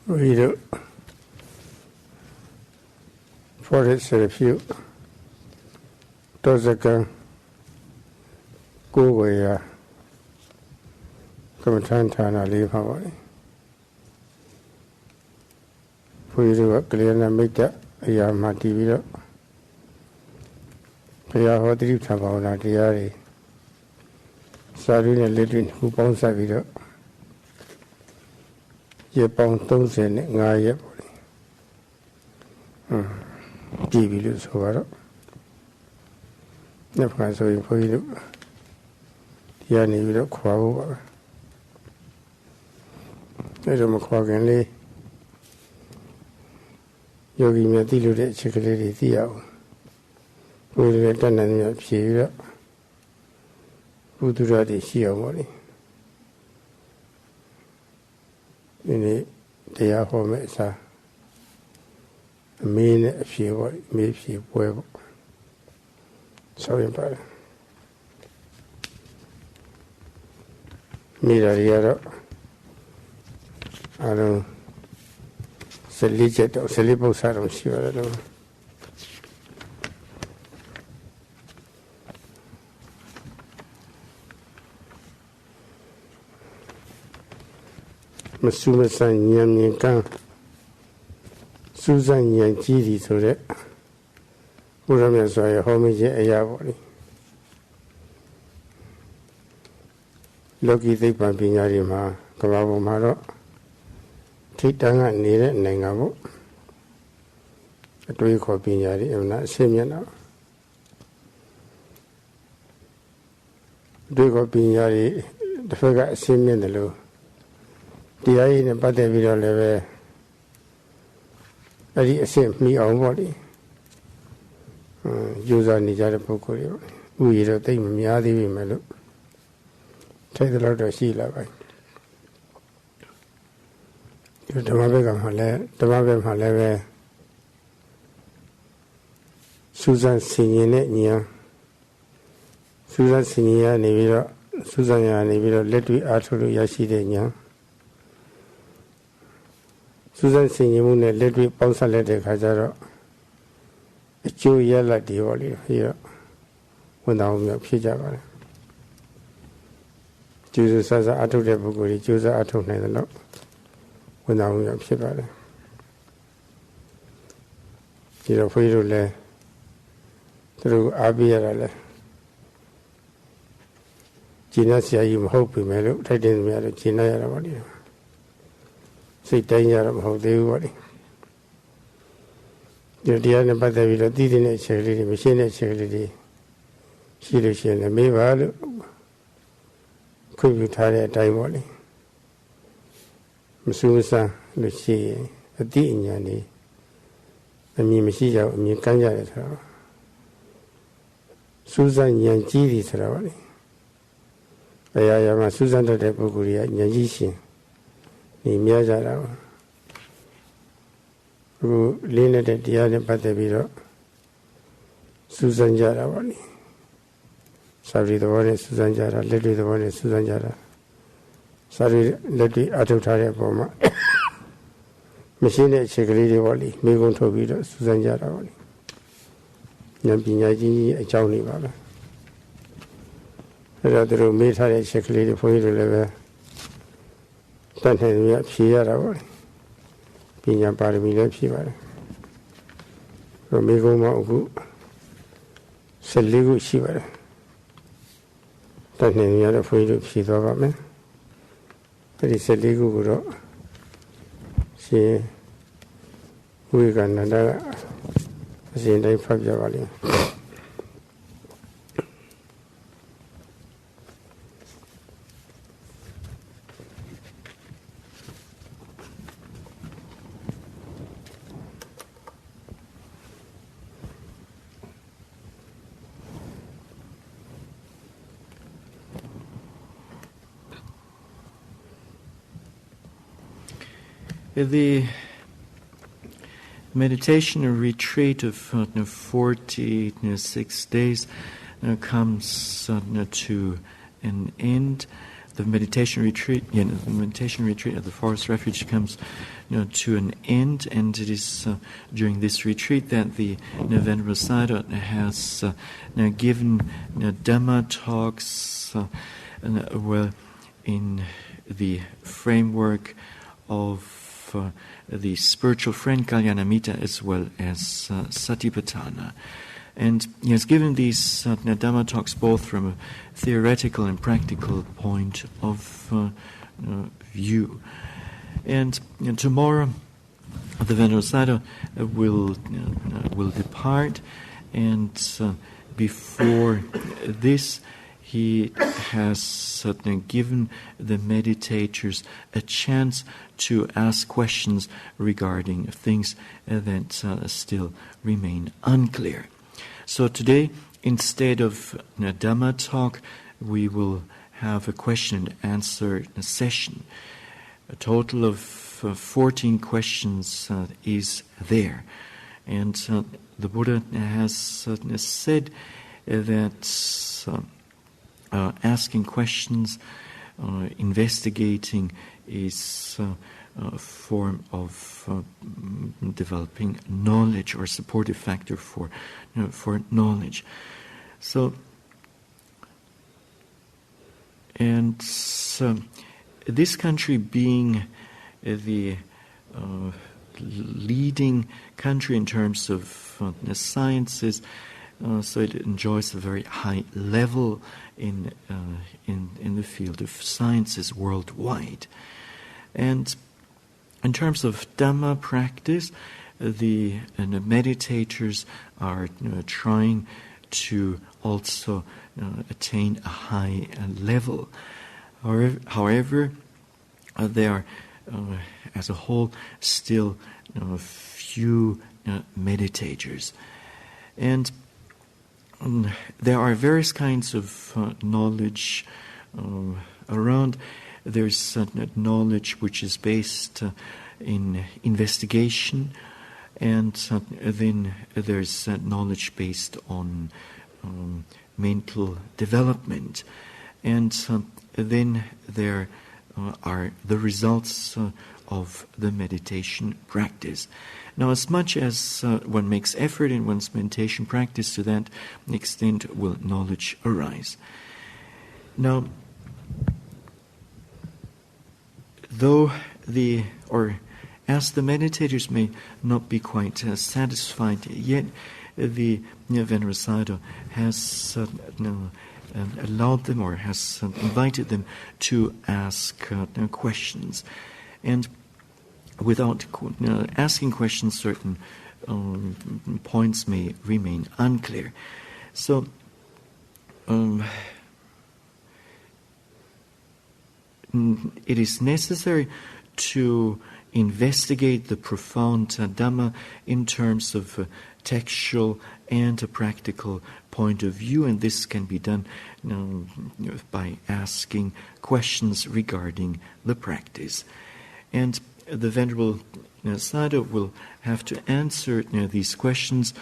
We do Forest Refuge Tozakan Kuwaya Kamatantana leave Hawaii. We do a clear and make that Yamati video. Paya Hodri Tabana Diari Sarina Litin who bounce a video. Ye bound those in Naya TV over. Never so you for you. Yani video quavo. I don't quaggenly. Yogi Matilu de Chickadee Theo. We let an enemy of Chia. Who do that is here money. In the day of home, it's a mean if you maybe she will. Sorry about it. Me, I don't. Legit or syllables, I don't see what I do. Masuma San Yam Yankan Susan Yan Gidi to that. Uramia saw a homage a yabody. Loki they bumping Yarima, Kavabo Maro. Titanga needed Nangabo. A tree copy Yari, I'm not similar. Do copy Yari, the figure similar the low. The eye in a body video level. I did same me on body. Use on the Jarapoco. We don't think Miadi Melo. Take the lot of sea lava. Dhamma Maleve Susan Signe Nia Susan Sinia Neviro Susanya Neviro let we Arthur Yashide Nia Susan Sinimune let we Ponsa Lete Kajaro a Jew yella dioli here when our Pijava Jesus as Atu de Buguri, Jesus Atu Nedalo. When I was upset about it. You know, for you to lay through Abiyarale. Ginasia, you hope we may look, I didn't matter, Ginaya about you. Say, 10 years of how they were. You're the other, but they will did in a charity, machine a charity. She was in a Mayval. Could you tell a time only? Masusa, Lucy, a Dinyani, a Mimisia, Mikanya. Susan Yanjidi Sarawali. I am a Susan de Buguria, Yajishi, Nimiazara, who leaned at the other Pataviro, Susan Jarawali. Sorry, the one is Susan Jara, lady the one is Susan Jara. Sorry, lady Atutari Boma. Machine Checklady Wally, Megon Tobito, Susan Jarawali. Nampinaji, a Johnny Baba. Rather, made her a checklady for you to live. Then me up here, Pina Paramila Piva. Romego Magu, Seligu Shiva. Then me other for you to see the woman. But it's a legal guru. She we can another see in the Fabia. The meditation retreat of 46 days comes to an end. the meditation retreat, the meditation retreat at the Forest Refuge comes, to an end, and it is during this retreat that the Venerable Sayadaw has given Dhamma talks, in the framework of the spiritual friend Kalyanamitta as well as Satipatthana. And he has given these Dhamma talks both from a theoretical and practical point of view. And tomorrow, the Venerable Sayadaw will depart, and before this, he has given the meditators a chance to ask questions regarding things that still remain unclear. So today, instead of a Dhamma talk, we will have a question and answer session. A total of 14 questions is there. And the Buddha has said that asking questions, investigating is a form of developing knowledge or supportive factor for knowledge. So, and this country being the leading country in terms of the sciences, so it enjoys a very high level in the field of sciences worldwide. And in terms of Dhamma practice, the meditators are trying to also attain a high level. However, there are, as a whole, still few meditators. And there are various kinds of knowledge around. There's knowledge which is based in investigation, and then there's knowledge based on mental development. And then there are the results of the meditation practice. Now, as much as one makes effort in one's meditation practice, to that extent will knowledge arise. Now, as the meditators may not be quite satisfied yet, the Venerable Sayadaw has allowed them, or has invited them to ask questions. And without asking questions, certain points may remain unclear. So, it is necessary to investigate the profound Dhamma in terms of a textual and a practical point of view, and this can be done by asking questions regarding the practice. And the Venerable Sayadaw will have to answer these questions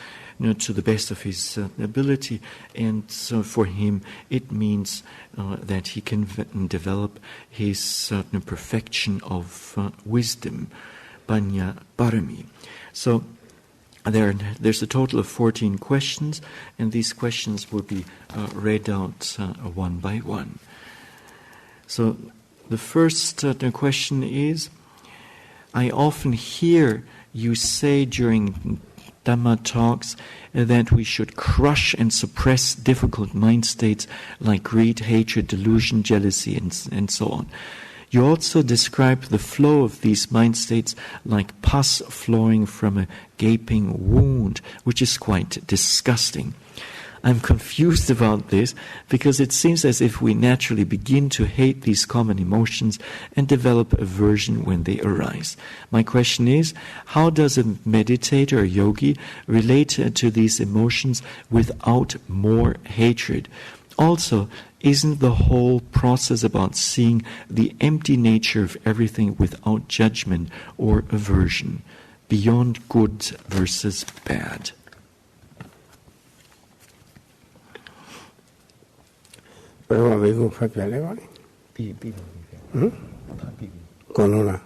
to the best of his ability, and so for him it means that he can develop his perfection of wisdom, Panya Parami. So there's a total of 14 questions, and these questions will be read out one by one. So the first question is, I often hear you say during Dhamma talks that we should crush and suppress difficult mind states like greed, hatred, delusion, jealousy, and so on. You also describe the flow of these mind states like pus flowing from a gaping wound, which is quite disgusting. I'm confused about this because it seems as if we naturally begin to hate these common emotions and develop aversion when they arise. My question is, how does a meditator or yogi relate to these emotions without more hatred? Also, isn't the whole process about seeing the empty nature of everything without judgment or aversion, beyond good versus bad? còn luôn là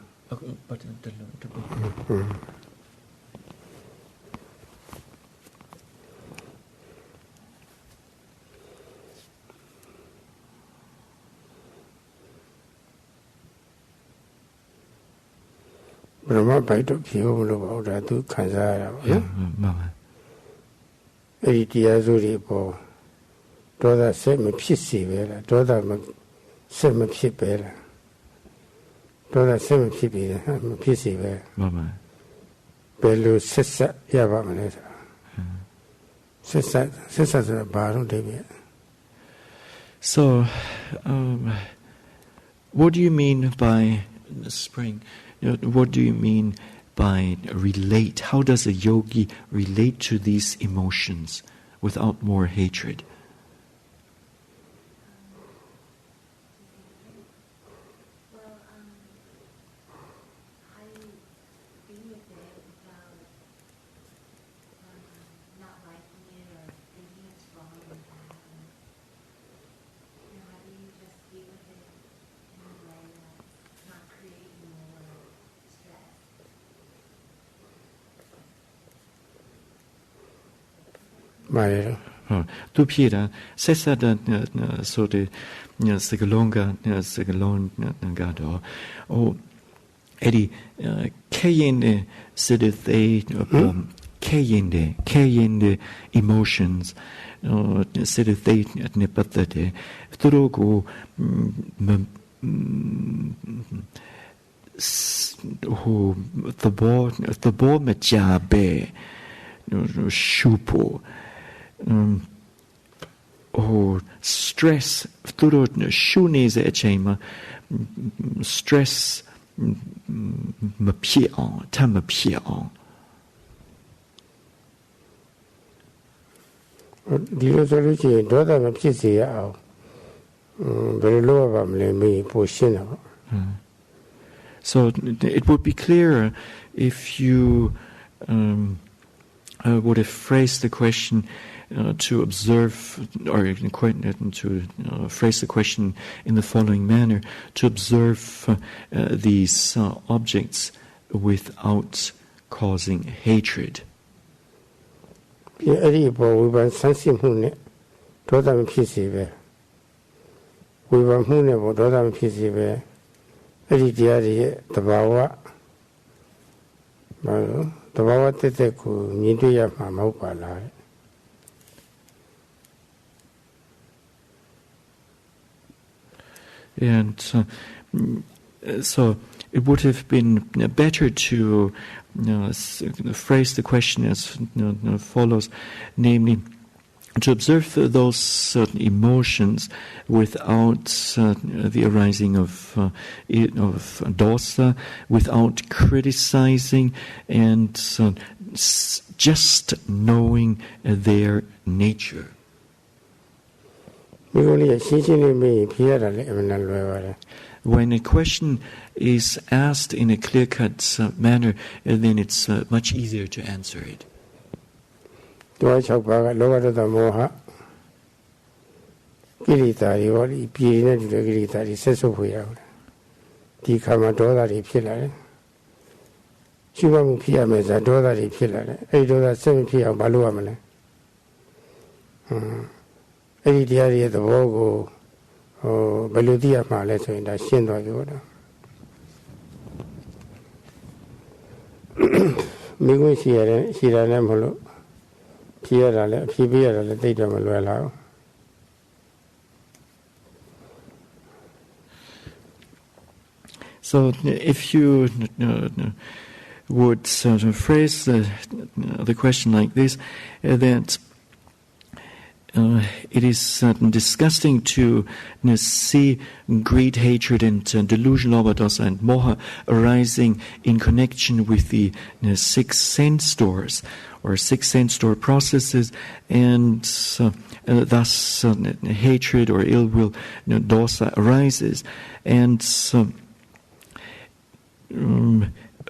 Brahma bảy độ khí hậu nó bảo ra tôi khán giả là ấy thì rồi bảo đó là sẽ mớiဖြစ်gì vậy là đó là mà sẽ mớiဖြစ်vậy là đó là sẽ mớiဖြစ်vậy màဖြစ်gì vậy bây giờ xét sát ya ba mà này xét sát là ba luôn đấy vậy. So, what do you mean by spring? What do you mean by relate? How does a yogi relate to these emotions without more hatred? Tu pira sesa da so de segalonga gado o edi kayende sedethe kayende emotions sedethe nepatade turogo who the bo majabe shupo stress turut shuneze echema stress mapia tamapia điều đó là chuyện đó là một cái gì à bởi lo vào mình mới bổ sung nó. So it would be clearer if you would have phrased the question to observe, or to phrase the question in the following manner: to observe these objects without causing hatred. And so it would have been better to phrase the question as follows, namely, to observe those emotions without the arising of dosa, without criticizing, and just knowing their nature. When a question is asked in a clear-cut manner, then it's much easier to answer it. So if you would sort of phrase the question like this, that it is disgusting to see greed, hatred, and delusion, lobha, dosa, and moha arising in connection with the 6 sense doors or 6 sense door processes, and thus hatred or ill will, dosa, arises. And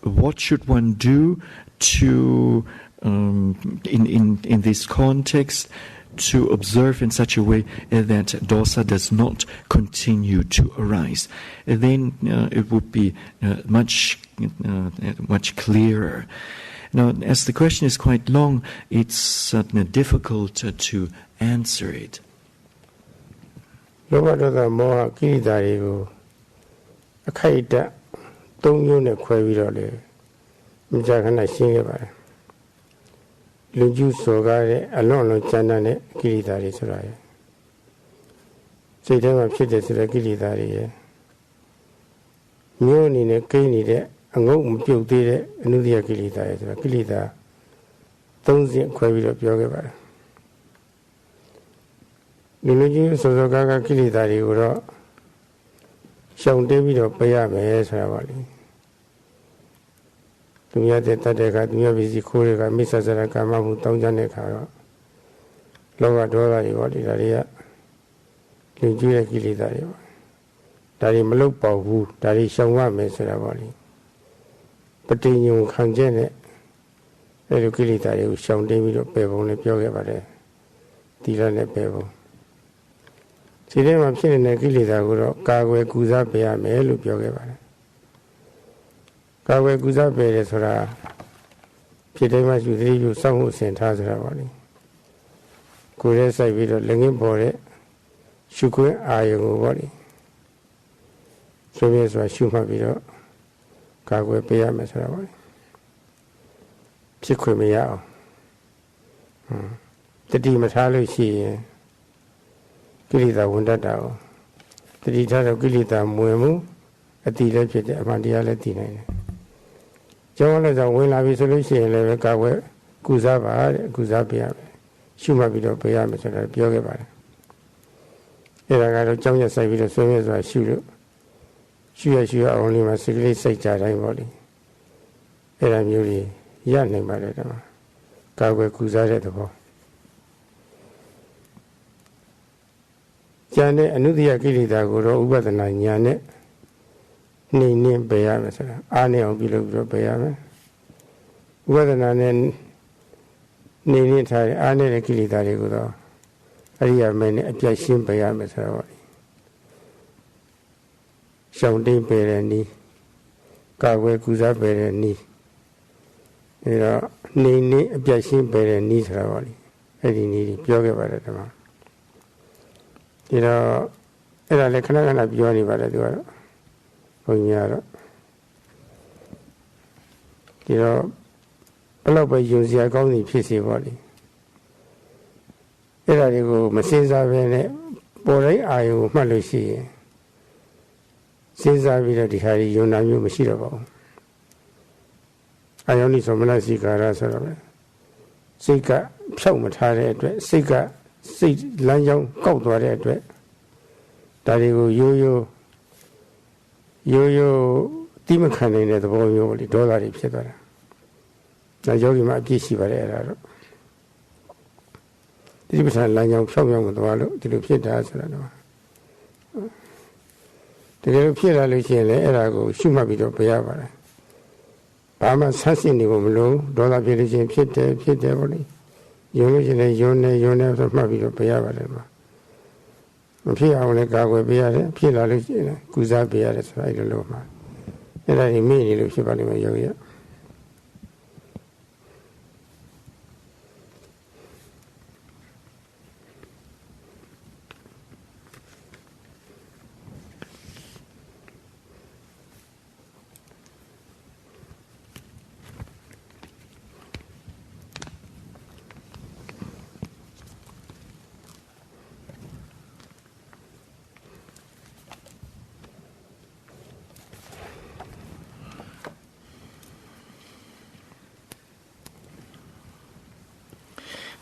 what should one do to, in this context, to observe in such a way that dosa does not continue to arise. Then it would be much clearer. Now, as the question is quite long, it's difficult to answer it.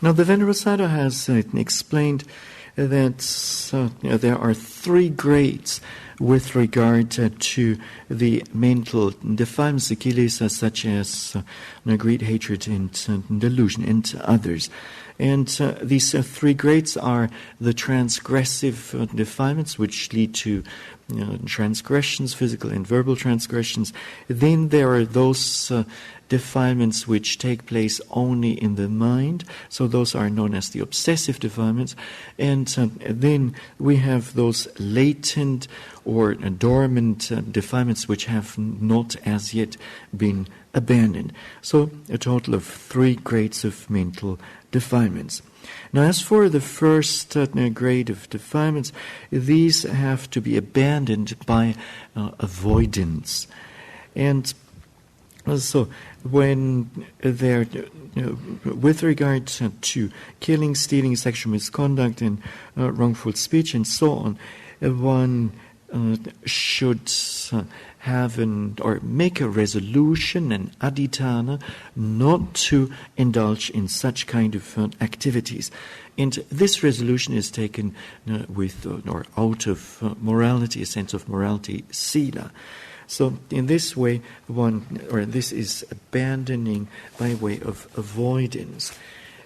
Now, the Venerable Sayadaw has explained that there are three grades with regard to the mental defilements, the kilesas, such as greed, hatred, and delusion, and others. And these three grades are the transgressive defilements, which lead to transgressions, physical and verbal transgressions. Then there are those defilements which take place only in the mind, so those are known as the obsessive defilements. And then we have those latent or dormant defilements which have not as yet been abandoned. So a total of 3 grades of mental defilements. Now, as for the first grade of defilements, these have to be abandoned by avoidance. And so when they're, with regard to killing, stealing, sexual misconduct, and wrongful speech, and so on, one should have or make a resolution, an adhitthana, not to indulge in such kind of activities. And this resolution is taken with or out of morality, a sense of morality, sila. So in this way, this is abandoning by way of avoidance.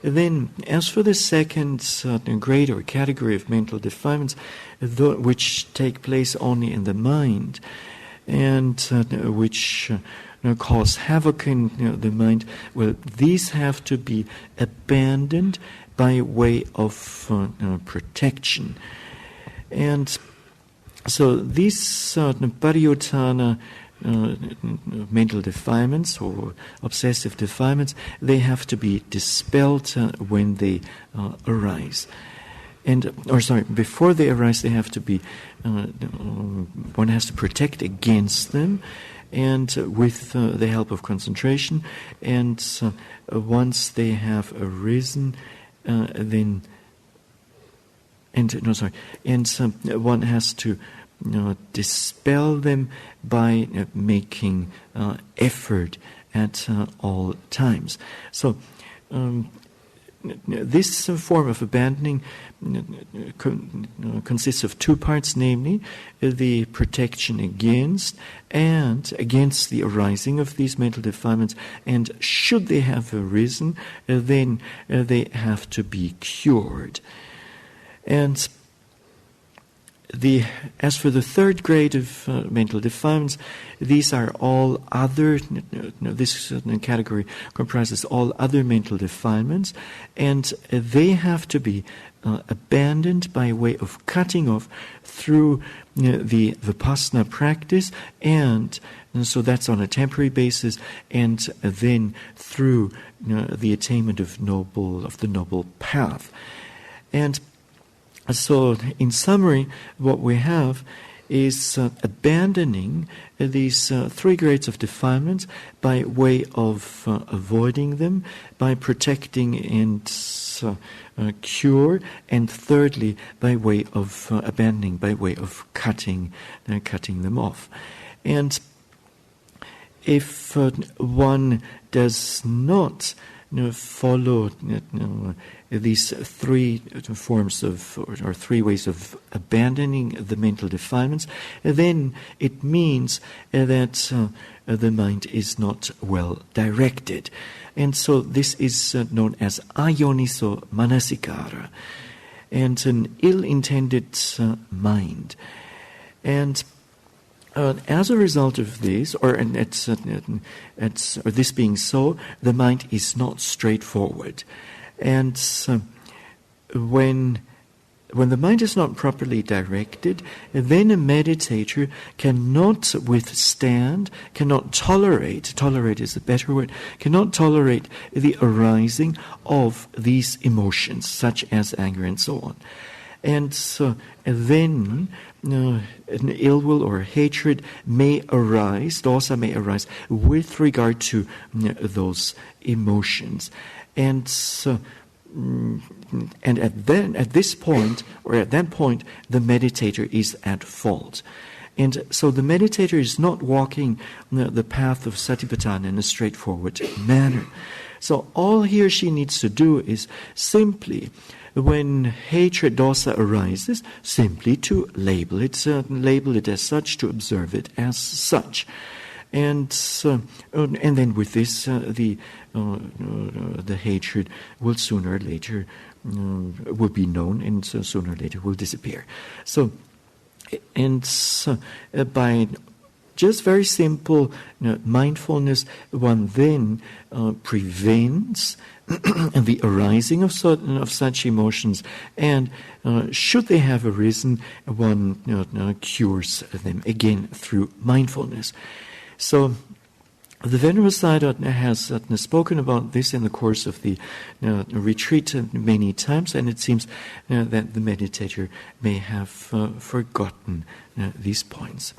Then, as for the second grade or category of mental defilements, which take place only in the mind, and which cause havoc in the mind, well, these have to be abandoned by way of protection. And so these pariyuttana mental defilements or obsessive defilements, they have to be dispelled when they arise. Before they arise, they have to be, one has to protect against them, and with the help of concentration. And once they have arisen, one has to dispel them by making effort at all times. So this form of abandoning consists of 2 parts, namely the protection against the arising of these mental defilements, and should they have arisen, then they have to be cured. And as for the third grade of mental defilements, these are all other, this category comprises all other mental defilements, and they have to be abandoned by way of cutting off through the Vipassana practice, and so that's on a temporary basis, and then through the attainment of the noble path. And so, in summary, what we have is abandoning these 3 grades of defilements by way of avoiding them, by protecting and cure, and thirdly, by way of abandoning, by way of cutting them off. And if one does not follow these 3 forms of, or 3 ways of abandoning the mental defilements, then it means that the mind is not well directed. And so this is known as ayoniso manasikara, and an ill-intended mind. And as a result of this, or this being so, the mind is not straightforward. And when the mind is not properly directed, then a meditator cannot tolerate is a better word, cannot tolerate the arising of these emotions, such as anger and so on. And so then an ill will or hatred may arise, dosa may arise with regard to those emotions. And so, and at that point, the meditator is at fault. And so the meditator is not walking the path of Satipatthana in a straightforward manner. So all he or she needs to do is simply, when hatred dosa arises, simply to label it as such, to observe it as such. and then with this, the hatred will sooner or later will be known, and so sooner or later will disappear. So, by just very simple mindfulness, one then prevents the arising of such emotions, and should they have arisen, one cures them again through mindfulness. So the Venerable Sayadaw has spoken about this in the course of the retreat many times, and it seems that the meditator may have forgotten these points.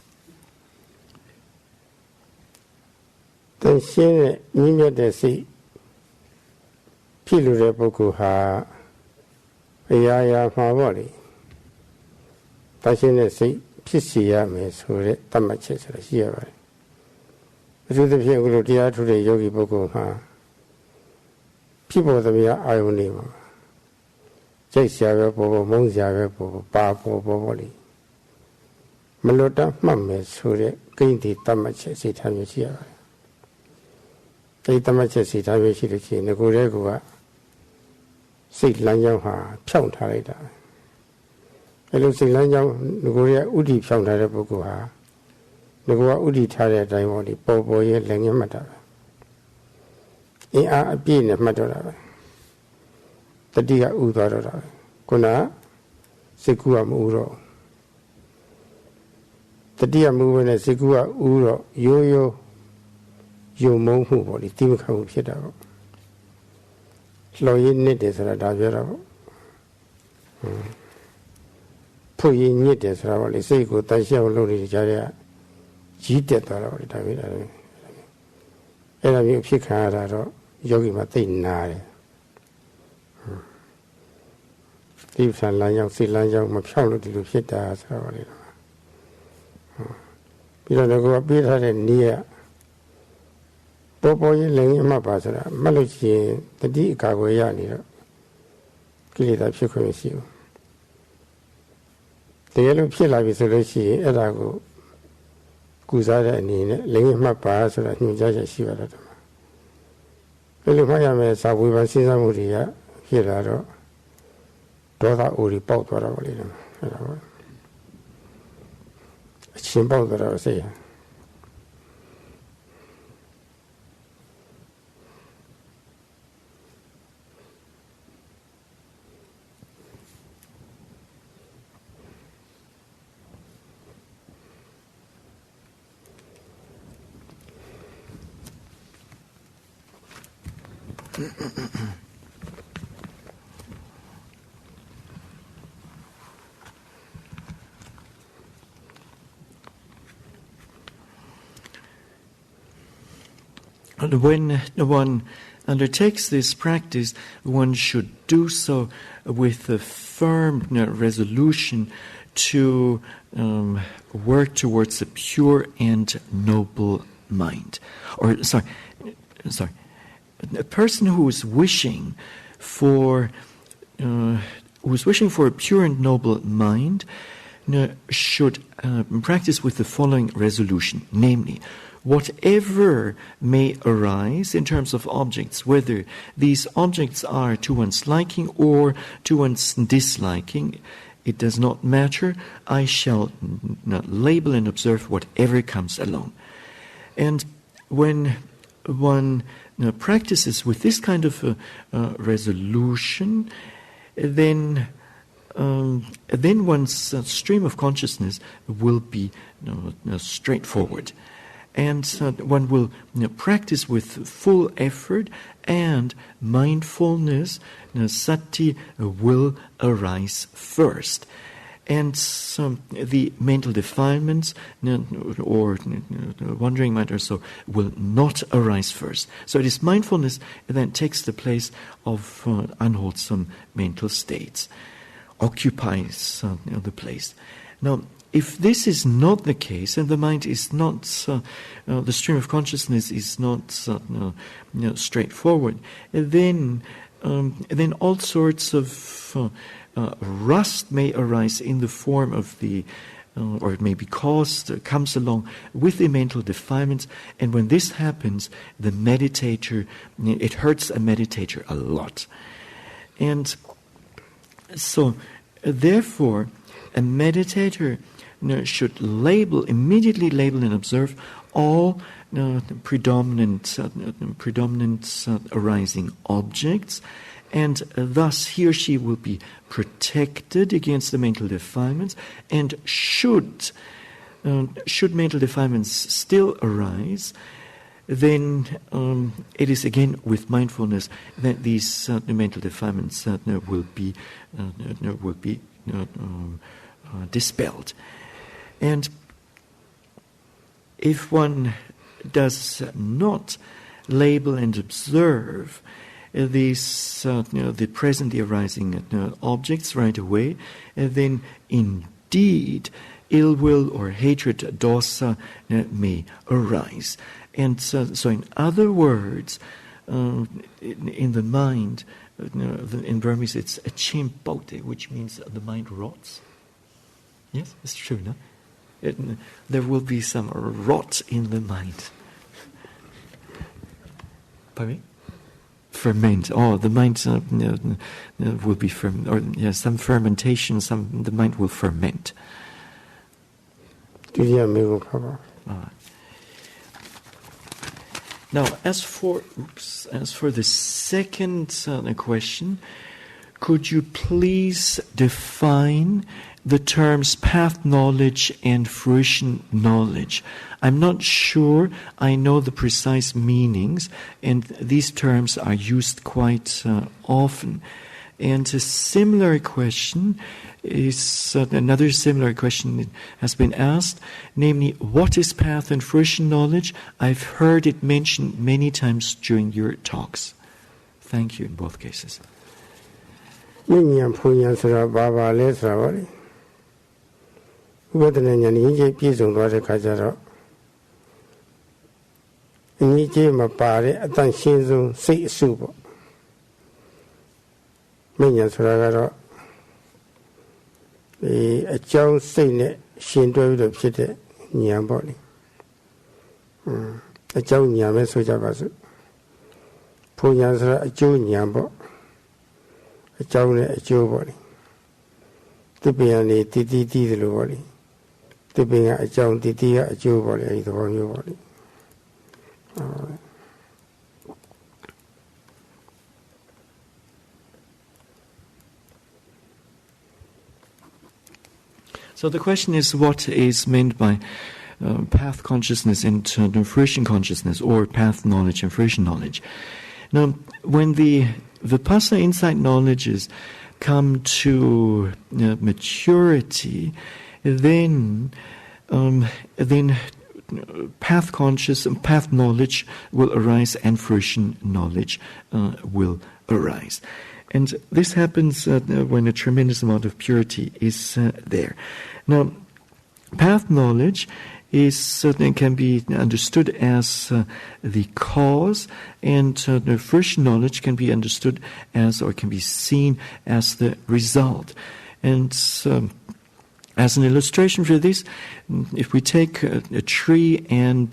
တန်ရှင်းတဲ့မြင့်မြတ်တဲ့စိတ်ဖြစ်လို့တဲ့ပုဂ္ဂိုလ်ဟာအရာရာမှာပေါ့လေတန်ရှင်းတဲ့စိတ်ဖြစ်စီရမယ်ဆိုတဲ့တတ်မှတ်ချက်ဆိုတာရှိရပါတယ်အထူးသဖြင့်အခုလိုတရားထုတဲ့ယောဂီပုဂ္ဂိုလ်ဟာဖြစ်ပေါ်သမျှအာယုန်တွေမှာကြိုက်ရှာပဲပေါ်ပေါ်မုန်းရှာပဲပေါ်ပေါ်ပါပေါ်ပေါ်ပေါ့လေမလွတ်တတ်မှတ်မယ်ဆိုတဲ့ကိန်းဒီတတ်မှတ်ချက်စိတ်ထားမျိုးရှိရပါတယ်ဒီတမတ်ချက်စီထားပြီးရှိလို့ရှိရင်ငကိုယ်တဲ့ကစိတ်လမ်းကြောင်းဟာဖြောင့်ထားလိုက်တာအဲလိုစိတ်လမ်းကြောင်းငကိုယ်ရဲ့ဥဒိဖြောင့်ထားတဲ့ပုဂ္ဂိုလ်ဟာငကိုယ်ကဥဒိထားတဲ့အတိုင်းပေါ့ဒီပေါ်ပေါ်ရဲ့လည်းငင်းမှတ်တာပဲအင်းအားအပြည့်နဲ့မှတ်တော့တာပဲတတိကဥသွားတော့တာပဲခုနစိတ်ကူကမဥတော့တတိကမဥပဲနဲ့စိတ်ကူကဥတော့ရိုးရိုးယုံမုန်းမှုပေါ့လေတိမခမှုဖြစ်တာပေါ့လှော်ရည်နစ်တယ်ဆိုတာဒါပြောတာပေါ့ဖို့ရည်ညစ်တယ်ဆိုတာပေါ့လေစိတ်ကိုတန်ရှင်းအောင်လုပ်နေကြတဲ့ကြီးတက်သွားတော့လေဒါပဲအဲ့ဒါမျိုးဖြစ်ခံရတာတော့ယောဂီမှာသိနာတယ်ဒီဆန်လမ်းရောက်စိတ်လမ်းရောက်မဖြောက်လို့ဒီလိုဖြစ်တာဆိုတော့လေပြီးတော့ကိုယ်ကပေးထားတဲ့နည်းပေါ်ပေါ်ရင်လည်းအမှတ်ပါဆိုတာမှတ်လို့ရှိရင်တတိအကာကိုရနေတော့ကိလေသာဖြစ်ခွင့်မရှိဘူးတကယ်လို့ဖြစ်လာပြီဆိုလို့ရှိရင်အဲ့ဒါကိုကုစားတဲ့အနေနဲ့လည်းအမှတ်ပါဆိုတာညွှန်ကြားချက်ရှိပါတော့တယ်ဘယ်လိုမှတ်ရမလဲစာဝေဖန်စဉ်းစားမှုတွေကဖြစ်လာတော့ဒေါသအိုရီပေါက်သွားတော့လေအဲ့ဒါပေါ့အချင်းပေါက်သွားတော့စိတ် When one undertakes this practice, one should do so with a firm resolution to work towards a pure and noble mind. A person who is wishing for a pure and noble mind should practice with the following resolution, namely, whatever may arise in terms of objects, whether these objects are to one's liking or to one's disliking, it does not matter. I shall not label and observe whatever comes along. And when one practices with this kind of resolution, then one's stream of consciousness will be straightforward. And one will practice with full effort, and mindfulness, sati, will arise first. And the mental defilements or wandering mind or so will not arise first. So it is mindfulness that takes the place of unwholesome mental states, occupies the place. Now, if this is not the case, and the mind is not, the stream of consciousness is not straightforward, then all sorts of rust may arise in the form of the or it may be caused, comes along with the mental defilements. And when this happens, the meditator, it hurts a meditator a lot. And so, therefore, a meditator should immediately label and observe all predominant arising objects, and thus he or she will be protected against the mental defilements. And should mental defilements still arise, then it is again with mindfulness that these mental defilements will be dispelled. And if one does not label and observe these the presently arising objects right away, then indeed ill will or hatred, dosa, may arise. And so in other words, in the mind, in Burmese it's a chimpote, which means the mind rots. Yes, it's true, no? There will be some rot in the mind. Pardon me? Ferment. Oh, the mind will be some fermentation. The mind will ferment. Now, as for the second question, could you please define the terms path knowledge and fruition knowledge? I'm not sure I know the precise meanings, and these terms are used quite often. And a similar question is another similar question has been asked, namely, what is path and fruition knowledge? I've heard it mentioned many times during your talks. Thank you in both cases. So the question is, what is meant by path consciousness and fruition consciousness, or path knowledge and fruition knowledge? Now, when the Vipassana insight knowledges come to maturity, then path knowledge will arise and fruition knowledge will arise. And this happens when a tremendous amount of purity is there. Now, path knowledge can be understood as the cause, and fruition knowledge can be understood as, or can be seen as, the result. And as an illustration for this, if we take a tree and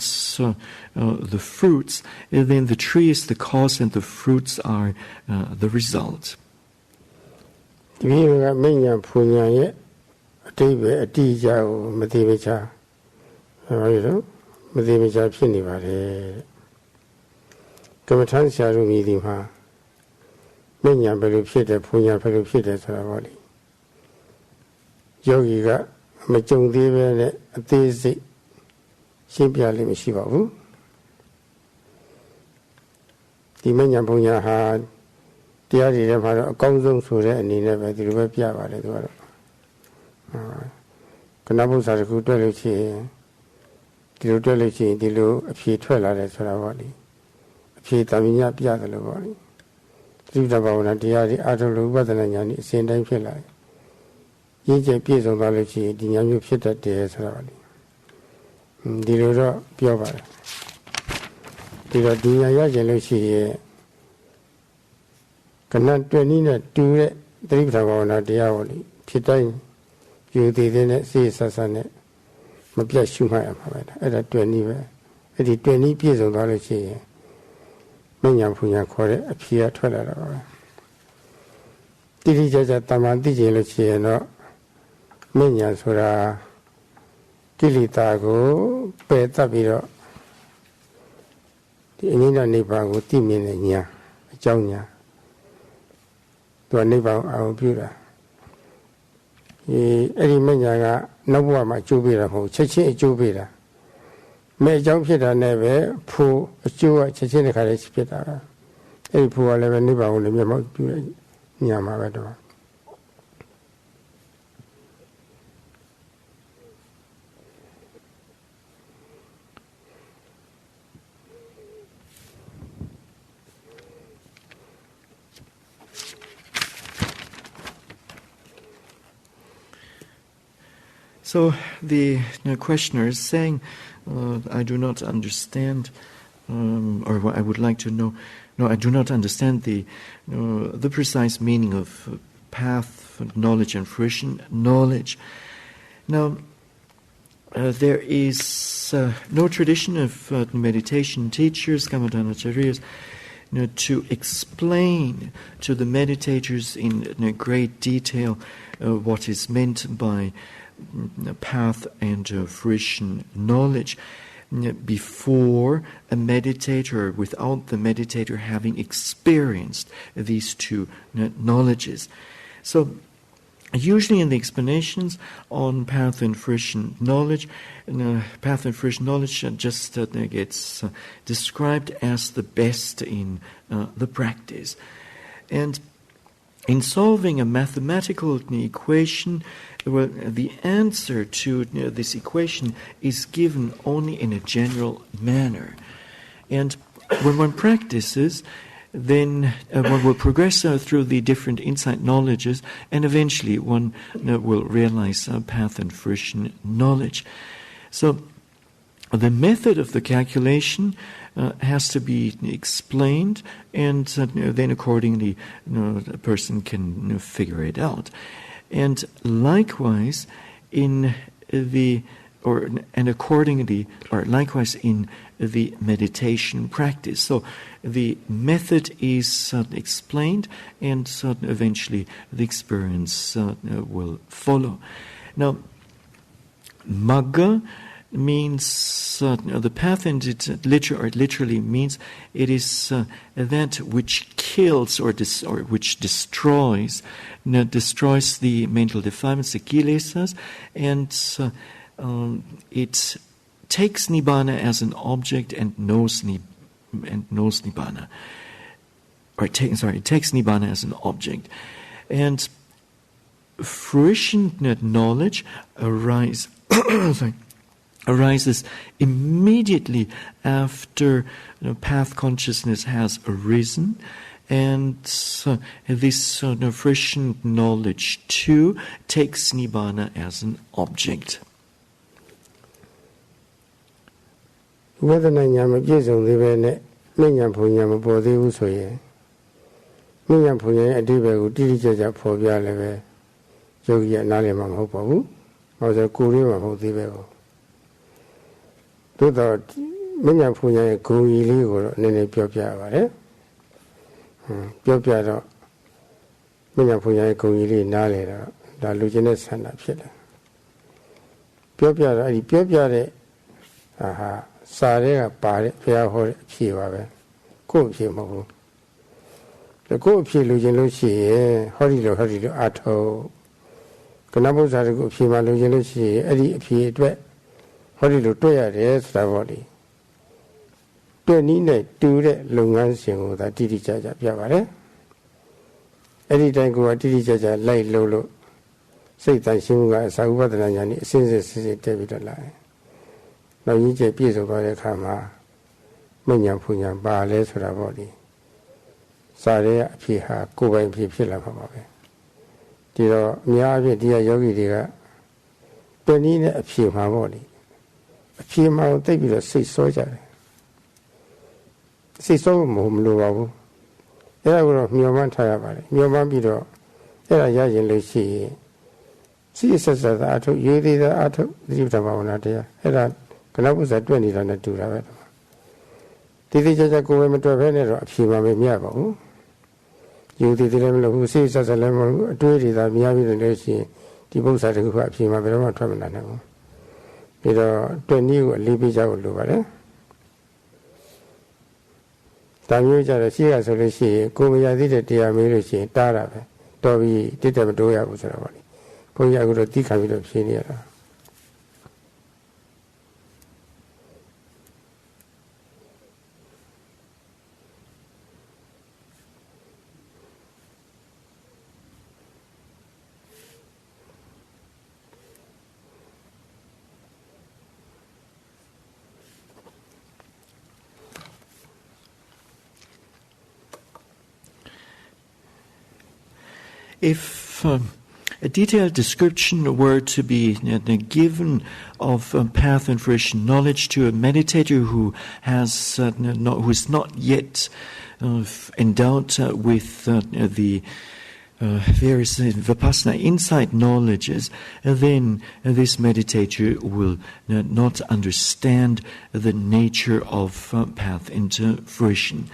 the fruits, then the tree is the cause and the fruits are the result. Yogi got Majung Diva at this Simpia Limishiva. The Manya Punya had the idea of a Gongzong Sura and he never did a Piava. Canabus are a good delicacy, the low, a few 12 at Saravali, a few Tamina Piazza Lavali. Lived about a diary out of Lubadan, Saint Dampilla. Ye piece of knowledge, the young fit at the Saravali. The Lura Piova. The Radia Jealousy cannot do it, 3 hours a diavoli. Pitain, You did in it, see Sassane. My bless you, my at a 20. At the 20 pieces of knowledge. Many of whom call it appear 12. Did he judge at Tamanti, no? Many answer Kilitago, Petabiro. The Inina neighbor would Timin and Ya, Jonia. To a neighbor our Buddha. Any mania, no one my Jubila, who Chechi Jubila. May jump it and never pull a Jew at Chechina College Peter. A poor 11 neighbor only be about Yamavado. So the questioner is saying, I do not understand, or I would like to know. No, I do not understand the precise meaning of path, knowledge, and fruition. Knowledge. Now, there is no tradition of meditation teachers, Kammadhanacharyas, to explain to the meditators in great detail what is meant by path and fruition knowledge before a meditator, without the meditator having experienced these two knowledges. So usually in the explanations on path and fruition knowledge just gets described as the best in the practice. And in solving a mathematical equation, well, the answer to this equation is given only in a general manner. And when one practices, then one will progress through the different insight knowledges, and eventually one will realize path and fruition knowledge. So the method of the calculation has to be explained, and then accordingly a person can figure it out. And likewise in the meditation practice. So the method is explained, and eventually the experience will follow. Now, Magga means the path, and it literally means it is that which kills or which destroys the mental defilements, the kilesas, and it takes nibbana as an object and knows nibbana. It takes nibbana as an object, and fruition knowledge arises immediately after path consciousness has arisen, and this fruition knowledge too takes nibbana as an object. See, says that I told you the art of the Dhamma, dear. Era, Kanabusa 20 and 2. Did the judge go to a veneer of Shima Miabo? You did the level who sees as a lemon, 20 that Miami and Rashi, the both are who have Shima Verona Tramanano. It are 20 Libija will do it. Tamuja, she has a she, Kumia did it, dear Mirishi, Tara, Toby, did have a doya was a body. Poya would have taken it of senior. If a detailed description were to be given of path and fruition knowledge to a meditator who is not yet endowed with the various Vipassana insight knowledges, then this meditator will not understand the nature of path into fruition.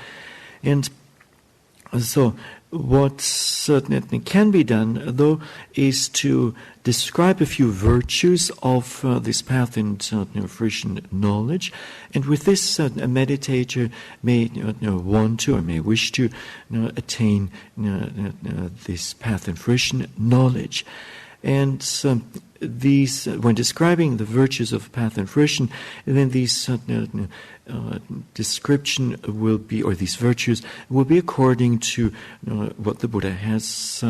And so what certainly can be done, though, is to describe a few virtues of this path and fruition knowledge, and with this, a meditator may want to or may wish to attain this path and fruition knowledge. And these, when describing the virtues of path and fruition, then these description will be, or these virtues will be according to what the Buddha has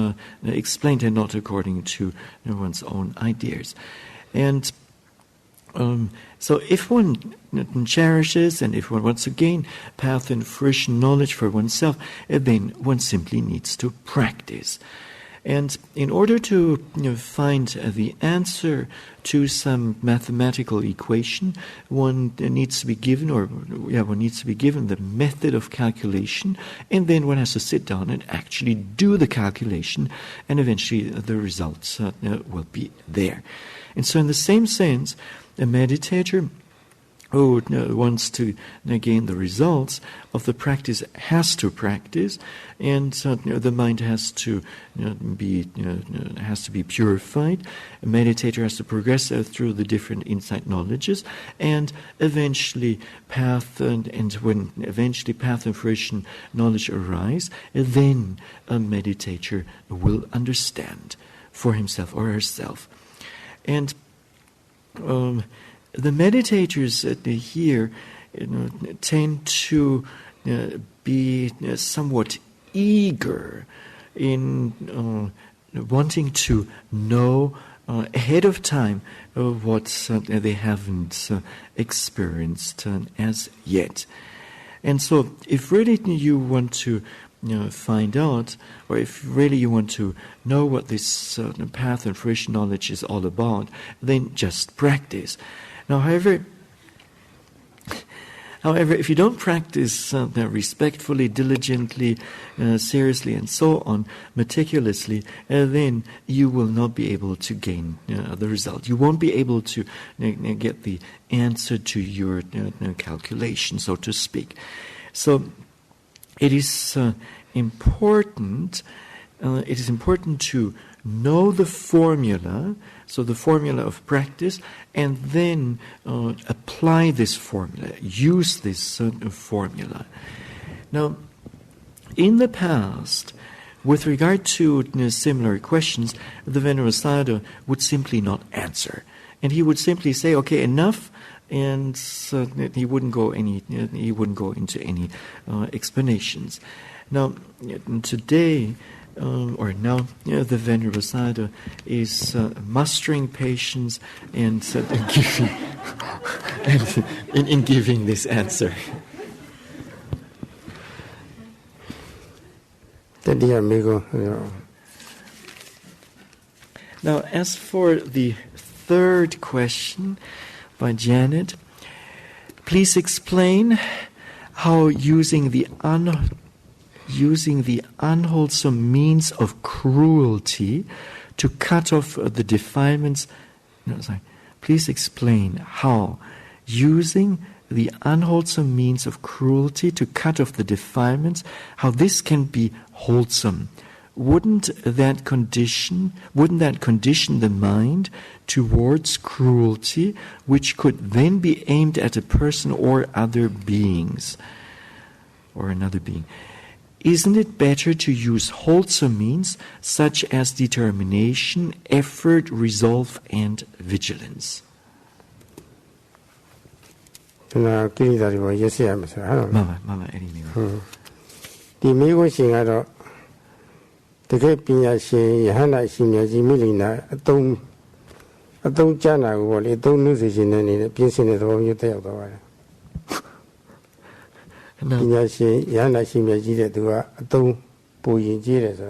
explained, and not according to one's own ideas. And so if one cherishes and if one wants to gain path and fruition knowledge for oneself, then one simply needs to practice. And in order to find the answer to some mathematical equation, one needs to be given, the method of calculation, and then one has to sit down and actually do the calculation, and eventually the results will be there. And so in the same sense, a meditator who wants to gain the results of the practice has to practice, and the mind has to be purified. A meditator has to progress through the different insight knowledges, and eventually path and when eventually path and fruition knowledge arise, then a meditator will understand for himself or herself. And the meditators here tend to be somewhat eager in wanting to know ahead of time what they haven't experienced as yet. And so if really you want to find out, or if really you want to know what this path and fruition knowledge is all about, then just practice. Now, however, if you don't practice respectfully, diligently, seriously, and so on, meticulously, then you will not be able to gain the result. You won't be able to get the answer to your calculation, so to speak. So, it is important. It is important to know the formula, so the formula of practice, and then apply this formula, use this formula. Now, in the past, with regard to similar questions, the Venerable Sayadaw would simply not answer. And he would simply say, okay, enough, and he wouldn't go into any explanations. Now, today, the Venerable Sayadaw is mustering patience and in giving this answer. Now, as for the third question by Janet, please explain how using the unwholesome means of cruelty to cut off the defilements. No, sorry. Please explain how using the unwholesome means of cruelty to cut off the defilements, how this can be wholesome. Wouldn't that condition the mind towards cruelty, which could then be aimed at a person or other beings, or another being? Isn't it better to use wholesome means such as determination, effort, resolve, and vigilance? Mama, the great Pinyashin, Yahana Shimyaji Milina, a don't jana, what it don't lose it in any piecing it all you tell the water. Pinyashin, Yana Shimyaji, do a don't pull in jeers,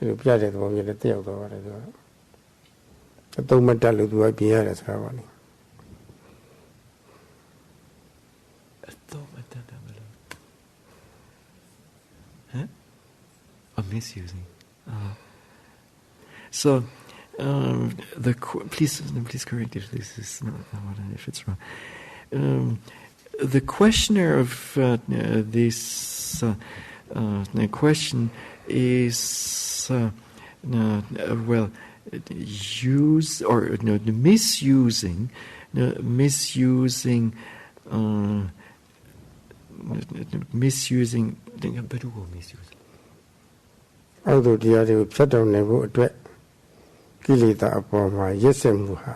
you plot it when you tell the water. A don't metal do a pier as Ravani. Misusing. So, please correct if this is not if it's wrong. The questioner of this question is use or the misusing. Although the other shadow never dread Kilita upon my yes and Muha,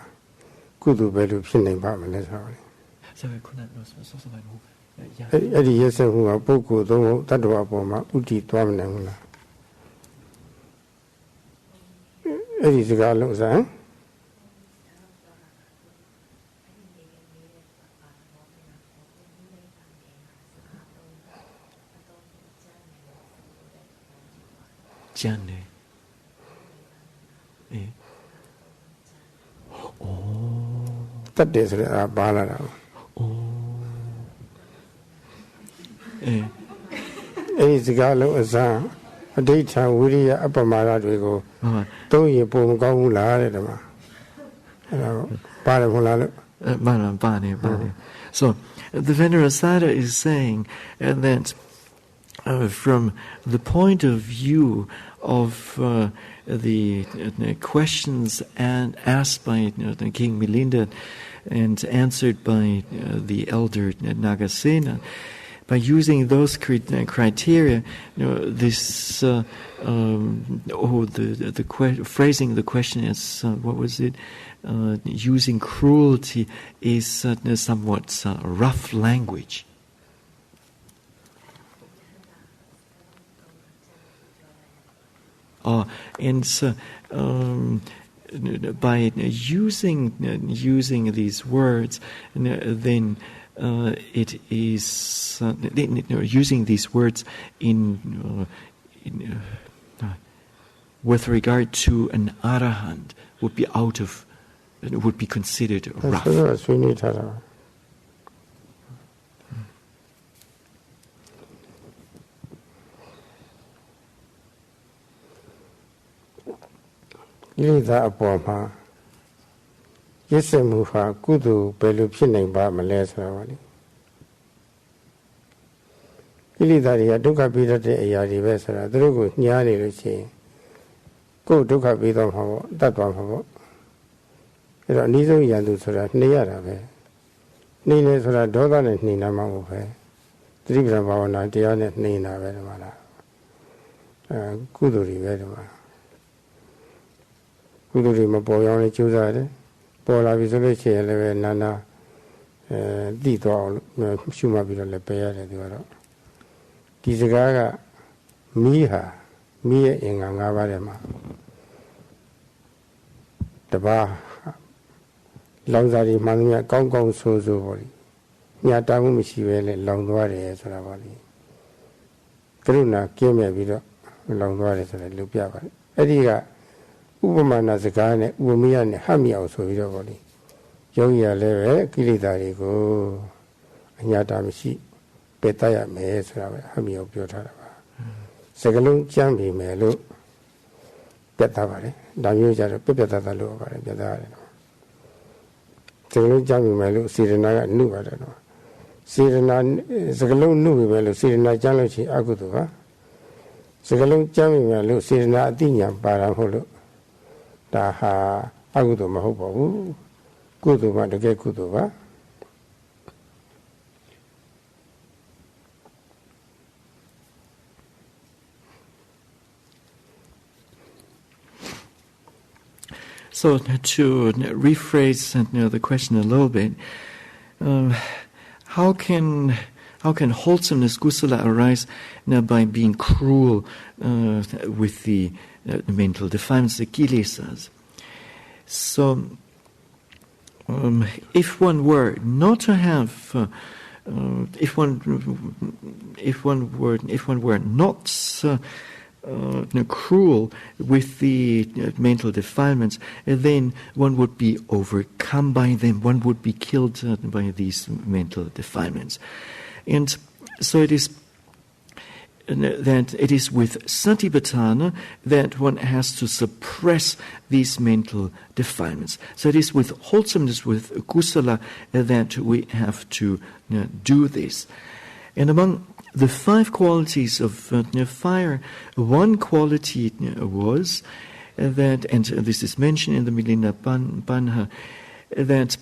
good to better pinning Bamalas. So I could not know. Eddie yes and who are Boko, though that were upon my Uti Twamna. Eddie the Gallows, eh? Jane. Oh. That is a bala. Oh. Eddie Gallo is a daytime woody upper Mara we go. Don't you boom go la? So the Venerable Sayadaw is saying that from the point of view of the questions asked by King Milinda and answered by the elder Nagasena, by using those criteria, this phrasing the question as what was it? Using cruelty is somewhat rough language. And so, by using these words, then it is using these words in with regard to an arahant would be considered rough. Lida upon yes, and move her good to Belupin by Malaysia. Ilida took a bit of the Ayadi Vesera, Drugu, Nyani Lucy. Go took a bit of her, that one for it. It neither Yandu Sura, Niara. Nina Sura, Dodan and Nina Mamu. 3 grams of Nadiana Nina Vedamana. Kuduri Vedama. Kuduri Mapoyan Chuzade, Pola Visualize, Nana Dito, Shumabila Lepea, Tizagaga Miha, Mia in Angavarema. The bar Longzari Mania Gong Gong Sozo. Yatamu Mishivele, Longwari as Ravali. Karuna came a video, Longwari as a Lupia. Ediga Ubamana Zakane, Umian, Hami also Vidovoli. Yogia Leve, Kilidari go, Yatamishi, Petaya Mes, Hami of Yotarava. Segalung Jambi Melu, ပြတ်သားပါတယ်ဒါမျိုးကြတော့ပြတ်သားလို့ပါတယ်ပြတ်သားရတယ်စကလုံးကြားမိမယ်လို့စေတနာကနှုတ်ပါတယ်နော်စေတနာစကလုံးနှုတ်မိမယ်လို့စေတနာကြားလို့ရှိရင်အကုသိုလ်ပါစကလုံးကြားမိမယ်လို့စေတနာအတိညာပါတာမဟုတ်လို့ဒါဟာအကုသိုလ်မဟုတ်ပါဘူးကုသိုလ်မှတကယ်ကုသိုလ်ပါSo to rephrase the question a little bit, how can wholesomeness, kusala, arise by being cruel with the mental defilements, the kilesas? So, if one were not to have, if one were not cruel with the mental defilements, then one would be overcome by them. One would be killed by these mental defilements, and so it is that it is with satipatthana that one has to suppress these mental defilements. So it is with wholesomeness, with kusala, that we have to do this. And among the 5 qualities of fire, one quality was that, and this is mentioned in the Milina Panha, that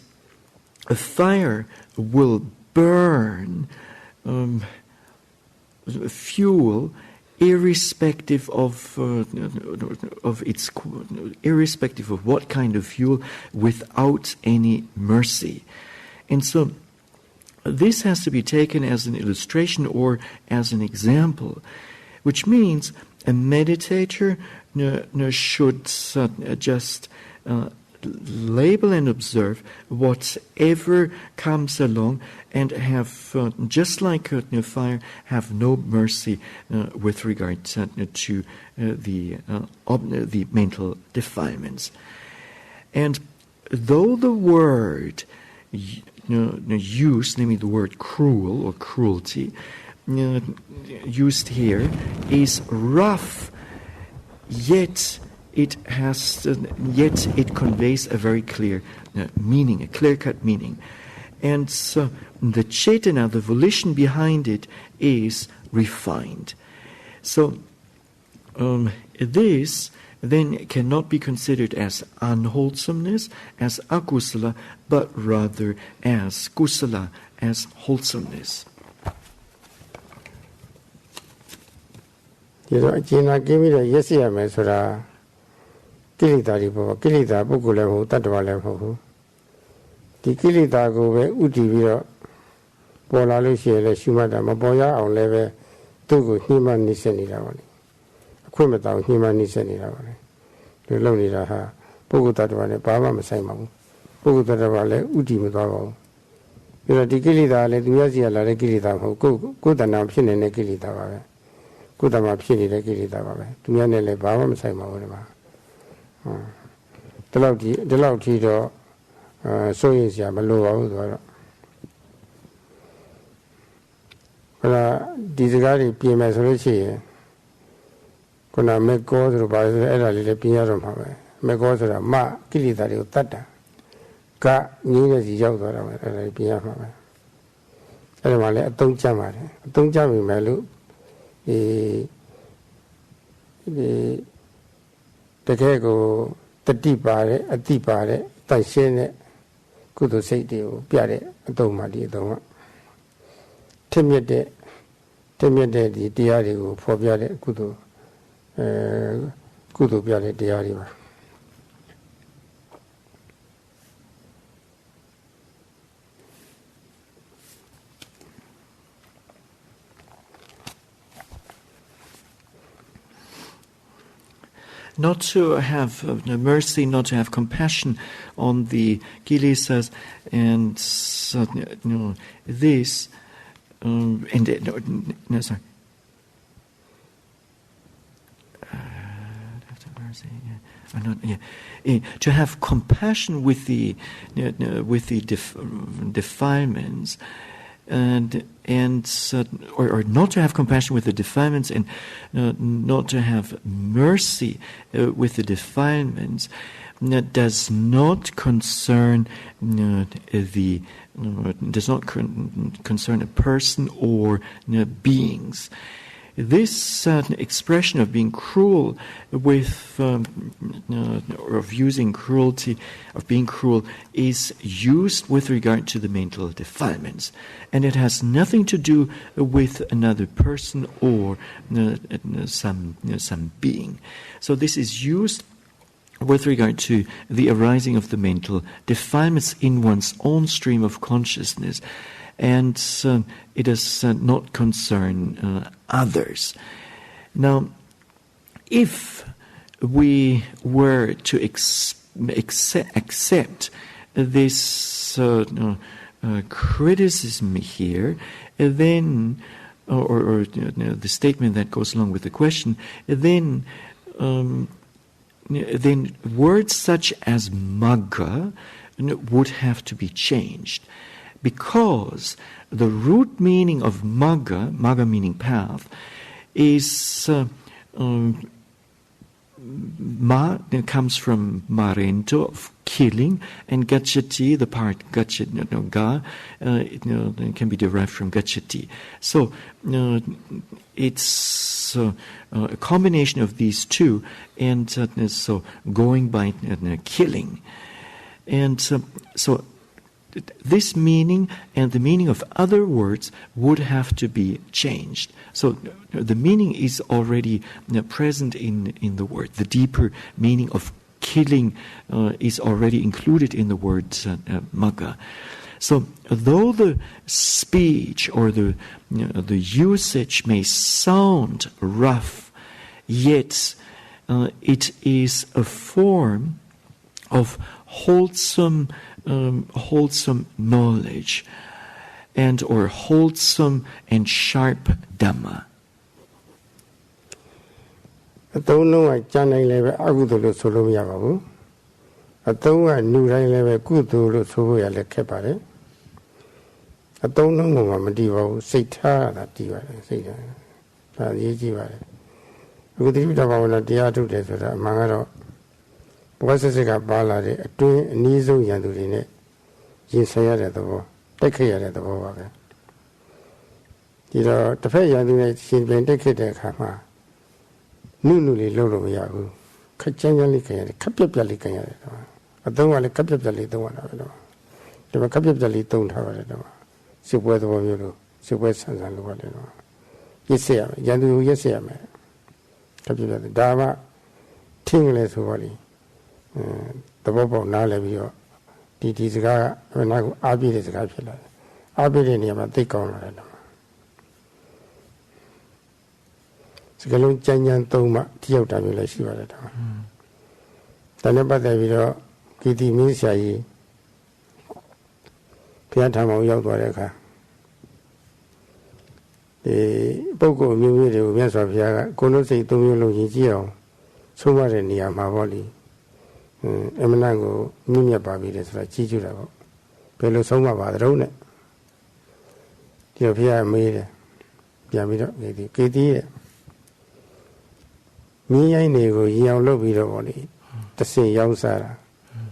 a fire will burn fuel irrespective of what kind of fuel, without any mercy. And so this has to be taken as an illustration or as an example, which means a meditator should just label and observe whatever comes along, and have, just like fire, have no mercy with regard to the mental defilements. And though the word used, namely the word cruel or cruelty, used here is rough, yet it conveys a very clear meaning, a clear-cut meaning. And so the cetana, the volition behind it, is refined. So this then cannot be considered as unwholesomeness, as akusala, but rather as kusala, as wholesomeness. Not to have mercy, not to have compassion on the kilesas, and this, to have compassion with the defilements, or not to have compassion with the defilements and not to have mercy with the defilements does not concern concern a person or beings. This expression of being cruel with, or of using cruelty, of being cruel, is used with regard to the mental defilements. And it has nothing to do with another person or some being. So this is used with regard to the arising of the mental defilements in one's own stream of consciousness. And it does not concern others. Now, if we were to accept this criticism here, then, or the statement that goes along with the question, then words such as magga would have to be changed. Because the root meaning of magga meaning path, is ma comes from marento, of killing, and gacchati, the part gacchati, ga, can be derived from gacchati. So it's a combination of these two, and so going by killing, and so. This meaning and the meaning of other words would have to be changed. So the meaning is already present in the word. The deeper meaning of killing is already included in the word magga. So though the speech or the usage may sound rough, yet it is a form of wholesome knowledge and or wholesome and sharp Dhamma. အသုံးလုံးကကြံနိုင်လည်းပဲအကုသိုလ်လို့ဆိုလို့မရပါဘူးအသုံးကနူတိုင်းလည်းပဲကုသိုလ်လို့ဆိုဖို့ရလည်းခက်ပါတယ်အသုံးလုံးကမတည်ပါဘူးစိတ်ထားတာတည်ပါတယ်စိတ်ထားဒါအရေးကြီးပါတယ်အခုတိပ္ပဘာဝနာတရားထုတ်တယ်ဆိုတာအမှန်ကတော့ဘဝဆက်စက်ကပါလာတဲ့အတွင်းအနည်းဆုံးရန်သူတွေနဲ့ရင်ဆိုင်ရတဲ့သဘောတိုက်ခိုက်ရတဲ့သဘောပါပဲဒီတော့တစ်ဖက်ရန်သူနဲ့ရှင်ပြန်တိုက်ခိုက်တဲ့အခါမှာနုလေးလုံးလို့မရဘူးခက်ချမ်းချမ်းလေးခံရတယ်ခက်ပြက်ပြက်လေးခံရတယ်တော့အသုံးကလည်းခက်ပြက်ပြက်လေးသုံးရတာပဲတော့ဒီမှာခက်ပြက်ပြက်လေးသုံးထားပါတယ်တော့စစ်ပွဲသဘောမျိုးလို့စစ်ပွဲဆန်ဆန်လို့ပါတယ်တော့ရစ်ဆက်ရမယ်ရန်သူကိုရစ်ဆက်ရမယ်ခက်ပြက်ပြက်ဒါမှထင်းလဲဆိုပါလိသဘောပေါက်နားလည်ပြီးတော့ဒီစကားကနာကိုအားပြည့်တဲ့စကားဖြစ်လာတယ်အားပြည့်တဲ့နေရာမှာသိကောင်းလာတယ်တော့စကလုံးကြမ်းကြမ်းသုံးမှတယောက်တာမျိုးလည်းရှိပါတယ်တော့ဒါနဲ့ပတ်သက်ပြီးတော့ကီတီမင်းဆရာကြီးဘုရားထံမှာရောက်သွားတဲ့အခါဒီပုဂ္ဂိုလ်မျိုးမျိုးတွေကိုမြတ်စွာဘုရားကကိုယ်လုံးစိတ်သုံးမျိုးလုံးယဉ်ကျေးအောင်ဆုံးမတဲ့နေရာမှာပေါ့လေအမှန်တန်ကိုမြင့်မြတ်ပါပြီလေဆိုတာကြီးကျူတာပေါ့ဘယ်လိုဆုံးမပါသလဲနဲ့ဒီတော့ဘုရားမေးတယ်ပြန်ပြီးတော့ကေတီရဲ့မြင်းရိုင်းတွေကိုရင်အောင်လုပ်ပြီးတော့ပေါ့လေတစ်စင်ရောင်းစားတာ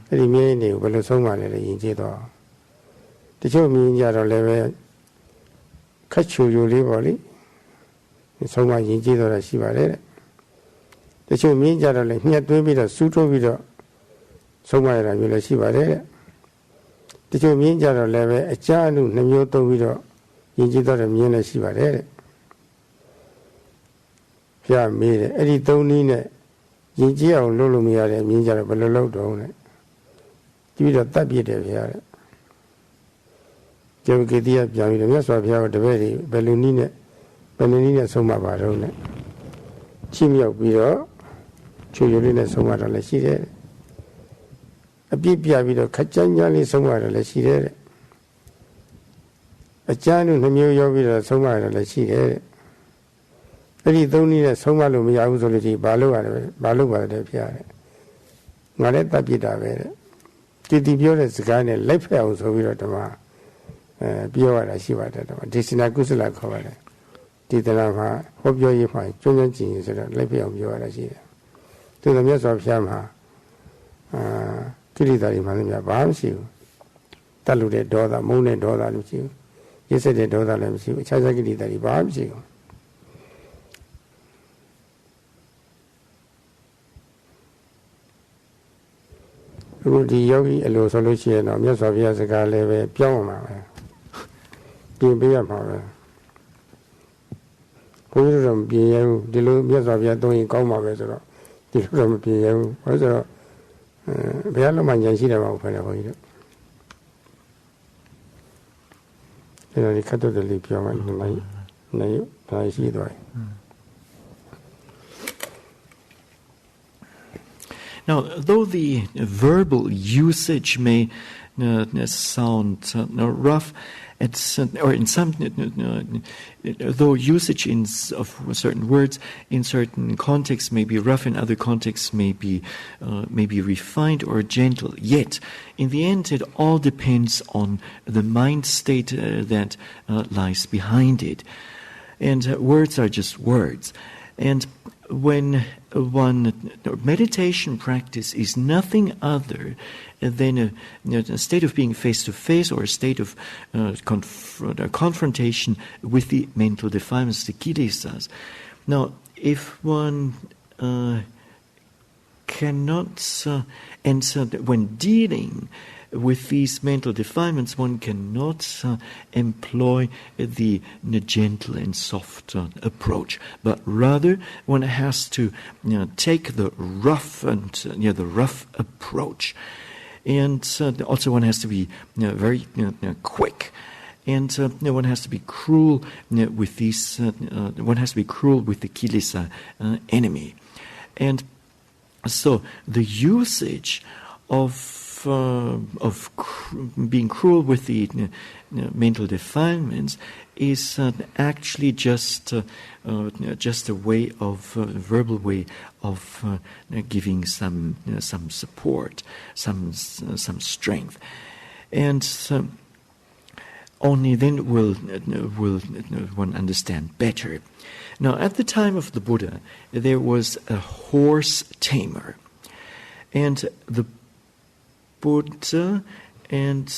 အဲ့ဒီမြင်းရိုင်းတွေကိုဘယ်လိုဆုံးမလဲယဉ်ကျေးတော့တချို့မြင်းကြတော့လည်းပဲခက်ချူယူလေးပေါ့လေဆုံးမယဉ်ကျေးတော့ရှိပါတယ်တဲ့တချို့မြင်းကြတော့လည်းညှက်သွင်းပြီးတော့စူးထိုးပြီးတော့ဆုံးမရတာမျိုးလည်းရှိပါတယ်တဲ့တချို့မြင်းကြတော့လည်းပဲအကြအနုနှမျိုးသုံးပြီးတော့ယဉ်ကျေးတော့တဲ့မြင်းလည်းရှိပါတယ်တဲ့ဖျားမေးတယ်အဲ့ဒီသုံးနည်းနဲ့ယဉ်ကျေးအောင်လုပ်လို့မရတဲ့မြင်းကြတော့ဘယ်လိုလုပ်တော့လဲပြီးတော့တတ်ပြစ်တယ်ဖျားတဲ့ကျေကေတိယပြန်ပြီးတော့မြတ်စွာဘုရားကတပည့်တွေဘယ်လိုနည်းနဲ့ဘယ်နည်းနဲ့ဆုံးမပါတော့လဲချီးမြှောက်ပြီးတော့ချွေချွေလေးနဲ့ဆုံးမတော့လည်းရှိတယ်အပြစ်ပြပြီးတော့ခက်ကြမ်းကြမ်းလေးဆုံးမတော့လည်းရှိတယ်အကျဉ်းနှမျိုးရောပြီးတော့ဆုံးမတော့လည်းရှိတယ်အဲ့ဒီသုံးနည်းနဲ့ဆုံးမလို့မရဘူးဆိုလို့ဒီဘာလို့ရတယ်ဘာလို့ပါတယ်ဖျားတယ်ငါလည်းတတ်ပြစ်တာပဲတဲ့တီတီပြောတဲ့စကားနဲ့လိုက်ဖက်အောင်ဆိုပြီးတော့ဓမ္မ ပြောရတာရှိပါတယ်တော့ဒေသနာကုသလခေါ်ပါတယ်ဒေသနာမှာဟောပြောရေးမှာကျွမ်းကျွမ်းကျင်ကျင်ဆိုတော့လိုက်ပြအောင်ပြောရတာရှိတယ်သူတို့မြတ်စွာဘုရားမှာကိလေသာတွေမှလည်းဘာမှမရှိဘူးတတ်လို့တဲ့ဒေါသမုန်းတဲ့ဒေါသလည်းမရှိဘူးရစ်စက်တဲ့ဒေါသလည်းမရှိဘူးအခြားခြားကိလေသာတွေဘာမှမရှိဘူးအခုဒီယောဂီအလိုဆိုလို့ရှိရင်တော့မြတ်စွာဘုရားစကားလည်းပဲပြောင်းမှာပဲပြင်ပေးရမှာပဲဘုရားတော်မပြင်ရဘူးဒီလိုမြတ်စွာဘုရားသုံးရင်ကောင်းမှာပဲဆိုတော့ဒီလိုတော့မပြင်ရဘူးဘာလို့ဆိုတော့ဘုရားလုံးမှဉာဏ်ရှိတယ်ပါဘုရားဘုန်းကြီးတို့အဲ့ဒါဒီခတ်တော့လေးပြောမှနိုင်ရှိသွားတယ်Now, though the verbal usage may sound rough, or in some, though usage of certain words in certain contexts may be rough, in other contexts may be refined or gentle, yet in the end it all depends on the mind state that lies behind it. And words are just words. And when meditation practice is nothing other than a state of being face-to-face or a state of confrontation with the mental defilements, the kilesas. Now, if one cannot, and so when dealing with these mental defilements, one cannot employ the gentle and soft approach, but rather one has to take the rough and the rough approach, and also one has to be very quick, and one has to be cruel with these. One has to be cruel with the kilesa enemy, and so the usage of being cruel with the mental defilements is actually just a way of verbal way of giving some support, some strength, and only then will one understand better. Now, at the time of the Buddha, there was a horse tamer, and the Buddha and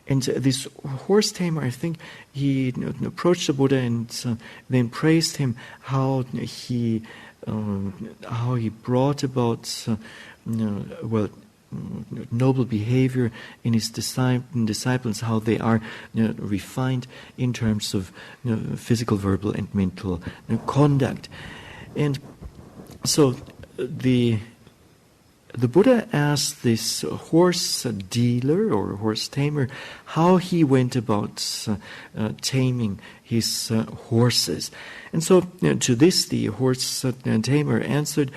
this horse tamer, I think, he approached the Buddha and then praised him how he brought about noble behavior in his disciples, how they are refined in terms of physical, verbal, and mental conduct, and so the Buddha asked this horse dealer or horse tamer how he went about taming his horses. And so to this the horse tamer answered,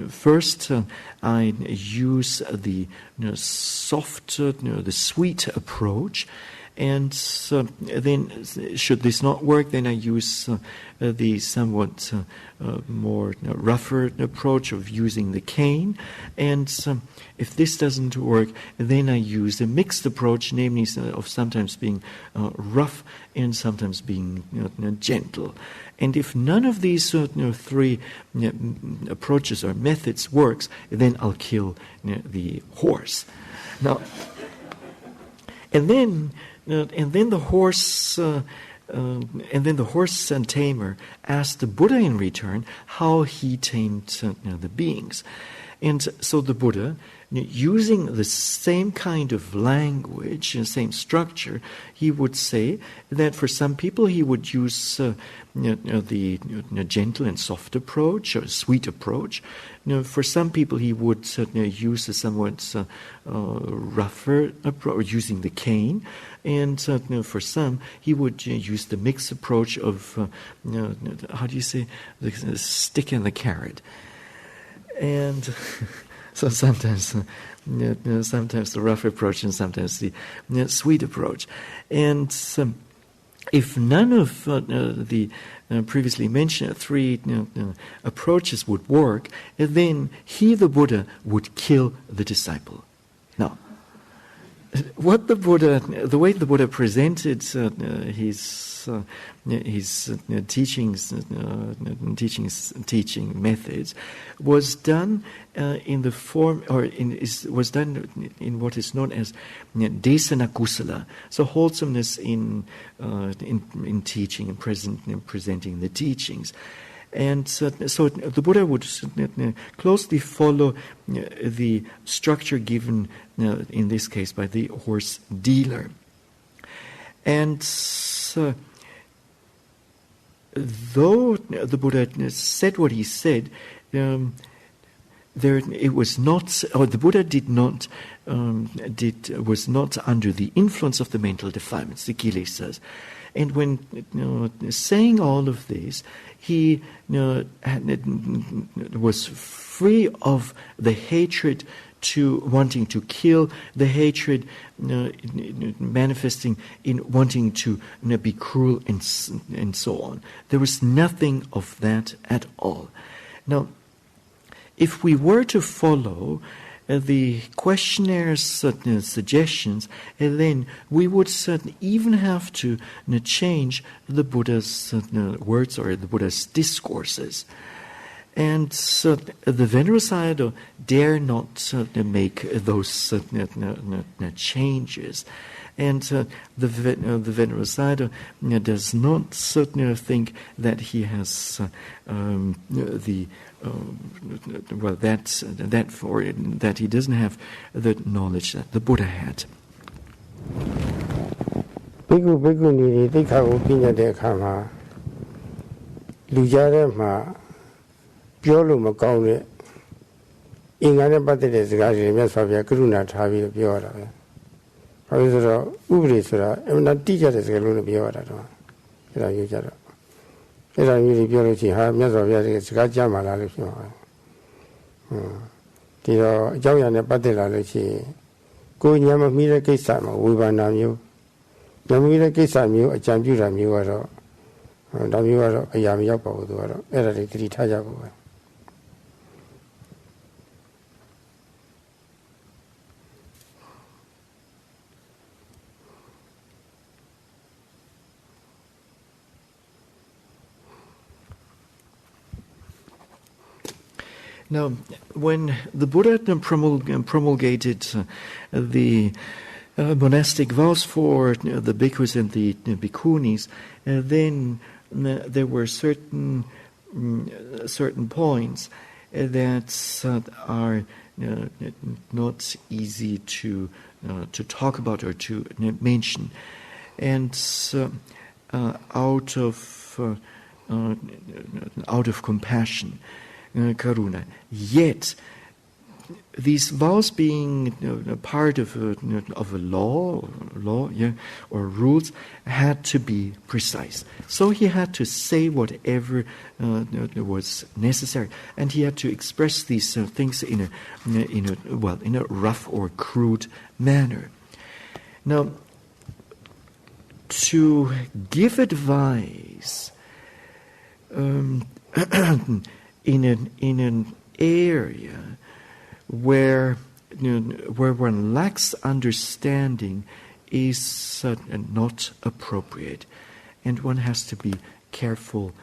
first I use the soft, the sweet approach, and then should this not work, then I use the somewhat more rougher approach of using the cane, and if this doesn't work, then I use a mixed approach, namely of sometimes being rough and sometimes being gentle. And if none of these three approaches or methods works, then I'll kill the horse. Now, and then the horse tamer asked the Buddha in return how he tamed the beings, and so the Buddha, using the same kind of language and same structure, he would say that for some people he would use the gentle and soft approach or sweet approach. For some people he would use a somewhat rougher approach, using the cane, and for some he would use the mixed approach of how do you say, the stick and the carrot. And so sometimes the rough approach and sometimes the sweet approach. And if none of the previously mentioned three approaches would work, then he, the Buddha, would kill the disciple. Now, what the way the Buddha presented his teaching methods was done in the form, was done in what is known as desana kusala, so wholesomeness in teaching and presenting the teachings. And so the Buddha would closely follow the structure given, in this case, by the horse dealer. And though the Buddha said what he said, it was not, or the Buddha was not under the influence of the mental defilements, the kilesas. And when saying all of this, he was free of the hatred to wanting to kill, the hatred manifesting in wanting to be cruel and so on. There was nothing of that at all. Now, if we were to follow the questionnaires' suggestions, then we would even have to change the Buddha's words or the Buddha's discourses. And the Venerable Sayadaw dare not make those changes. And the Venerable Sayadaw does not think that he has that he doesn't have the knowledge that the Buddha had. Now, when the Buddha promulgated the monastic vows for the bhikkhus and the bhikkhunis, then there were certain points that are not easy to talk about or to mention, and out of compassion, karuna. Yet, these vows being part of a law, or rules, had to be precise. So he had to say whatever was necessary, and he had to express these things in a rough or crude manner. Now, to give advice in an area where one lacks understanding is not appropriate, and one has to be careful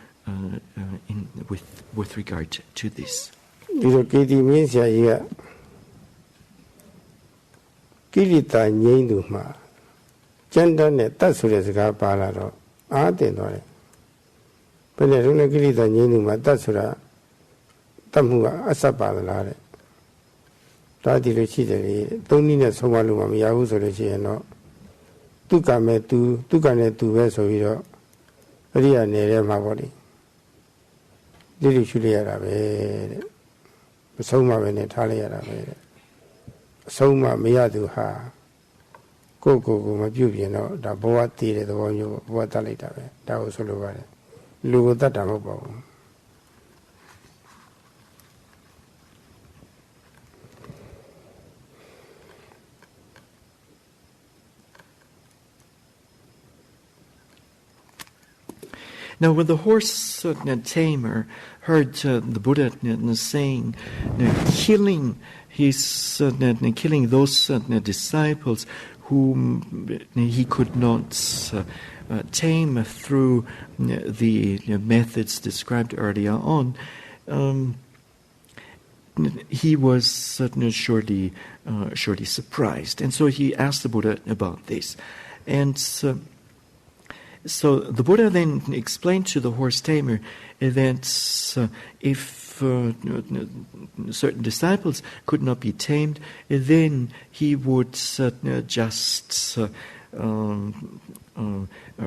with regard to this. Now, when the horse tamer heard the Buddha saying, killing those disciples whom he could not tame through the methods described earlier on, he was surely surprised. And so he asked the Buddha about this. And so the Buddha then explained to the horse tamer that if certain disciples could not be tamed, then he would just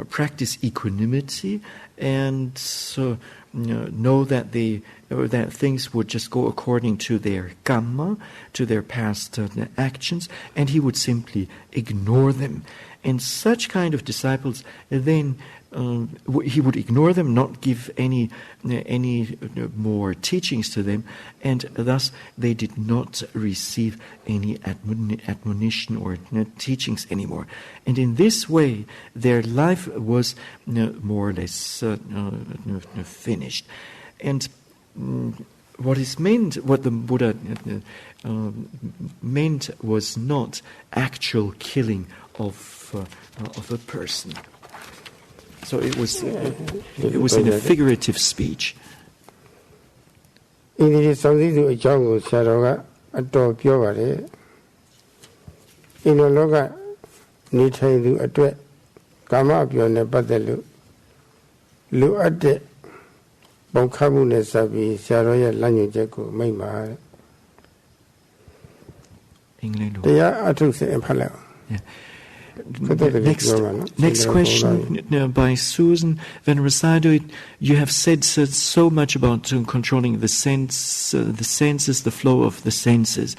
practice equanimity and know that that things would just go according to their karma, to their past actions, and he would simply ignore them. And such kind of disciples, then he would ignore them, not give any more teachings to them, and thus they did not receive any admonition or teachings anymore. And in this way, their life was more or less finished. And what the Buddha meant was not actual killing of a person. So it was in a figurative speech. In the Sandidu Jango Saroga, a dog Piovare, in a loga, Nita do a duet, come up your Nebadalu, Lu at the Bonkamune Sabi, Saroya Lanyu Jaco, Maima. They are Atus and Palau. Next question by Susan Venerable Sayadaw. You have said so much about controlling the senses, the flow of the senses.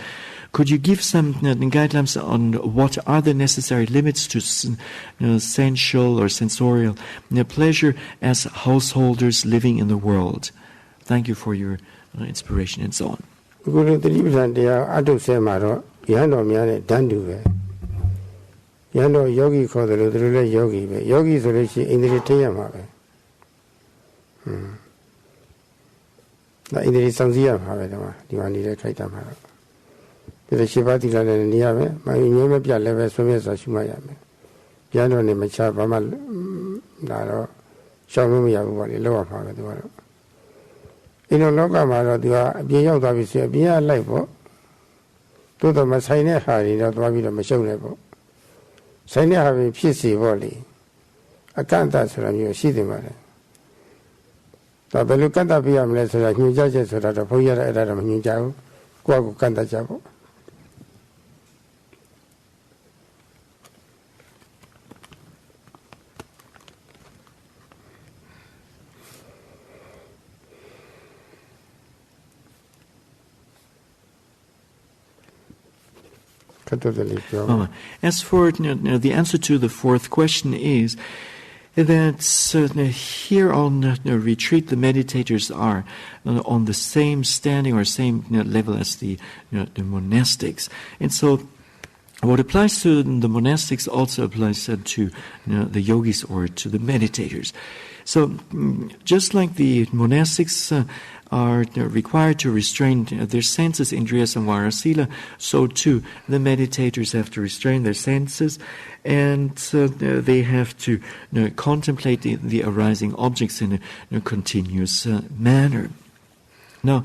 Could you give some guidelines on what are the necessary limits to sensual or sensorial pleasure as householders living in the world? Thank you for your inspiration and so on. Yano yogi called the little yogi, yogi is a indri tayama. The indri sanzia, however, you are needed Kaitama. The Shivati and Niame, my name Pia level swimmers as Shumayame. Piano name Chabama Naro, Shamumia, lower part of the world. In a local matter, you are beyond obviously, beyond life. To the Massaina Hari, not Wabida Mashonable. Sanya having PC volley. I can't answer from you, see the matter. The Belukanta be amless like new judges or the Poya at Adam New Jau, Quago Kanta Jabo. As for the answer to the fourth question is that here on retreat the meditators are on the same standing or same level as the monastics, and so what applies to the monastics also applies to the yogis or to the meditators. So just like the monastics are required to restrain their senses, indriyas and varasila, so too the meditators have to restrain their senses, and they have to contemplate the arising objects in a continuous manner. Now,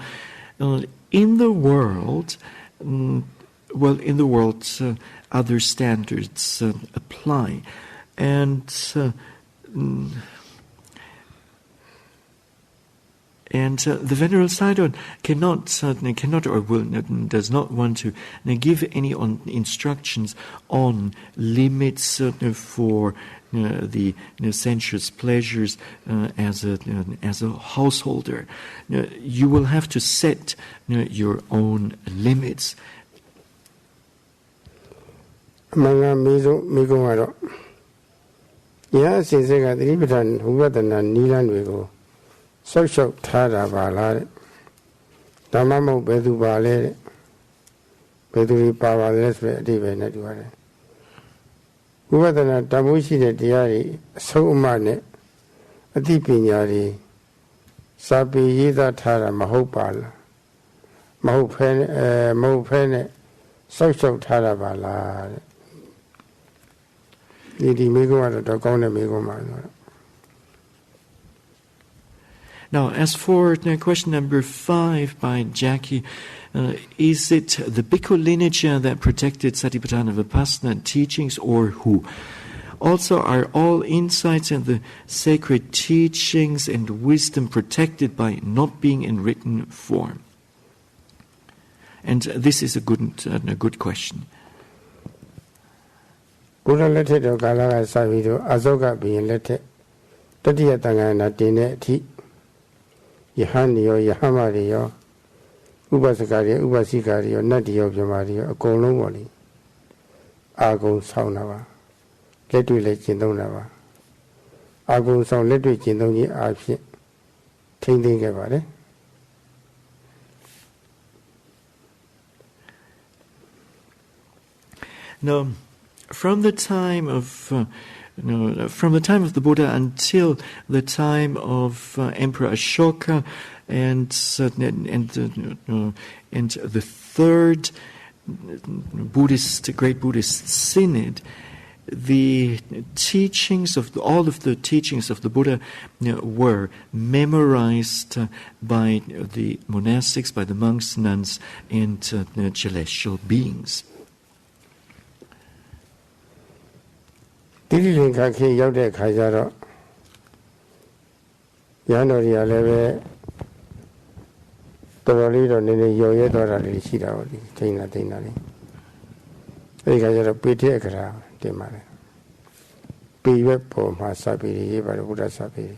in the world, other standards apply, and the Venerable Sayadaw cannot or does not want to give any instructions on limits for the sensuous pleasures as a householder. You will have to set your own limits. Social Theravada, Dhamma Bedu Bale, Bedu Power, less even at one. Uvadana Tamushi de Diari, so mane, a deep inyari, Sabi Yida Tara Mahopal, Mahopene, Social Theravada. Now, as for question number 5 by Jackie, is it the Bhikkhu lineage that protected Satipatthana Vipassana teachings, or who? Also, are all insights and the sacred teachings and wisdom protected by not being in written form? And this is a good question. Buddha lette do kalaga sabido asoka being lette tatiya tangana dine ti Yahaniyo Yahamariyo Upasakariyo Upasikariyo Nadiyo Pyamariyo Akolong Wali Agong Saunava Letui Le Chindonava Agong Sound Letui Chindongi Api Ting Gavare. Now, from the time of the Buddha until the time of Emperor Ashoka and the third great Buddhist synod, the teachings of all of the teachings of the Buddha were memorized by the monastics, by the monks, nuns, and celestial beings. Tirilinka Yaude Kajaro Yanoria Leve Torolido Nini Yoye Dora Shida Tina Tinari. They got a pity ekra, Timare. Piwe po Masabi, but Buddha Sabi.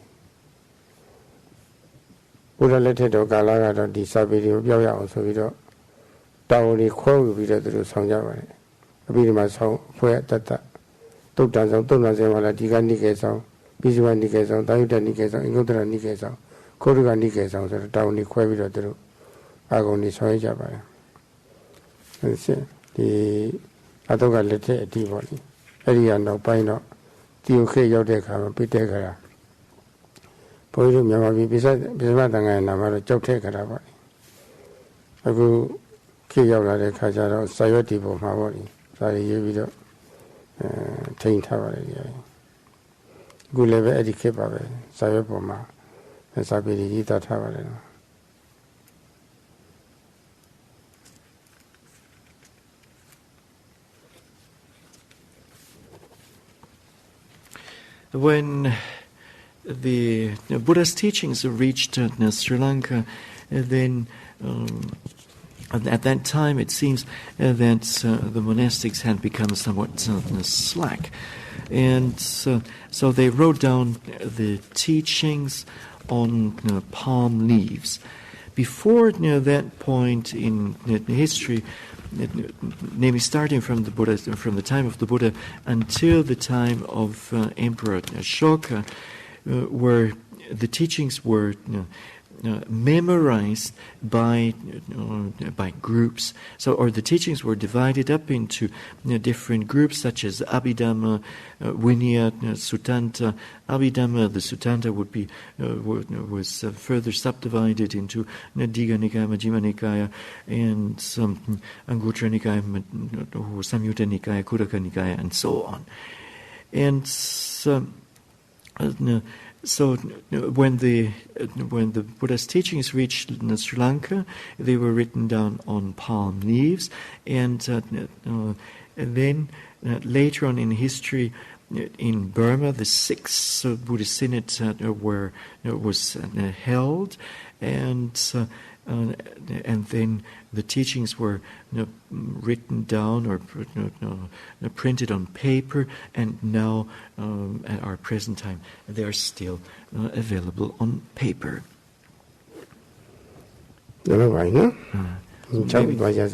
Buddha letted to Galaga di Sabi, Yoya also video. Downy Quo video to Sangjawa. A bit of my song, where that. Doctors of Donazella, Diga Nickeson, Bizuan Nickeson, Diuda Nickeson, Ingotra Nickeson, Koruga Nickeson, the Downy Quavida through Agoni Soja. And see the Adoga Lete at Tivoli, Eliano Pino, Tioke Yodeca, Pitecara. Poitum Yamabi beside Bismatanga and Namara Jotekara. I go Kiyola de Kajaro, Sayoti for Mavori, Sari Yevido. Taint Havare. Good level etiquette, Savepoma, and Sabidi that Havare. When the Buddha's teachings reached Sri Lanka, then at that time, it seems that the monastics had become somewhat slack. And so they wrote down the teachings on palm leaves. Before that point in history, namely starting from the time of the Buddha until the time of Emperor Ashoka, where the teachings were memorized by groups. So, or the teachings were divided up into different groups, such as Abhidhamma, Vinaya, Suttanta. Abhidhamma, the Suttanta was further subdivided into Digha Nikaya, Majjhima Nikaya, and Anguttara Nikaya, Samyutta Nikaya, Khuddaka Nikaya, and so on. And so when the Buddha's teachings reached Sri Lanka, they were written down on palm leaves, and then later on in history, in Burma, the sixth Buddhist synod was held, and then the teachings were written down or printed on paper, and now at our present time they are still available on paper.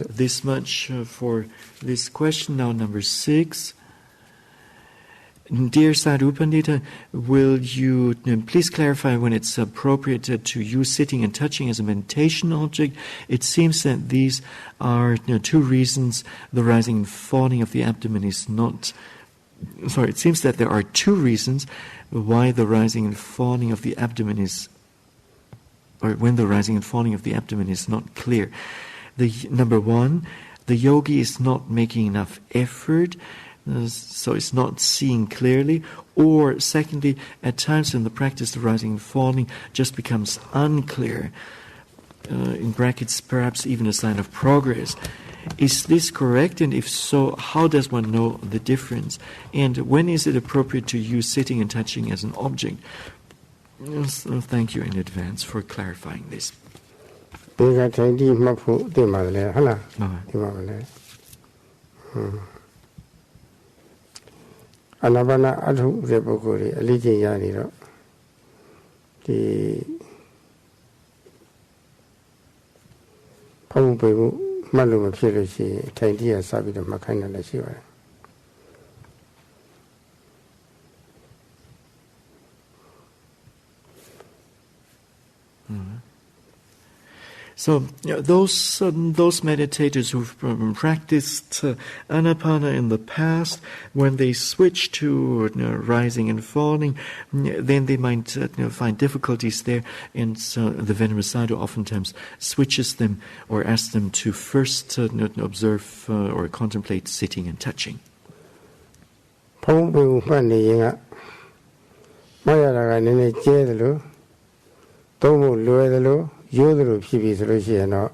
This much for this question. Now number 6. Dear Sadhu Paṇḍitā, will you please clarify when it's appropriate to use sitting and touching as a meditation object? It seems that these are 2 reasons the rising and falling of the abdomen is not... Sorry, it seems that there are 2 reasons why the rising and falling of the abdomen is... or when the rising and falling of the abdomen is not clear. Number 1, the yogi is not making enough effort so it's not seeing clearly. Or secondly, at times in the practice, the rising and falling just becomes unclear. In brackets, perhaps even a sign of progress. Is this correct? And if so, how does one know the difference? And when is it appropriate to use sitting and touching as an object? So thank you in advance for clarifying this. Anapana adhu repokori alijin yani ro di phamu pe mu mat lo ma phit lo shi thai ti ya sa pi do mat khain na la shi ba. So those meditators who've practiced Anapana in the past, when they switch to rising and falling, then they might find difficulties there, and so the Venerable Sayadaw oftentimes switches them or asks them to first observe or contemplate sitting and touching. Yodru Pibi Solution,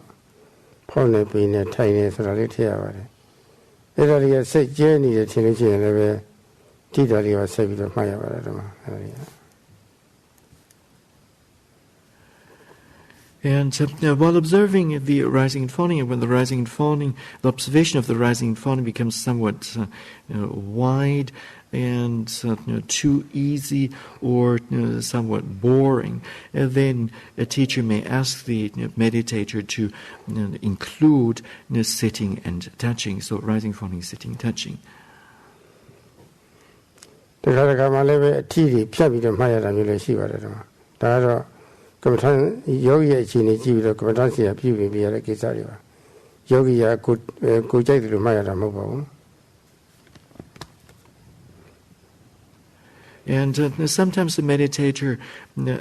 Pone being a tiny solitaire. Italy said journey the Tination, Titali was saved of my And while observing the rising and falling, and when the rising and falling, the observation of the rising and falling becomes somewhat wide and too easy or somewhat boring, then a teacher may ask the meditator to include sitting and touching. So rising, falling, sitting, touching. Yogi Chini Jiva, Komatansia, Pibi, Bia Kisaria. Yogi could take the Maya Mobile. And sometimes the meditator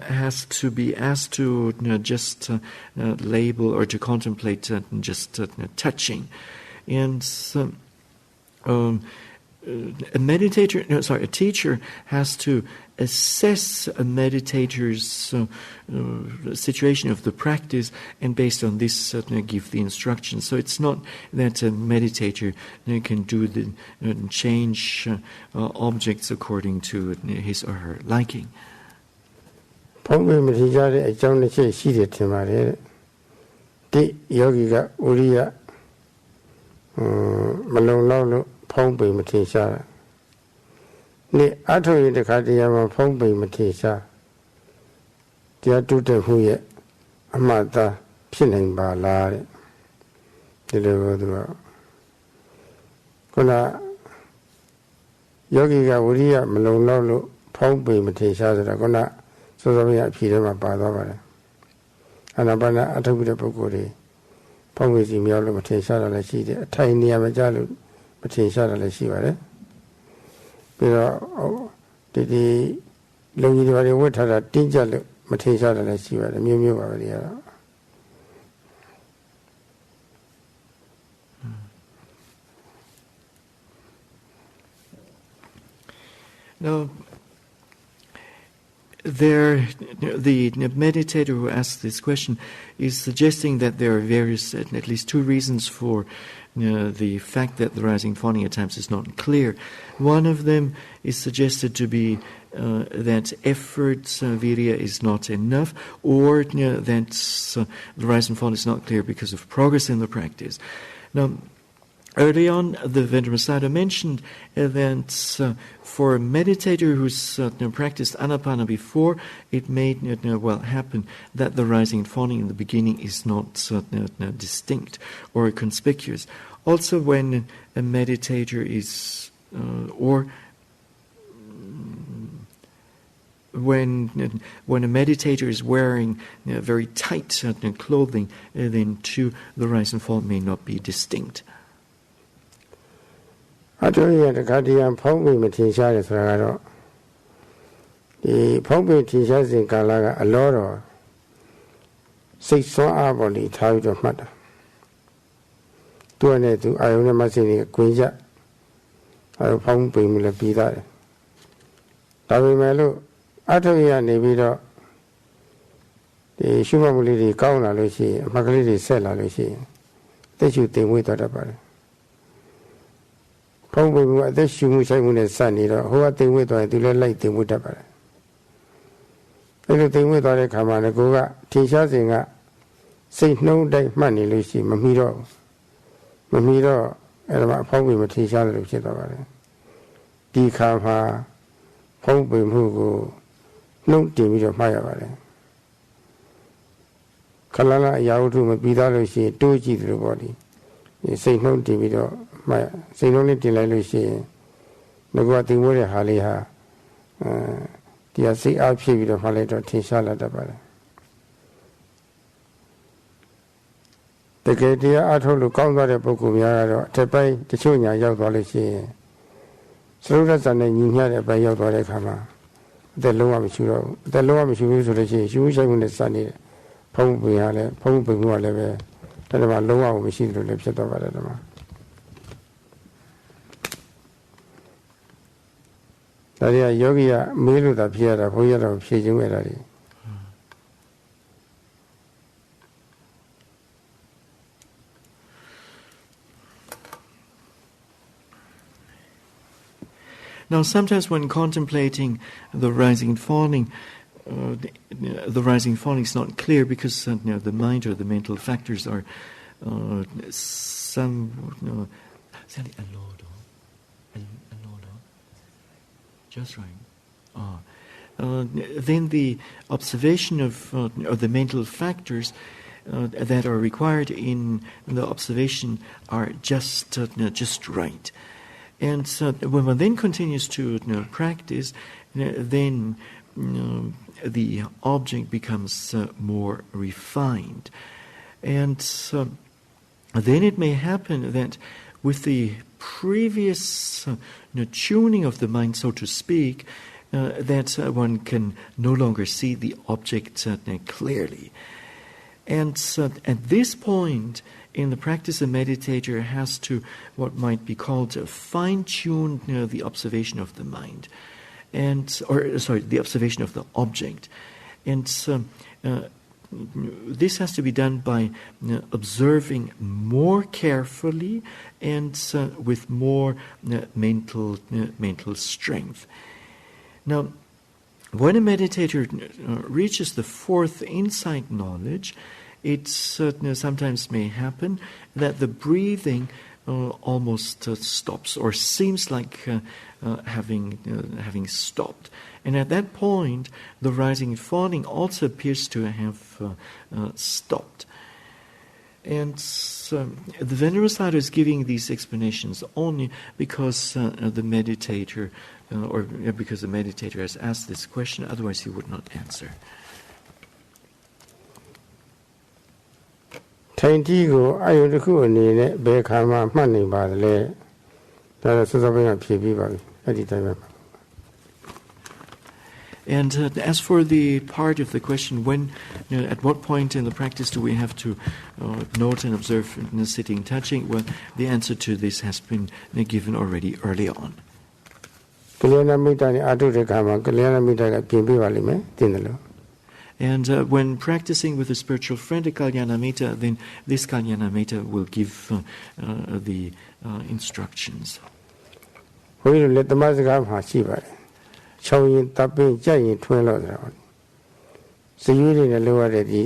has to be asked to just label or to contemplate just touching. And a teacher has to assess a meditator's situation of the practice, and based on this give the instructions. So it's not that a meditator can do the change objects according to his or her liking. Ne Ato the Kadiyama Pompe Matisa, Dia Tutehuye, Amata, Pinning Bala, deliver. Kona Yogi Uria, Malolo, Pompe Matisa, Gona, so that we have Pidama Badava. Anapana Atobuda Pokori, Pompe Mialo Matisa, la Chidi, a tiny Amajalu, Matisa, la Shiva. Pero the Longi water, Tinja, Matisa, and Shiva, the Miu area. Now, the meditator who asks this question is suggesting that there are various, at least two reasons for the fact that the rising and falling at times is not clear. One of them is suggested to be that effort, virya, is not enough, or that the rise and fall is not clear because of progress in the practice. Now, early on, the Venerable Sayadaw mentioned that for a meditator who's practiced Anapana before, it may well happen that the rising and falling in the beginning is not distinct or conspicuous. Also, when a meditator is, when a meditator is wearing very tight clothing, then too the rise and fall may not be distinct. I told you the Guardian Pompe Matisha is Ragado. The Pompe teachers in Galaga a lot of 6 hourly type of matter. 2 and 2, I only must say, Quinja phong bình là bị đại tại vì mà lúc ở đây này bây giờ thì số mà người đi cao là lúc gì mà người đi xe là lúc gì để chịu tiền với đó đó bạn phong bình mà để chịu mua sai mua này sao này đó hoa tiền với đó thì lấy tiền với đó bạn cái tiền với đó để làm mà nó cố gắng thì sao gì ngã xây nông đây mà này lúc gì mà mi đóအဲ့ဒါမှဖောင်းပြီးမထင်ရှားတယ်လို့ဖြစ်သွားပါတယ်ဒီခါမှာဖောင်းပြီးမှုကိုနှုတ်တင်ပြီးတော့မှားရပါတယ်ခလလာအရာဝတ္ထုမပြီးသားလို့ရှိရင်တိုးကြည့်တယ်လို့ပေါ့ဒီစိတ်နှုတ်တင်ပြီးတော့မှားစိတ်နှုတ်လေးတင်လိုက်လို့ရှိရင်ငါကတင်ဝဲတဲ့ဟာလေးဟာဒီဟာစိတ်အားဖြစ်ပြီးတော့မှားလိုက်တော့ထင်ရှားလာတတ်ပါတယ်တကယ်တရားအထုတ်လို့ကောင်းသွားတဲ့ပုဂ္ဂိုလ်များကတော့အထက်ပိုင်းတချို့ညာရောက်သွားလို့ရှိရင်သရုပ်ရဇာနဲ့ညီမျှတဲ့ပိုင်းရောက်သွားတဲ့အခါမှာအသက်လုံးဝမရှိတော့ဘူးအသက်လုံးဝမရှိဘူးဆိုလို့ရှိရင်ရှုရှိုက်မှုနဲ့စနေတဲ့ဖုံးပင်ရလဲဖုံးပင်မှုကလည်းပဲဒါမှလုံးဝမရှိတယ်လို့လည်းဖြစ်သွားပါတယ်ဓမ္မဒါတွေကယောဂီကမေးလို့သာဖြစ်ရတာဘုန်းကြီးကတော့ဖြေခြင်းပဲဒါတွေNow, sometimes when contemplating the rising and falling, the rising and falling is not clear because the mind or the mental factors are just right. Then the observation of the mental factors that are required in the observation are just right. And when one then continues to practice, then the object becomes more refined. And then it may happen that with the previous tuning of the mind, so to speak, that one can no longer see the object clearly. And at this point in the practice, a meditator has to what might be called fine-tune the observation of the mind, the observation of the object. And this has to be done by observing more carefully and with more mental strength. Now, when a meditator reaches the fourth insight knowledge, it sometimes may happen that the breathing almost stops or seems like having stopped. And at that point, the rising and falling also appears to have stopped. And the Venerable Sayadaw is giving these explanations only because the meditator has asked this question, otherwise he would not answer. ထိုင်တီးကိုအယုတစ်ခုအနေနဲ့ဘယ်ခါမှမှတ်နိုင်ပါသလဲဒါတော့စောစောပိုင်းကဖြေပြီးပါပြီအဲ့ဒီတိုင်းပဲ And as for the part of the question, when, at what point in the practice do we have to note and observe sitting, touching? Well, the answer to this has been given already early on. ကလျာဏမိတ်တာနဲ့အတုတဲ့ခါမှာကလျာဏမိတ်တာကပြင်ပြပါလိမ့်မယ်တင်တယ်လို့ And when practicing with a spiritual friend, a Kalyanamitta, then this Kalyanamitta will give the instructions. ဘုန်းကြီးတို့လက်သမားစကားမှာရှိပါတယ်။ချောင်းရင်တပ်ပင်းကြိုက်ရင်ထွင်းလို့ဆိုတာ။စရွေးတွေနဲ့လိုရတဲ့ဒီ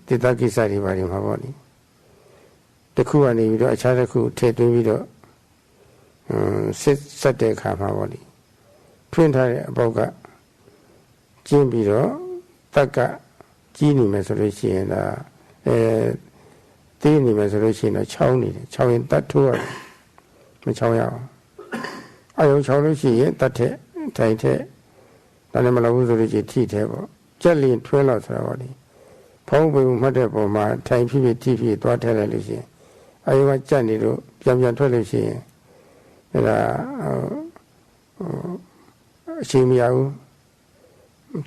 တေတကိစ္စတွေပါတယ်မှာပေါ့လေ။တစ်ခုကနေပြီးတော့အခြားတစ်ခုထည့်သွင်းပြီးတော့စစ်ဆက်တဲ့အခါမှာပေါ့လေ။ထွင်းထားတဲ့အပေါက်ကကျင်းပြီးတော့တက်ကကြီးနေမယ်ဆိုလို့ရှိရင်ဒါသေးနေမယ်ဆိုလို့ရှိရင်တော့ချောင်းနေတယ်ချောင်းရင်တတ်ထိုးရတယ်မချောင်းရအောင်အယုံချောင်းလို့ရှိရင်တတ်တဲ့ထိုင်တဲ့ဒါလည်းမလုပ်ဘူးဆိုလို့ရှိရင်ထိတဲ့ပေါ့ကြက်လင်းထွဲလို့ဆိုတာပေါ့လေဖုံးပုံမှတ်တဲ့ပုံမှာထိုင်ဖြစ်ဖြစ်ထိဖြစ်သွားထဲလိုက်လို့ရှိရင်အယုံကကြက်နေလို့ပြန်ထွက်လို့ရှိရင်အဲ့ဒါအချိန်မရဘူး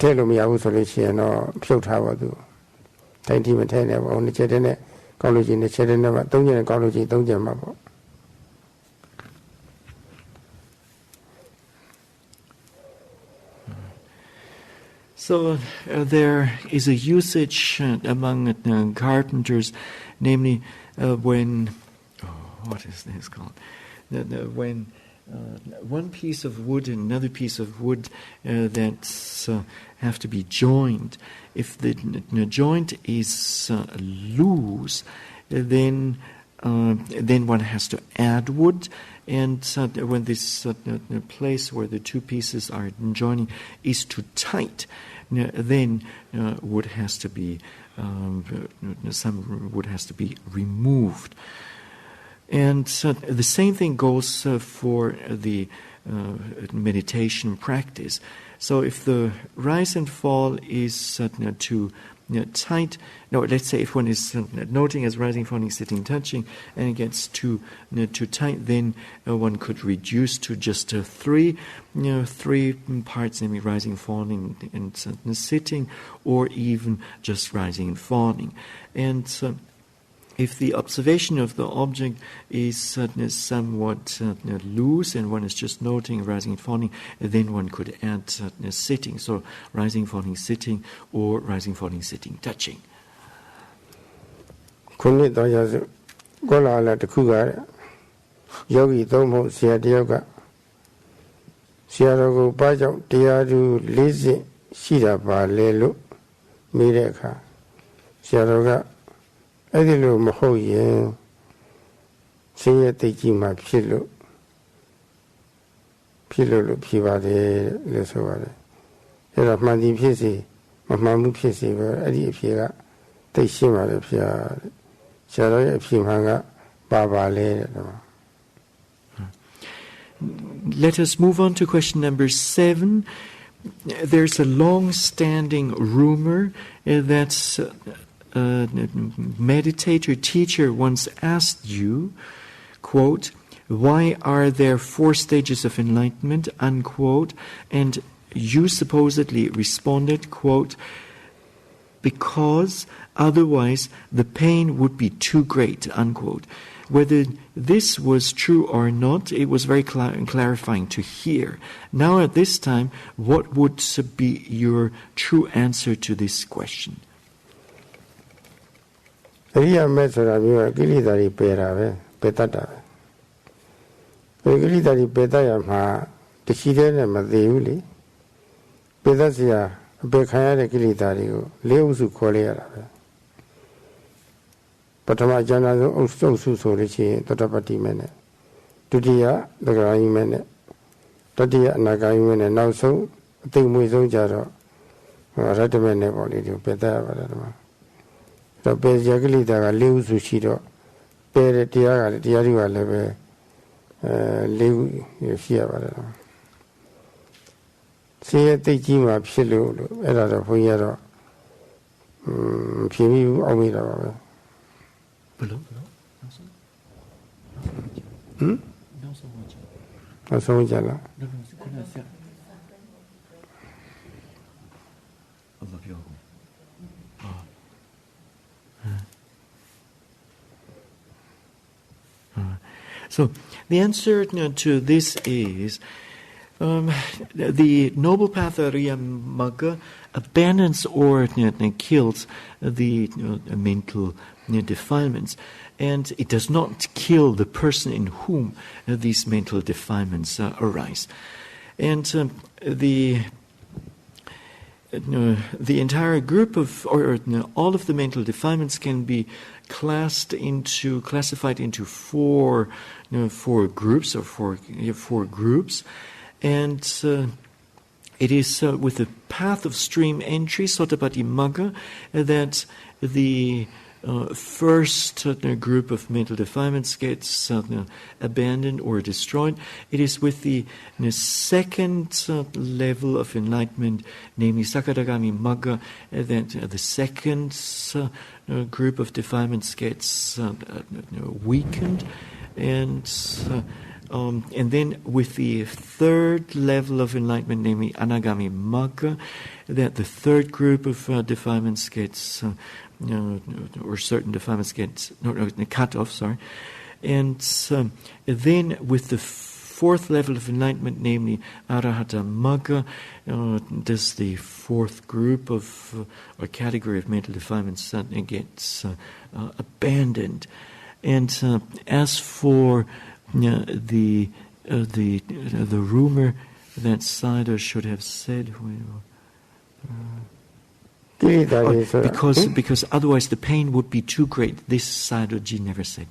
ထဲလို့မရဘူးဆိုလို့ရှိရင်တော့ဖြုတ်ထားပါသူတိုင်တီမထဲနဲ့ပေါ့နှစ်ချက်တည်းနဲ့ကောက်လို့ရှိရင်နှစ်ချက်တည်းနဲ့မှသုံးချက်နဲ့ကောက်လို့ရှိရင်သုံးချက်မှပေါ့ So there is a usage among carpenters, namely when, what is this called? When one piece of wood and another piece of wood that have to be joined. If the joint is loose, then one has to add wood, and when this place where the two pieces are joining is too tight, then wood has to be some wood has to be removed. And the same thing goes for the meditation practice. So if the rise and fall is too tight, no, let's say if one is noting as rising, falling, sitting, touching, and it gets too tight, then one could reduce to just three parts, namely rising, falling, and sitting, or even just rising and falling. And if the observation of the object is somewhat loose and one is just noting rising and falling, then one could add sitting. So rising, falling, sitting, or rising, falling, sitting, touching. Yogi Dhamma Sayadaw Sayadaw Bajau Tiadu Lizi Shida Balelu Mireka Sayadaw Edilu Mahoye Say Tejima Pilo Pivade Lesovare Era Mandi Pisi Mamu Pisi Edi Pira Teshima Pia Sayadaw Pimanga Baba Le. Let us move on to question number 7. There's a long-standing rumor that a meditator teacher once asked you, quote, "Why are there 4 stages of enlightenment?" unquote, and you supposedly responded, quote, "Because otherwise the pain would be too great," unquote. Whether this was true or not, it was very clarifying to hear. Now at this time, what would be your true answer to this question? IMS Patama Jana Osu Solici, Totapati Mene, Tudia, the Gai Mene, Tadia Nagai Mene, now so, think with Ojaro, Ratamene, only to Peta. The Bezagli, the Liu Sushido, Pere Tiaga, Diaria Leve, Liu Shia. See a Tejima Pilu, Era Poyero, Pimi Omida. Below? So the answer to this is the noble path Ariya Magga abandons or kills the mental defilements, and it does not kill the person in whom these mental defilements arise. And the entire group of, or all of the mental defilements can be classified into four groups, or four groups, and it is with the path of stream entry, Sotapaddi Magga, that the first group of mental defilements gets abandoned or destroyed. It is with the second level of enlightenment, namely Sakadagami Magga, that the second group of defilements gets weakened, and then with the third level of enlightenment, namely Anagami Magga, that the third group of defilements gets or certain defilements get cut off, and then with the fourth level of enlightenment, namely Arahata Magga, does the fourth group of or category of mental defilements suddenly gets abandoned. And as for the rumor that Sayadaw should have said, because otherwise the pain would be too great. This Sayadaw ji never said.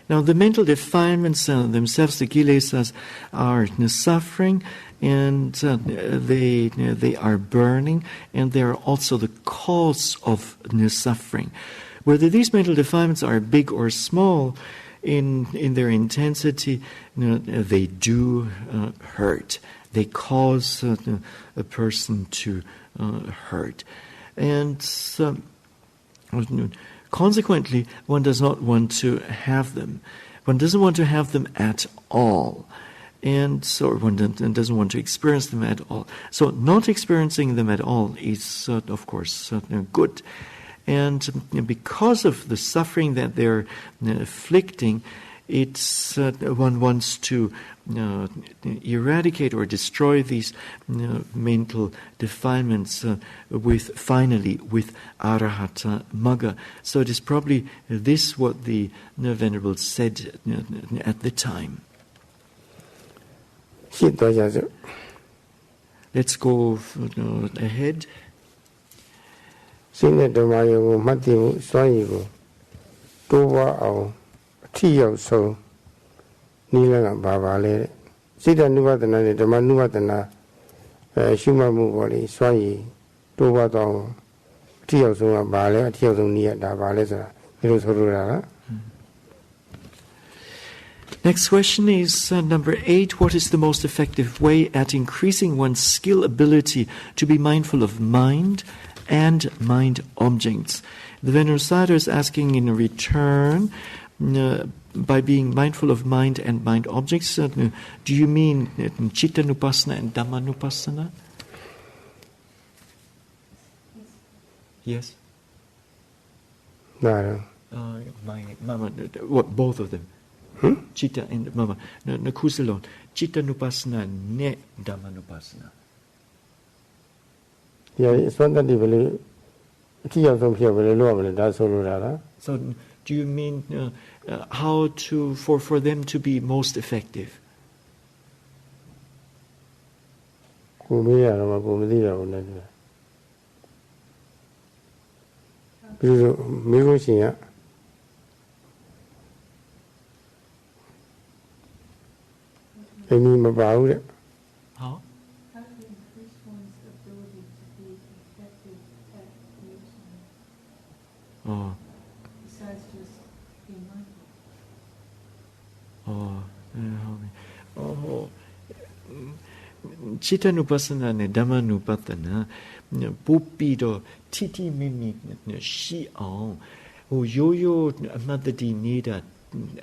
Now, the mental defilements themselves, the kilesas, are suffering, and they are burning, and they are also the cause of suffering. Whether these mental defilements are big or small in their intensity, they do hurt. They cause a person to hurt, and consequently, one does not want to have them. One doesn't want to have them at all. And so one doesn't want to experience them at all. So not experiencing them at all is, of course, good. And because of the suffering that they're afflicting, it's one wants to eradicate or destroy these mental defilements with Arahata Magga. So it is probably this what the Venerable said at the time. Let's go ahead. So Nila Baba Led Sita Nuvatana, the Manuatana, Shumamu Boli, Swai, Tovato, Tioso, Bale, Tioso near Davaleza, Hirosura. Next question is number 8. What is the most effective way at increasing one's skill ability to be mindful of mind and mind objects? The Venerable Sayadaw is asking in return, by being mindful of mind and mind objects, do you mean Chitta-nupassana and Dhamma-nupassana? Yes? No. What, both of them? Chitta and Mama. Nakusalon. Chitta-nupassana ne Dhamma-nupassana. Yeah, it's one that so do you mean how to for them to be most effective? How? How to increase one's ability to be effective at using it? Oh. Besides just being mindful. Chitta-nupassana ne Dhamma-nupassana Pupido Titi Mimi Shi Ao Yo Amadadi Nida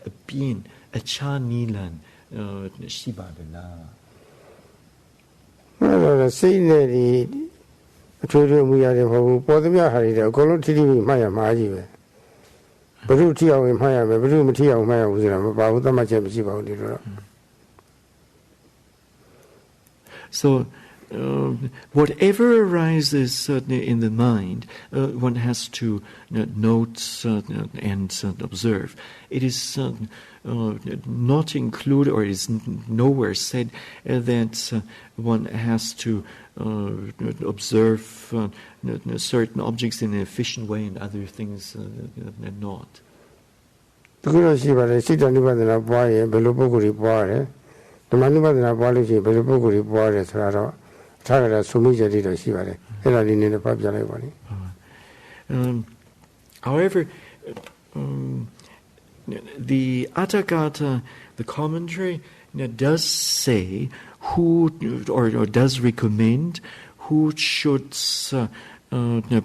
a Bien a Cha Nilan Shibadana. Saying that the children we are the Podamia Harida, Colotidi Maya Maji. Barutia in Maya, Baru Matia Maya was about the much of. So whatever arises in the mind, one has to note and observe. It is not included, or it is nowhere said that one has to observe certain objects in an efficient way and other things not. However, the Atthakatha, the commentary, does say who, or does recommend who should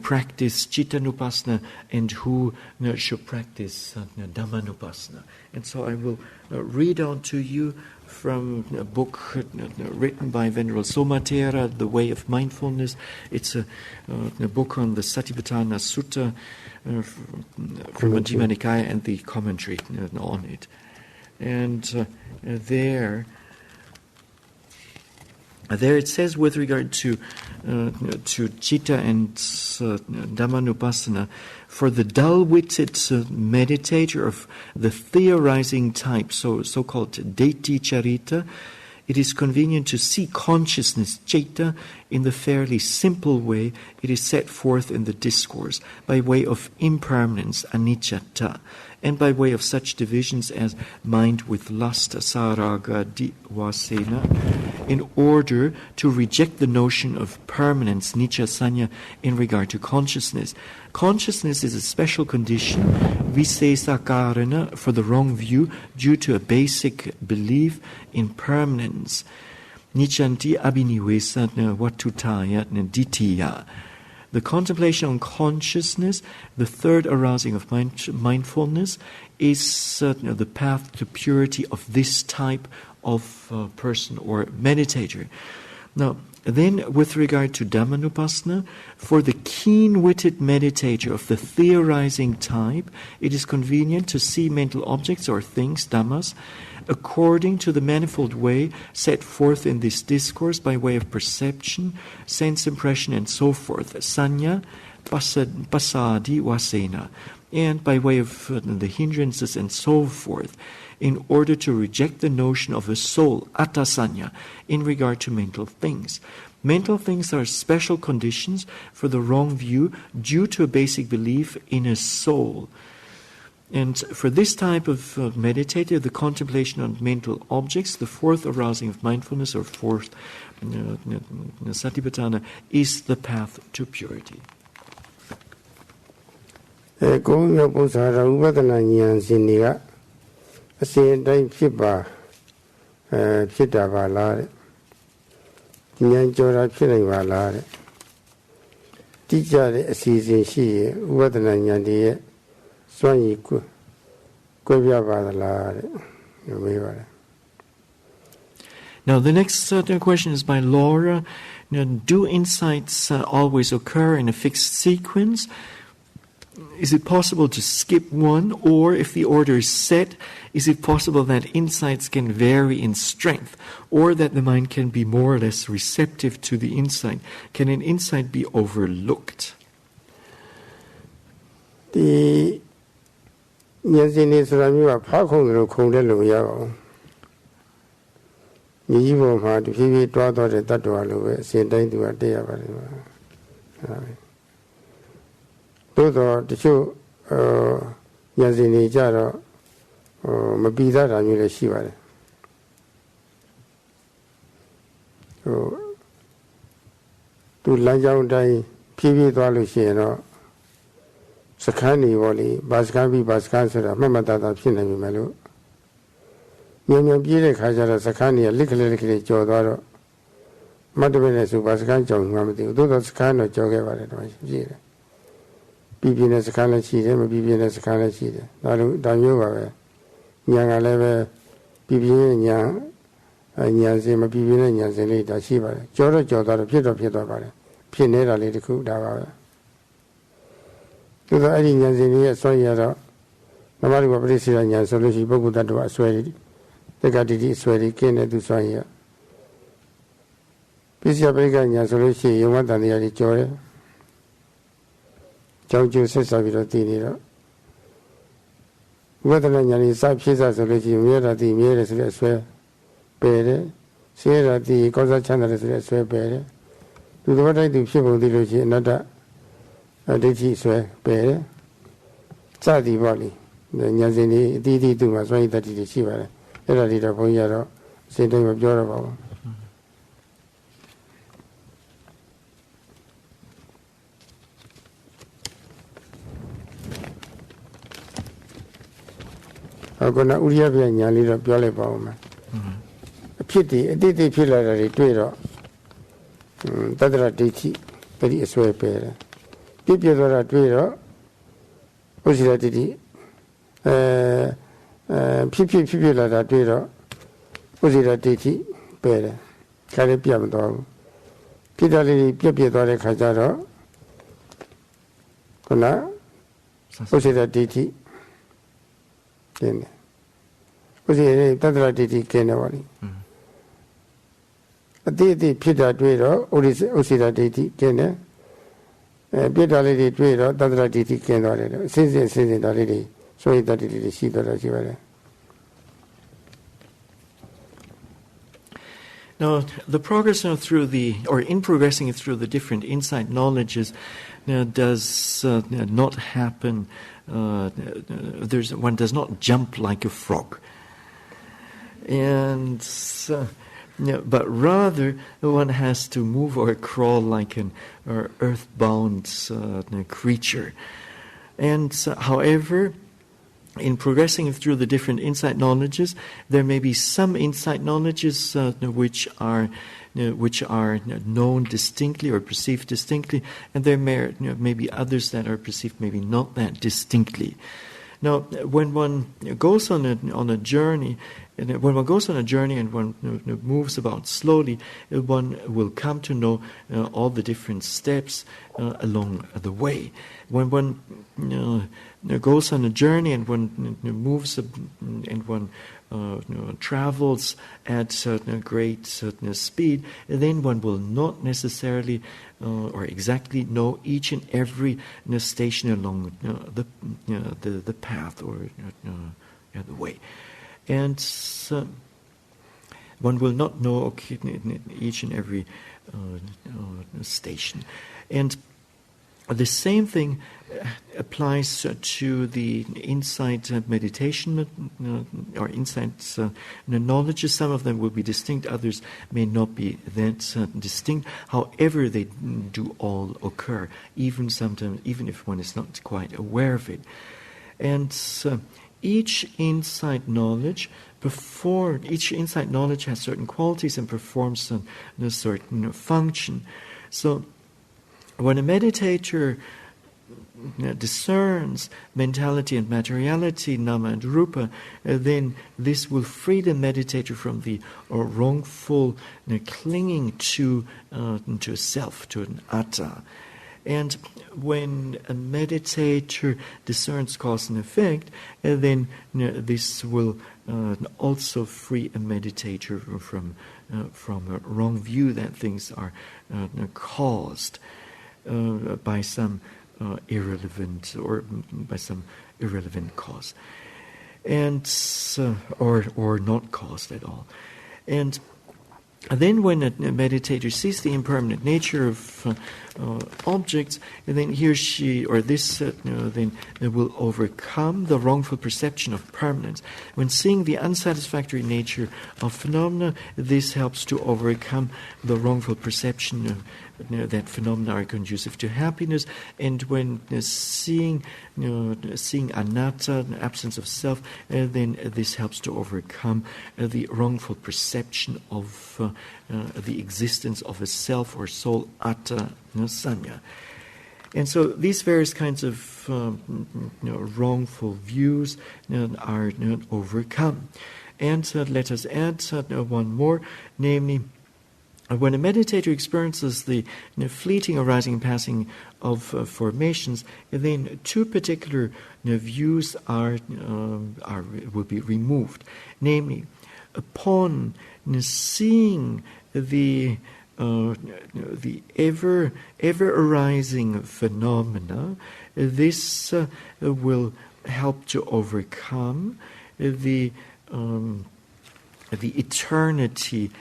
practice Chittanupassana and who should practice Dhammanupassana. And so I will read out to you from a book written by Venerable Somatera, The Way of Mindfulness. It's a book on the Satipatthana Sutta from Majjhima Nikaya and the commentary on it. And there it says, with regard to Chitta and Dhammanupassana, for the dull-witted meditator of the theorizing type, so-called Detti Charita, it is convenient to see consciousness, Citta, in the fairly simple way it is set forth in the discourse, by way of impermanence, Aniccata, and by way of such divisions as mind with lust, Saraga Diwasena, in order to reject the notion of permanence, Nicca Sanya, in regard to consciousness. Consciousness is a special condition, Visesa Karana, for the wrong view due to a basic belief in permanence. Niccanti abhinivesa vatutaya dittiya. The contemplation on consciousness, the third arousing of mindfulness, is the path to purity of this type of person or meditator. Now, then, with regard to Dhammanupassana, for the keen-witted meditator of the theorizing type, it is convenient to see mental objects or things, dhammas, according to the manifold way set forth in this discourse by way of perception, sense impression, and so forth, sanya, pasadi, vasena, and by way of the hindrances and so forth, in order to reject the notion of a soul, attasanya, in regard to mental things. Mental things are special conditions for the wrong view due to a basic belief in a soul. And for this type of meditator, the contemplation on mental objects, the fourth arousing of mindfulness, or fourth satipatthana, is the path to purity. Now the next question is by Laura. Do insights always occur in a fixed sequence? Is it possible to skip one? Or if the order is set, is it possible that insights can vary in strength, or that the mind can be more or less receptive to the insight? Can an insight be overlooked? The Yazini Suramiwa Pakong Kondelo Yao Yivo had to give it to the Tatualu, sent into a day of the show Yazini Jaro Mabida Ramila Shiva. To Lanjao Dai, PV Dalusiano. Sakani Wali, Baskabi Baskansura, Mamatata Pinami Malu. Yamia Bire Kajara Sakani, a little Jodoro. Madavenesu Baskan Jong Mamati, do the scan of Jogeva. Bibina Sakana Chide, Bibina Sakana Chide. Danuva, Young Aleve, Bibina Yang, and Yazima Bibina Yazeli, Dashiva, Joro Jodoro, Pietro Pietro, Pinera Lady Cook Dava. To the Indians in here, so yellow. Nobody will receive a young solution, but that was sweaty. They got it sweaty, can't do so here. Pisia Brigania Solution, you want on the joy. Jojo says of your dinner. Whether any sub-pieces of you wear at the nearest swear, better, see at the Cosa channel is swear better. Do what I do, people do another a swear better. Sadi Valley, the Yazini, Didi do was right that it is Shiva. Era did a boyaro, say they were durable. I'm going to Uriabia and little Jolly a pity, a ditty pillar, a trader. Tadra ditty, that is way better. People are a trader. What's that ditty? People are a trader. What's it a ditty? Better. Caribbean dog. Pidali, Pipiadore Cajaro. Gonna. What's it a ditty? Was it Tadra Diti Kenawari? A deity Pita Dwedo, or is Osida Diti Kena? Pita Lady Dwedo, Tadra Diti Kenawari, since the lady, so that it is she that you were. Now, the progress through in progressing through the different insight knowledges does not happen. One does not jump like a frog, but rather one has to move or crawl like an earthbound creature. And however, in progressing through the different insight knowledges, there may be some insight knowledges which are known distinctly or perceived distinctly, and there may be others that are perceived maybe not that distinctly. Now, when one goes on a journey, and one moves about slowly, one will come to know all the different steps along the way. When one goes on a journey and one moves and one travels at great speed, then one will not necessarily or exactly know each and every station along the path or the way, and one will not know each and every station. And the same thing applies to the insight meditation or insight knowledge. Some of them will be distinct, others may not be that distinct. However, they do all occur, even if one is not quite aware of it. And each insight knowledge has certain qualities and performs a certain function. So when a meditator discerns mentality and materiality, nama and rupa, then this will free the meditator from the wrongful clinging to self, to an atta. And when a meditator discerns cause and effect, then this will also free a meditator from a wrong view that things are caused by some irrelevant cause, and or not caused at all. And then when a meditator sees the impermanent nature of objects, and then he or she or this then will overcome the wrongful perception of permanence. When seeing the unsatisfactory nature of phenomena, this helps to overcome the wrongful perception that phenomena are conducive to happiness. And when seeing anatta, the absence of self, then this helps to overcome the wrongful perception of the existence of a self or soul, atta, sanya. And so these various kinds of wrongful views are overcome. And let us add one more, namely, when a meditator experiences the fleeting arising and passing of formations, then two particular views will be removed. Namely, upon seeing the the ever arising phenomena, this will help to overcome the eternity.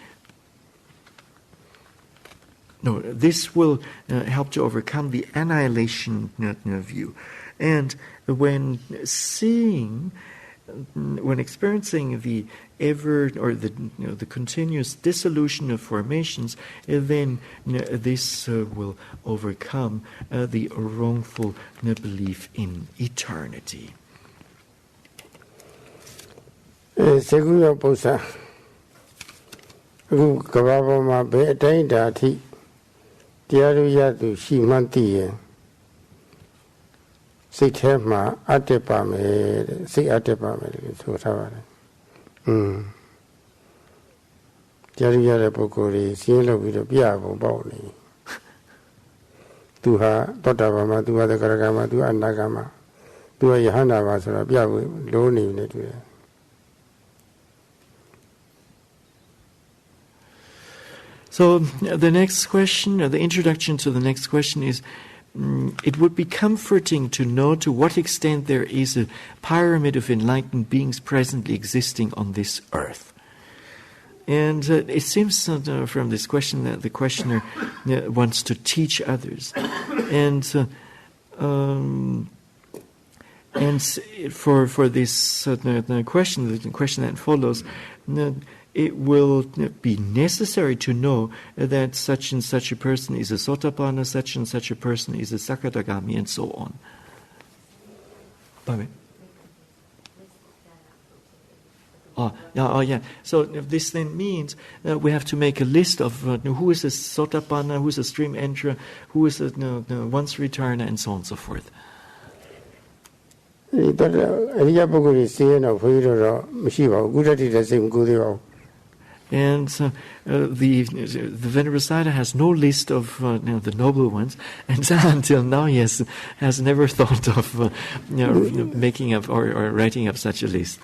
No, this will help to overcome the annihilation view. And when experiencing the the continuous dissolution of formations, then this will overcome the wrongful belief in eternity. Seguyo posa, gu kababama be atain dati, tiaruyatu shimanti. Sit hema atepame, sit atepame, so tavare. Tiaruyare pokori, sielo vido piavo boni. Tuha, Totavama, Tua the Karagama, Tua Anagama, Tua Yahana Vasara, Piavo, Loni. So the next question, the introduction to the next question is, it would be comforting to know to what extent there is a pyramid of enlightened beings presently existing on this earth. And it seems from this question that the questioner wants to teach others. And for this question, the question that follows, it will be necessary to know that such and such a person is a Sotapanna, such and such a person is a Sakadagami, and so on. Yeah. So this then means we have to make a list of who is a Sotapanna, who is a stream enterer, who is a once returner, and so on and so forth. And the Venerable Sayadaw has no list of the noble ones, and until now he has never thought of making up or writing up such a list.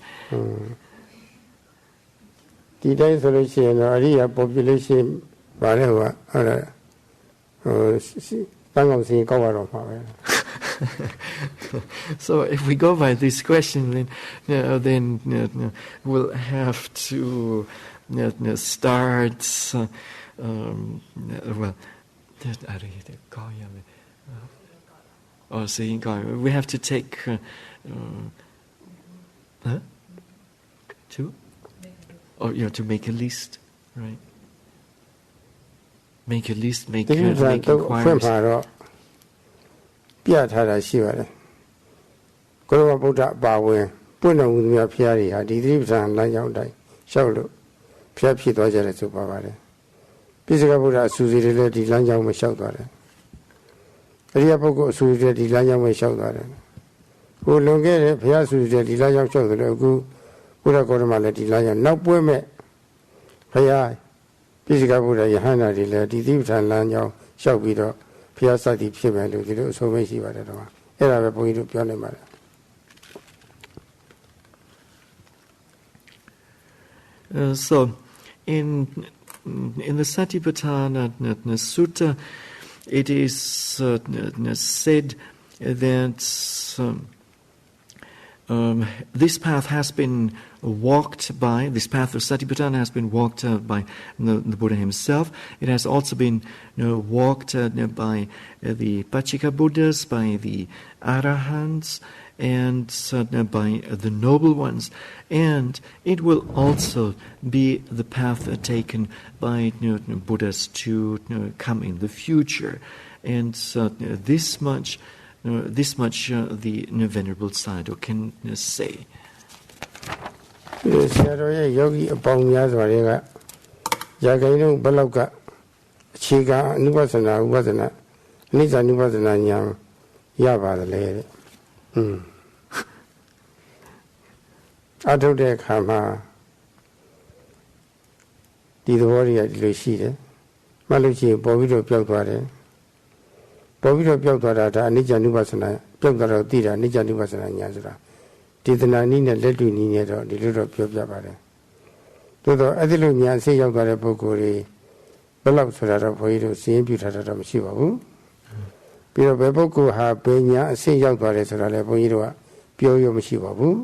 Population, so if we go by this question, then we'll have to start. We have to take to make a list, right? Make a list, make inquiries. Piathara Shivare. Guru Buddha Bawe, Puna with me up here, had the Vipassana Lanjang, Shaulo, Piapi Dojare to Bavare. Pisica Buddha Susi related Lanjang with Shautare. Riapogo Susi the Lanjang with Shautare. Who longere Piasu the Lanjang Shautare, Buddha Gormala the Lanjang, no poeme. Paya Pisica Buddha Yahana the Vipassana Lanjang, Shaubido. So in the Satipatthana Sutta, it is said that this path has been walked by, this path of Satipatthana has been walked by the Buddha himself. It has also been walked by the Pachika Buddhas, by the Arahants, and by the noble ones. And it will also be the path taken by Buddhas to come in the future. And this much the Venerable Sayadaw can say. Yogi upon Yazwariga, Jagaino Baloka, Chiga, Nubasana, Wasana, Nisa Nubasana Yam, Yaba the lady. I told her, Kama, did the warrior Lucia, Maluchi, Bovito Piotware, Bovito Piotwara, Nija Nubasana, Piotwara, Dida, Nija Nubasana Yazra. Did the Nina let you near the little Piopia. Todo Adilunia say Yagare Bogori, လောက်ဆိုတာတော့ဘုန်းကြီးတို့စီးရင်ပြထားတာတော့မရှိပါဘူးပြီးတော့ဘယ်ပုဂ္ဂိုလ်ဟာဘယ်ညာအဆင့်ရောက်သွားတယ်ဆိုတာလည်းဘုန်းကြီးတို့ကပြောရမရှိပါဘူး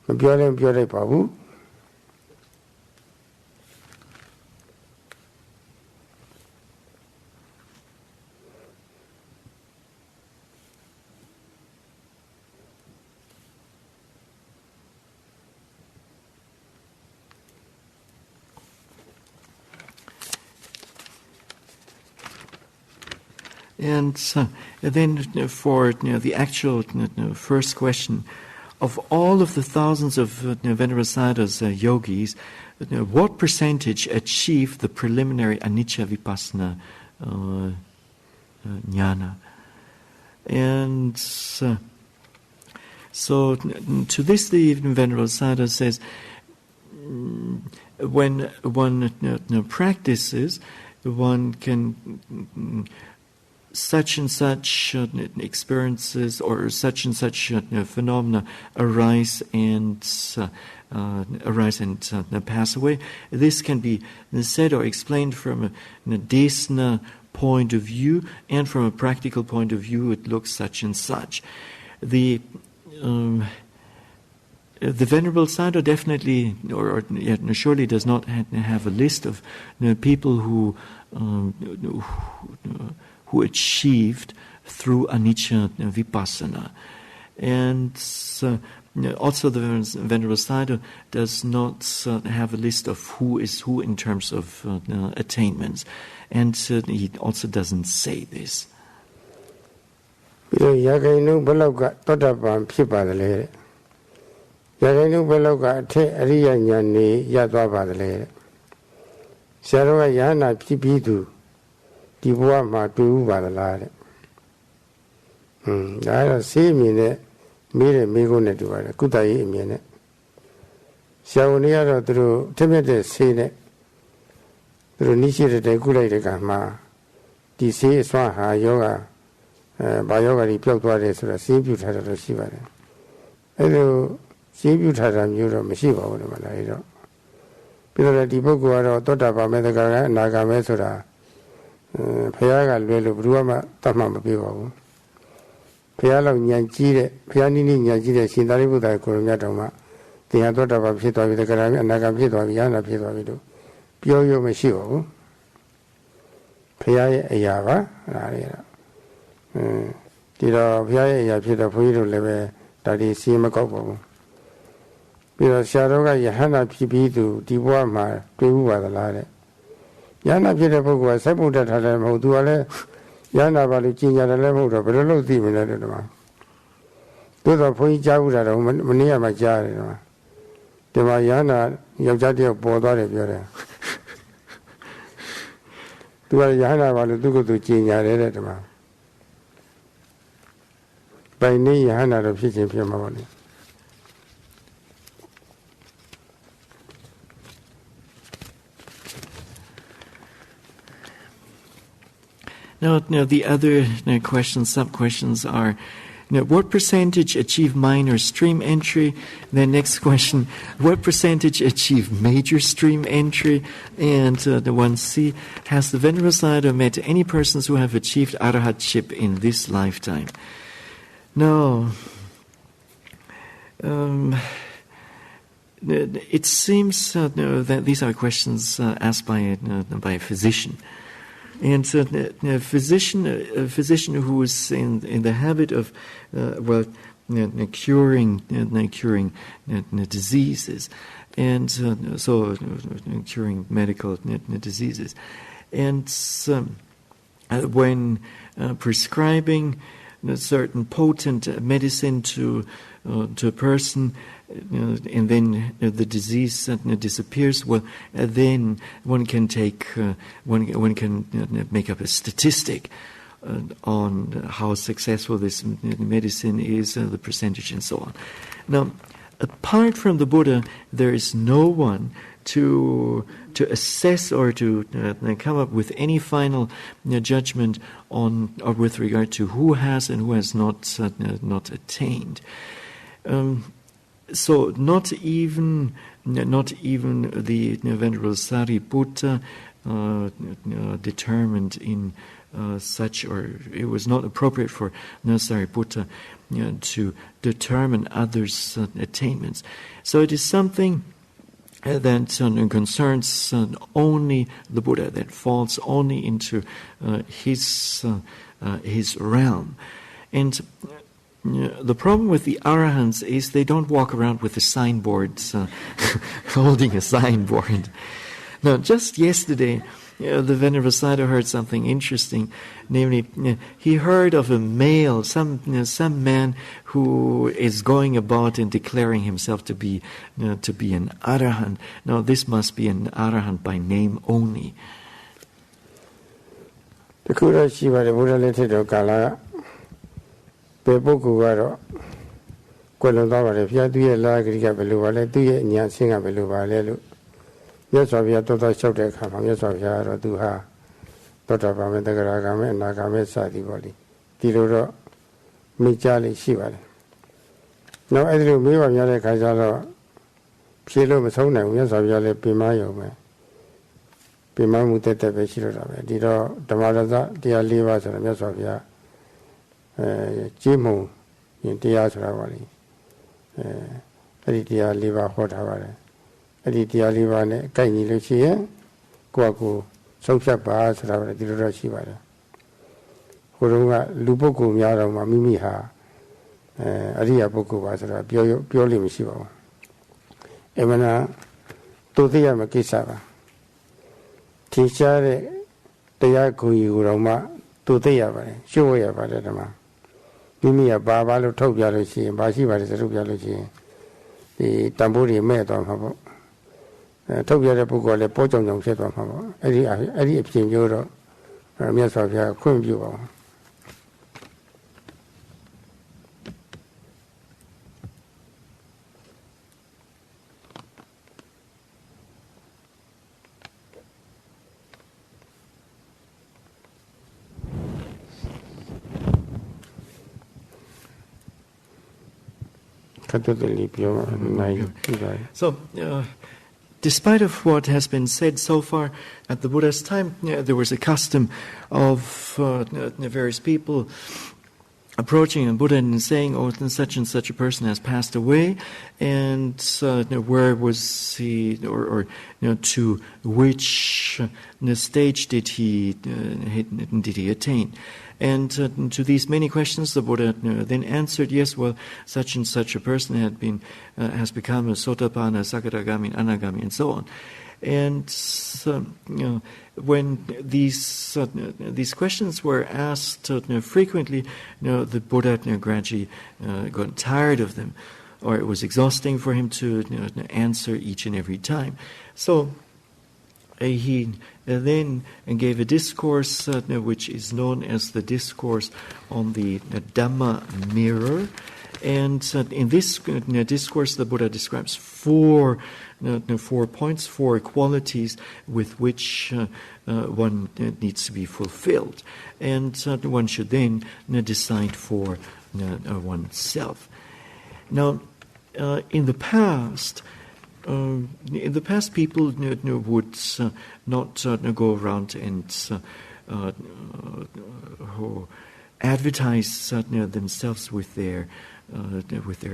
မပြောလည်းမပြောလိုက်ပါဘူးAnd then for the actual first question, of all of the thousands of Venerable Sayadaw's yogis, what percentage achieve the preliminary anicca vipassana jnana? And so to this the Venerable Sayadaw says, when one practices, one can such and such experiences or such and such phenomena arise and pass away. This can be said or explained from a desna point of view, and from a practical point of view, it looks such and such. The Venerable Sayadaw definitely, or surely, does not have a list of people who achieved through anicca vipassana. And also the Venerable Sayadaw does not have a list of who is who in terms of attainments. And he also doesn't say this. Di bua ma tu ba la de. Da ra se mi ne me de me ko ne tu ba de. Kutta yi mi ne. Sia wo ni ya ro tu ro themyet de se ne. Tu ro ni shi de de ku lai de ka ma di se swa ha yoga ba yoga ri pyauk twa de so da se pyu tha da lo shi ba de. Ai lo se pyu tha da myo ro ma shi ba bu de ma la ri ro. Pi lo di puggol a ro totta pa me da ka ga anaga me so da ဖះကလွယ်လို့ဘယ်သူမှတတ်မှမပြေပါဘူးဖះလောက်ဉာဏ်ကြီးတဲ့ဖះနိနိဉာဏ်ကြီးတဲ့ရှင်သာရိပုတ္တရာကိုယ်တော်မြတ်တော်မှာတရားတော်တာပါဖြစ်သွားပြီတက္ကရာမြအနာဂတ်ဖြစ်သွားပြီယန္တာဖြစ်သွားပြီလို့ပြောရမရှိပါဘူးဖះရဲ့အရာပါဒါတွေတော့ဒီတော့ဖះရဲ့အရာဖြစ်တော့ဘုန်းကြီးတို့လည်းပဲဒါဒီစီမကောက်ပါဘူးပြီးတော့ဆရာတော်ကယဟန္တာဖြစ်ပြီးသူဒီဘဝမှာတွေ့ဥပါသလားတဲ့ Yana Peter Pogua, Saputa Talamo, do ale, Yana Valley, Chinya, the level of a little theme in the demand. Do the Pui Javuda, Mania Majari. The Mayana, Yajati of Boda, if you're do a Yana Valley to go to Chinya, the demand. By knee, Hana of Chicken Piamoni. Now, the other questions, sub-questions are, what percentage achieve minor stream entry? The next question, what percentage achieve major stream entry? And the 1C, has the Venerable Sayadaw met any persons who have achieved arahatship in this lifetime? No. It seems that these are questions asked by a physician. And a physician who is in the habit of curing diseases, and so curing medical diseases, and when prescribing a certain potent medicine to a person, and then the disease disappears. Well, then one can take one can make up a statistic on how successful this medicine is, the percentage, and so on. Now, apart from the Buddha, there is no one to assess or to come up with any final judgment on or with regard to who has and who has not attained. So not even not even the Venerable Sariputta determined in such, or it was not appropriate for Sariputta to determine others' attainments. So it is something that concerns only the Buddha, that falls only into his realm. And the problem with the Arahants is they don't walk around with the signboards, holding a signboard. Now, just yesterday, the Venerable Sayadaw heard something interesting. Namely, he heard of a male, some man who is going about and declaring himself to be an Arahant. Now, this must be an Arahant by name only. The Buddha Buddha Kala Pepoku Kolonda, if you do a lag, you have a lower, do you, and you sing a below. Yes, I have to shout the come. Yes, I have to have Dr. Paṇḍitā and Nagame Sadi body. Tiro Mijali Shiva. Now, I do me of Yale Kajalo Pilo Masona, yes, I have Pimayo. Pimamu Tete Veshira, Diro Damada, dear Livas and yes of Ya Jimu in Diasravali. Dear Liva Hot Havare. Dear Livane, Kaini Lucia, Quaku, Socha Bas, Diro Shivara. Hurunga, Luboku Yara, Mimiha, Aria Boku was purely Mishiva. Emana, Todia Makisava. Teacher, Tayaku Roma, Todia, Shoya Vadama. Mimia Babalo Tobialuci, Bashiva is a Rubialuci, the Tamburi made on her. Tokyo Pugo, the Pojong said on her. Any exchange euro, Mias of your Queen View. So, despite of what has been said so far, at the Buddha's time, there was a custom of various people approaching a Buddha and saying, "Oh, such and such a person has passed away, and where was he, or to which stage did he attain?" And to these many questions, the Buddha then answered, "Yes, well, such and such a person has become a Sotapanna, Sakadagami, Anagami, and so on." And when these questions were asked frequently, the Buddha gradually got tired of them, or it was exhausting for him to answer each and every time. So he then gave a discourse which is known as the discourse on the Dhamma mirror. And in this discourse, the Buddha describes four points, four qualities with which one needs to be fulfilled. And one should then decide for oneself. Now, in the past, people would not go around and advertise themselves with their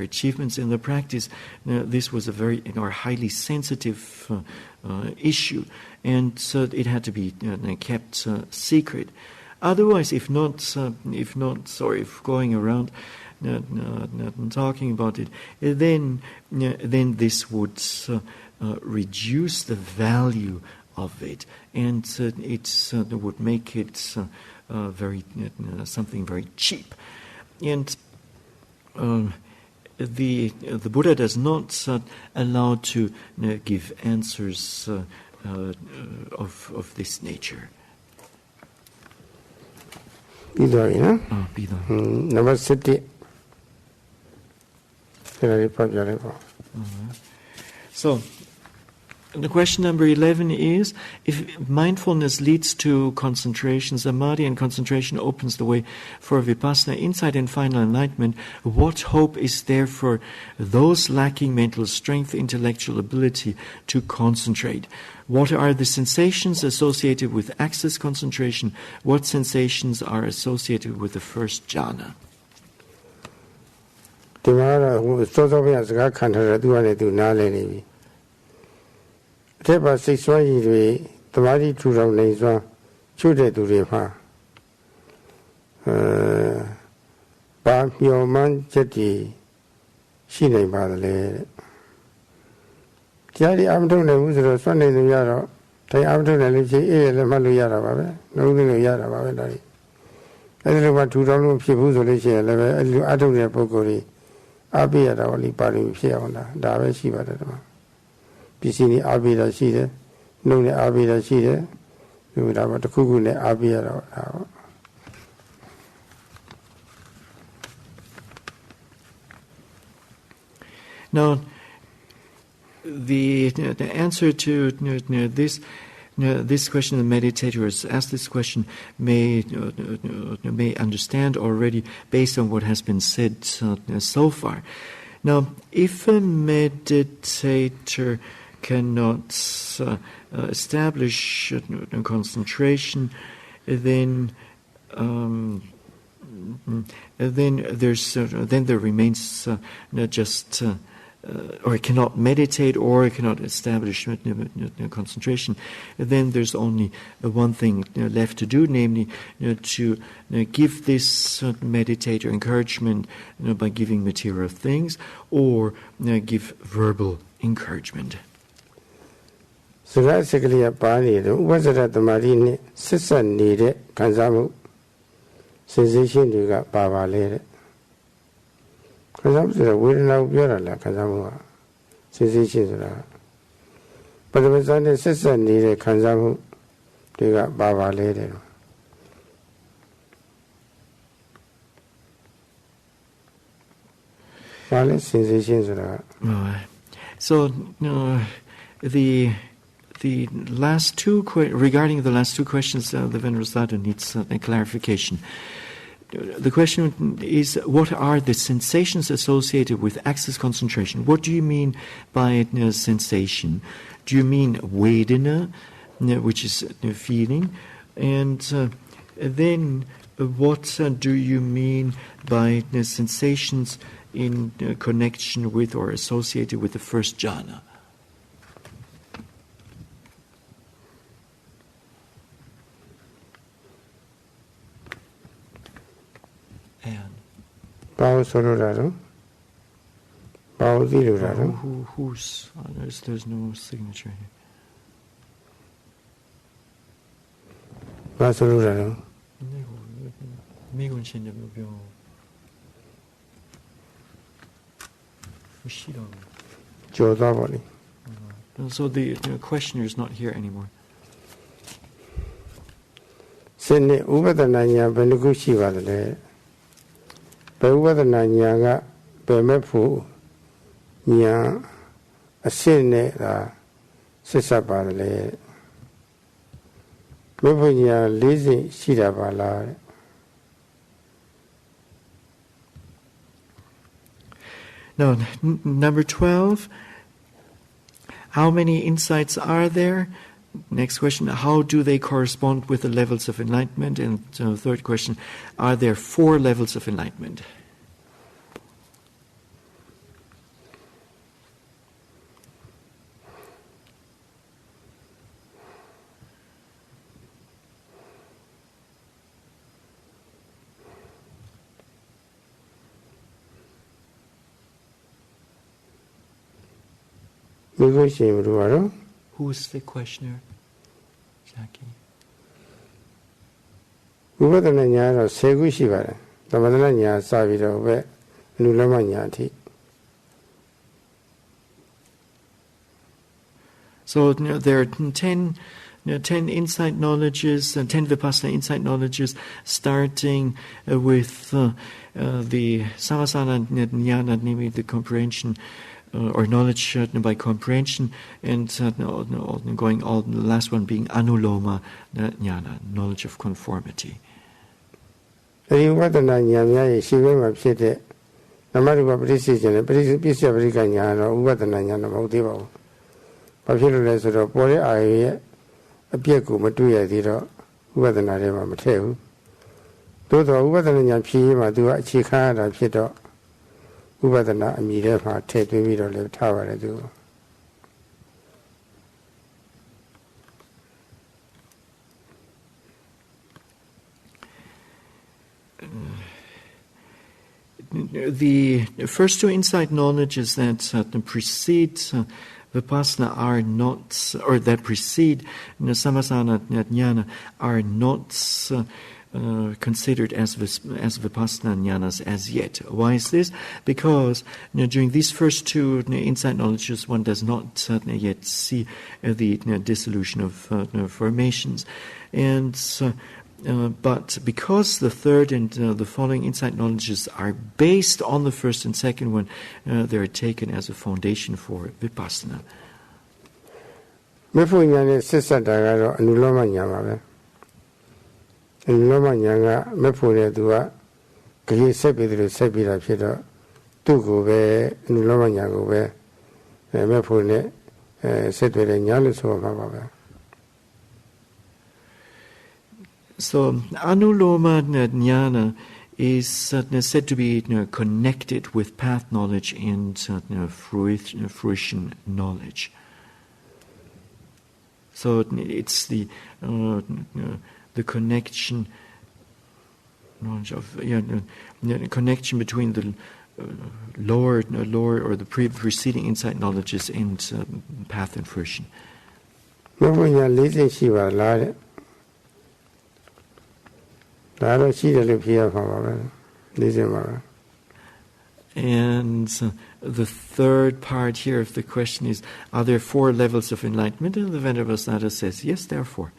achievements in the practice. This was a very highly sensitive issue, and it had to be kept secret. Otherwise, if going around talking about it, then this would reduce the value of it, and it would make it something very cheap. And the Buddha does not allow to give answers of this nature. Number 60. So, The question number 11 is, if mindfulness leads to concentration, samadhi, and concentration opens the way for vipassana, insight and final enlightenment, what hope is there for those lacking mental strength, intellectual ability to concentrate? What are the sensations associated with access concentration? What sensations are associated with the first jhana? Thế bà xích xoay gì rồi, tầm á đi chủ động này xoay, chú đệ tù rì phá. Bà miêu mán chất thì xí này bà đó lệ. Chá đi ám thông này hú rồi xoay này nụ yá rồi, thấy ám thông này lệ chế ế lệ mà lụ yá rồi bà bè, nụ nụ yá rồi bà bè đó đi. Ấy lúc mà chủ động lúc phía hú rồi lệ chế lệ bè, ấy lúc ám thông này bố cô đi, á bì yá rồi, lì bà lì phía hông đó, đá bè xí bà đó mà. Pisini abida shide, nune abida shide, nuna the kugune abida. Now, the answer to this question, the meditator who has asked this question may understand already based on what has been said so far. Now, if a meditator cannot establish concentration, then there remains just or cannot meditate or cannot establish concentration. Then there's only one thing left to do, namely to give this meditator encouragement by giving material things or give verbal encouragement. So that's actually a body. What's it at the marine? Sissan needed, Kanzamu sensation you got Baba later. Kanzamu, we don't know Yara, Kanzamu sensations. But the was on the Sissan needed Kanzamu, you got Baba later. All sensations are. So, the last two regarding the last two questions, the Venerable Sayadaw needs a clarification. The question is, what are the sensations associated with access concentration? What do you mean by sensation? Do you mean vedana, which is feeling? And then what do you mean by sensations in connection with or associated with the first jhana? Who's? There's no signature here. So the questioner is not here anymore. Sene Ubadananya Benugushi Vale. Bewadananya Bemefu Nya a sene Sisabale. Mepunya Lizzy Shidabala. Now, number 12. How many insights are there? Next question, how do they correspond with the levels of enlightenment? And third question, are there 4 levels of enlightenment? Who's the questioner? Zaki. Ubadananya Segushivara. The Madananya Savido, Nulamanyati. So there are 10 insight knowledges, 10 Vipassana insight knowledges, starting with the Samasana Jnana, namely the comprehension or knowledge by comprehension, and going all the last one being anuloma jnana, knowledge of conformity. Vipassana jnana is shiva pshite. Namarika precision, precision jnana, Vipassana jnana motiva. Papilla sort of body eye, a piaku matuya diro, Vipassana rema mateo. Those are Vipassana jnana do a chica and pito. Vipassana immediately take the middle of the tower. The first two insight knowledges that precede Vipassana are not, or that precede Sammasana jnana are not considered as Vipassana jnanas as yet. Why is this? Because during these first two insight knowledges, one does not yet see the dissolution of formations, and but because the third and the following insight knowledges are based on the first and second one, they are taken as a foundation for Vipassana. So, anuloma jnana is said to be connected with path knowledge and fruition knowledge. So it's the connection knowledge of connection between the lower or the preceding insight knowledges and path and fruition. And the third part here of the question is, are there 4 levels of enlightenment? And the Venerable Sayadaw says, yes, there are 4.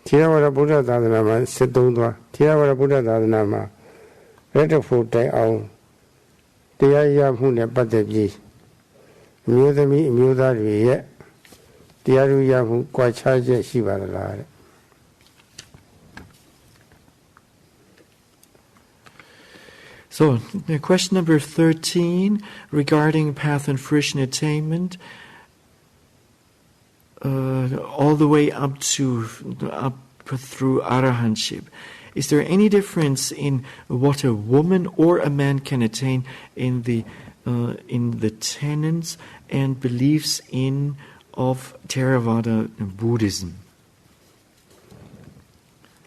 Theravada Buddha Dhamma Siddhundwa, Theravada Buddha Dhamma, Refuge Day Theya Hune Padabi, Mudami Mudari, Thearuyahu Quachaja Shiva. So, question number 13 regarding path and fruition attainment, all the way up through arahantship. Is there any difference in what a woman or a man can attain in the tenets and beliefs of Theravada Buddhism?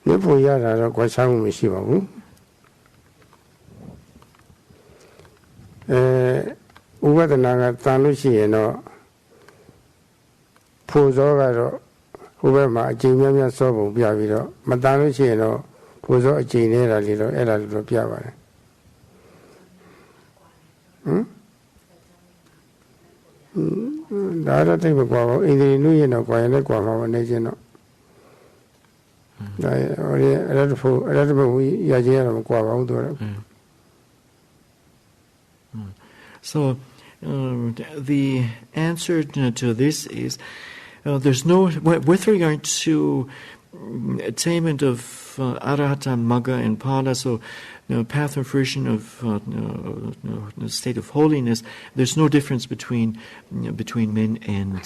Vipassana Tanushi Puzo Ubema Jimia Sobo Biaviro, Matanushi Puzo Jinera Lilo Ella Lilo Piavare. The other thing about in the New Year, Guayana Guava Nation. So the answer to this is there's no, with regard to attainment of arahata, magga, and pada, so path and fruition of the state of holiness, there's no difference between men and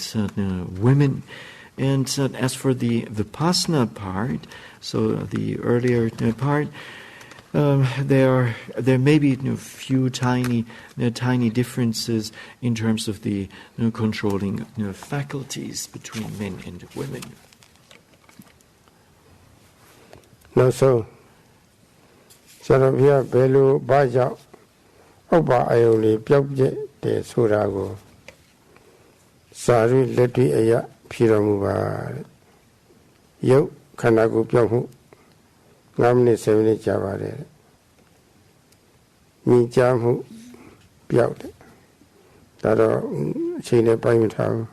women. And as for the Vipassana part, so the earlier part, there may be few tiny differences in terms of the controlling faculties between men and women. No, so here Belu Baja Oba Ioli Pyobje de Surago Sari Leti Aya Piramuba Yo Kanagu Pyamu Namni 7 Javare Mi Jamu Pyaude Taro Chile Paimutau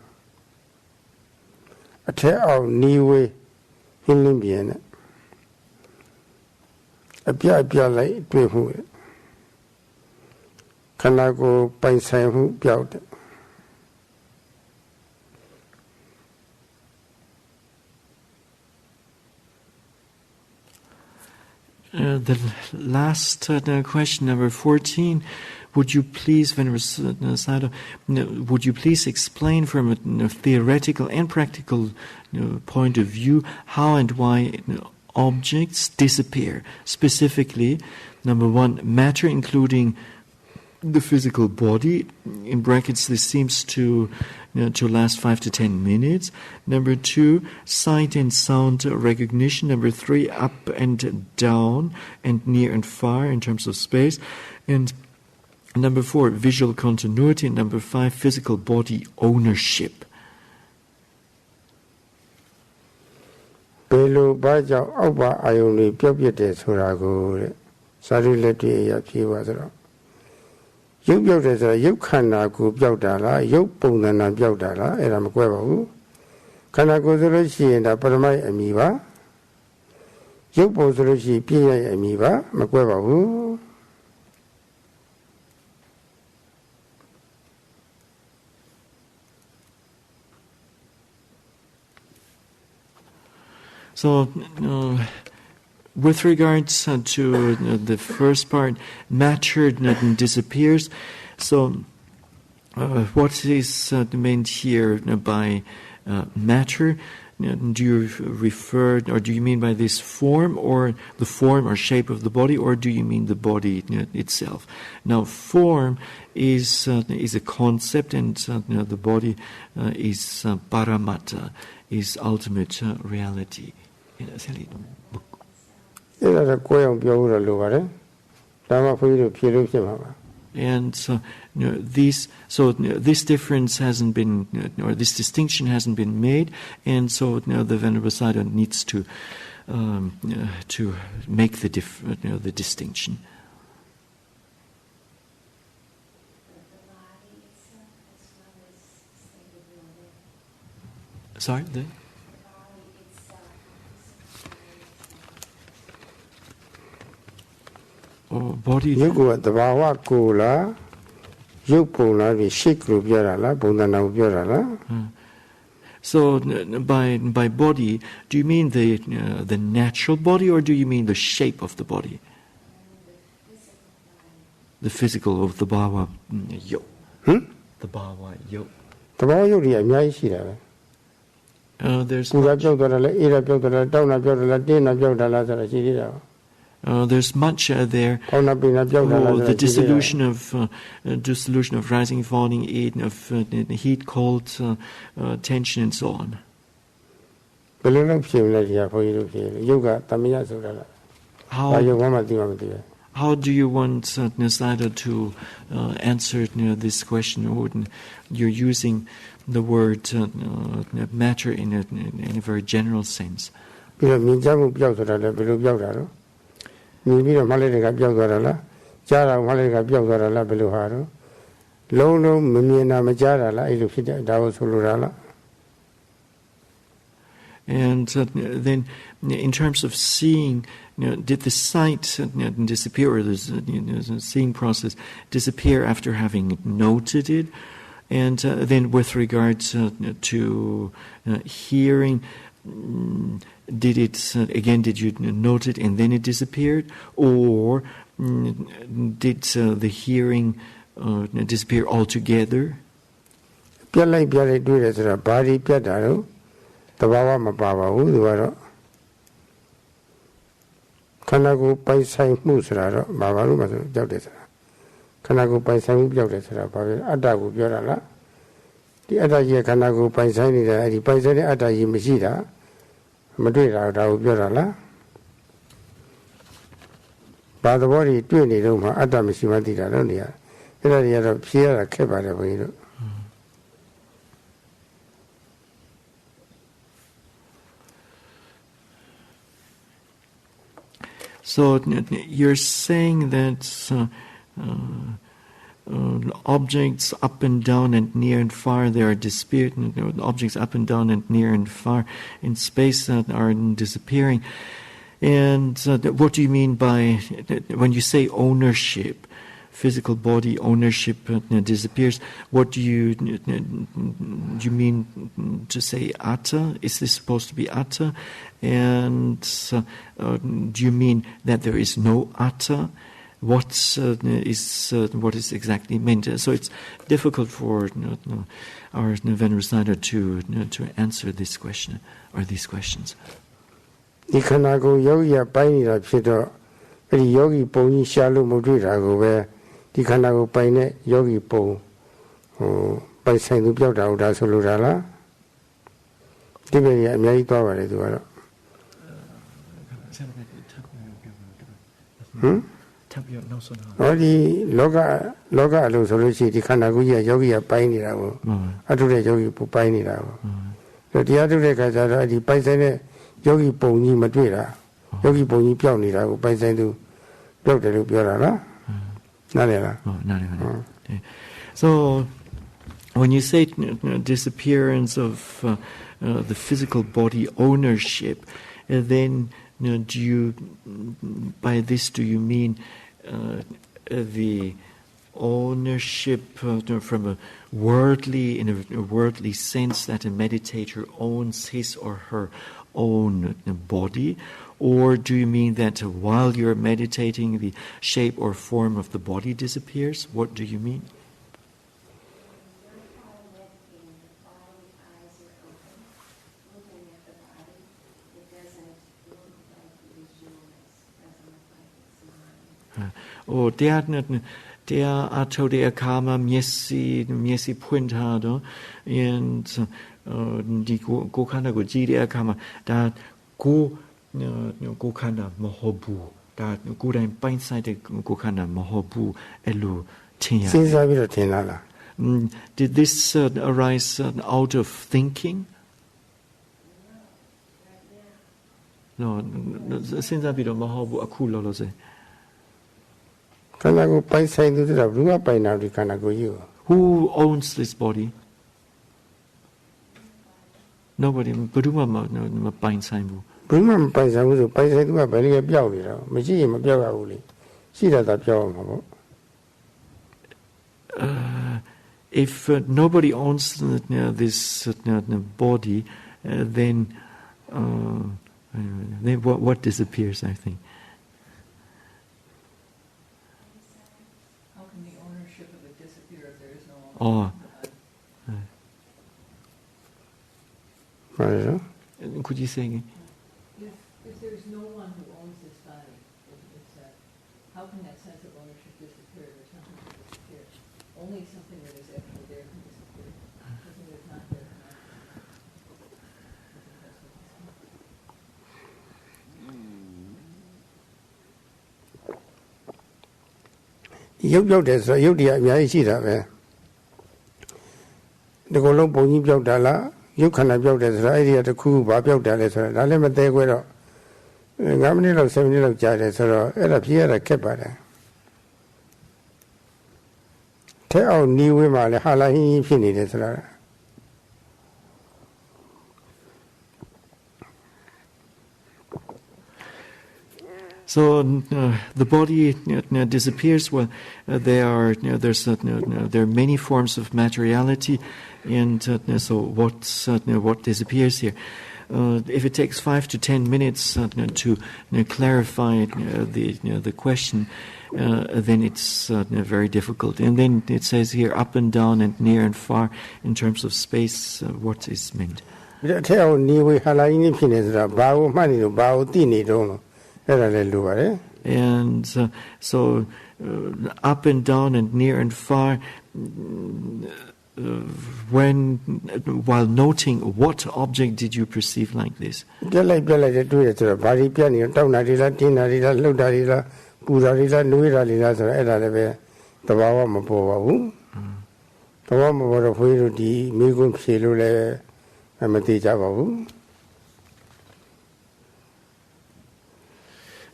A tale of Niwe Hilimbiana A Pia like Twihu ခန္ဓာကိုယ်ပိုင်ဆိုင်မှုပျောက်တယ် The last question, number 14, would you please, Venerable Sayadaw, would you please explain from a theoretical and practical point of view how and why objects disappear? Specifically, number one, matter including the physical body, in brackets this seems to last 5 to 10 minutes. Number two, sight and sound recognition. Number three, up and down and near and far in terms of space. And number four, visual continuity. And number five, physical body ownership. ဘယ်လိုဘာကြောင့်အောက်ပါအာယုန်တွေပျောက်ပြစ်တယ်ဆိုတာကိုတဲ့စာရိလက်တွေ့အရာဖြေပါဆိုတော့ရုပ်ပျောက်တယ်ဆိုတာရုပ်ခန္ဓာကိုပျောက်တာလားရုပ်ပုံသဏ္ဍာန်ပျောက်တာလားအဲ့ဒါမကွဲပါဘူးခန္ဓာကိုယ်ဆိုလို့ရှိရင်ဒါပရမိုက်အမည်ပါရုပ်ပုံဆိုလို့ရှိရင်ပြည့်ရဲ့အမည်ပါမကွဲပါဘူး So, with regards to the first part, matter disappears. So, what is meant here by matter? Do you refer, or do you mean by this form, or the form or shape of the body, or do you mean the body itself? Now, form is a concept, and the body is paramatta, is ultimate reality. And this difference hasn't been, or this distinction hasn't been made, and so the Venerable Sayadaw needs to make the distinction. Sorry, body. So by body, do you mean the natural body, or do you mean the shape of the body? The physical of the bhava yoke. The bhava yoke. There's much there. The dissolution of rising, falling, heat, cold, tension, and so on. How do you want Sayadaw to answer this question? You're using the word matter in a very general sense. And then, in terms of seeing, did the sight disappear, or the seeing process disappear after having noted it? And then, with regards to hearing, did you note it and then it disappeared, or did the hearing disappear altogether? So you're saying that objects up and down and near and far, they are disappearing. Objects up and down and near and far in space are disappearing. And what do you mean by, when you say ownership, physical body ownership disappears. What do you mean to say atta? Is this supposed to be atta? And do you mean that there is no atta? What is exactly meant? So it's difficult for our Venerable Sayadaw to answer this question or these questions. ဒီခန္ဓာကိုယ်ယောဂီကပိုင်းနေတာဖြစ်တော့အဲ့ဒီယောဂီပုံကြီးရှာလို့မတွေ့တာကိုပဲဒီခန္ဓာကိုယ်ပိုင်းတဲ့ယောဂီပုံပိုင်ဆိုင်သူပြောက်တာဟုတ်ဒါဆိုလိုတာလားဒီပဲကြီးအများကြီးသွားပါတယ်သူကတော့ဟမ်ဒီလောကအလုံးဆိုလို့ရှိရင်ဒီခန္ဓာကိုယ်ကြီးကယောဂီကပိုင်းနေတာကိုအထုတဲ့ယောဂီပုံပိုင်းနေတာကိုတရားထုတဲ့ခါကျတော့အဲ့ဒီပိုင်ဆိုင်တဲ့ယောဂီပုံကြီးမတွေ့တာယောဂီပုံကြီးပြောက်နေတာကိုပိုင်ဆိုင်သူပြောက်တယ်လို့ပြောတာလားနားလည်လား နားလည်ပါ So when you say disappearance of the physical body ownership, then do you by this do you mean the ownership from a worldly sense that a meditator owns his or her own body, or do you mean that while you're meditating the shape or form of the body disappears? What do you mean? Der atau der kama miesi puntado and di ko khanda ko ji der kama da ko khanda mohobu da ko dai pain sai de ko khanda mohobu elu tin ya sin sa pi lo tin la Did this arise out of thinking? No, sin sa pi lo mohobu akhu lo lo seခန္ဓာကိုယ်ပိုင်ဆိုင်သူဆိုတာဘယ်သူကပိုင်တာဒီခန္ဓာကိုယ်ကြီးကို Who owns this body? Nobody. ဘယ်သူမှမပိုင်ဆိုင်ဘူး ဘယ်မှမပိုင်ဆိုင်ဘူးဆိုပိုင်ဆိုင်သူကဘယ်လိုလဲပျောက်နေတာမရှိရင်မပျောက်ရဘူးလေရှိတာသာပျောက်အောင်ပါပေါ့ If nobody owns this body, then what disappears, I think? Oh. Could you say again? If there is no one who owns this body, how can that sense of ownership disappear? There's nothing to disappear. Only something that is actually there can disappear. Something that is not there cannot disappear. ရုပ်ပြောက်တယ်ဆိုတော့ရုပ်တရားအများကြီးရှိတာပဲဒီကုလုံးပုံကြီးပြောက်တာလားရုပ်ခန္ဓာပြောက်တယ်ဆိုတော့အဲ့ဒီကတစ်ခုဘာပြောက်တယ်လဲဆိုတော့ဒါလည်းမသေးခွဲတော့9မိနစ်လောက်7မိနစ်လောက်ကြာတယ်ဆိုတော့အဲ့ဒါဖြေရတာခက်ပါတယ်ထဲအောင်နီးဝေးမှလည်းဟာလာဟင်းဖြစ်နေတယ်ဆိုတော့ So the body disappears. Well, there are many forms of materiality, and so what disappears here? If it takes 5 to 10 minutes to clarify the question, then it's very difficult. And then it says here up and down and near and far in terms of space. What is meant? And so up and down and near and far, while noting what object did you perceive like this?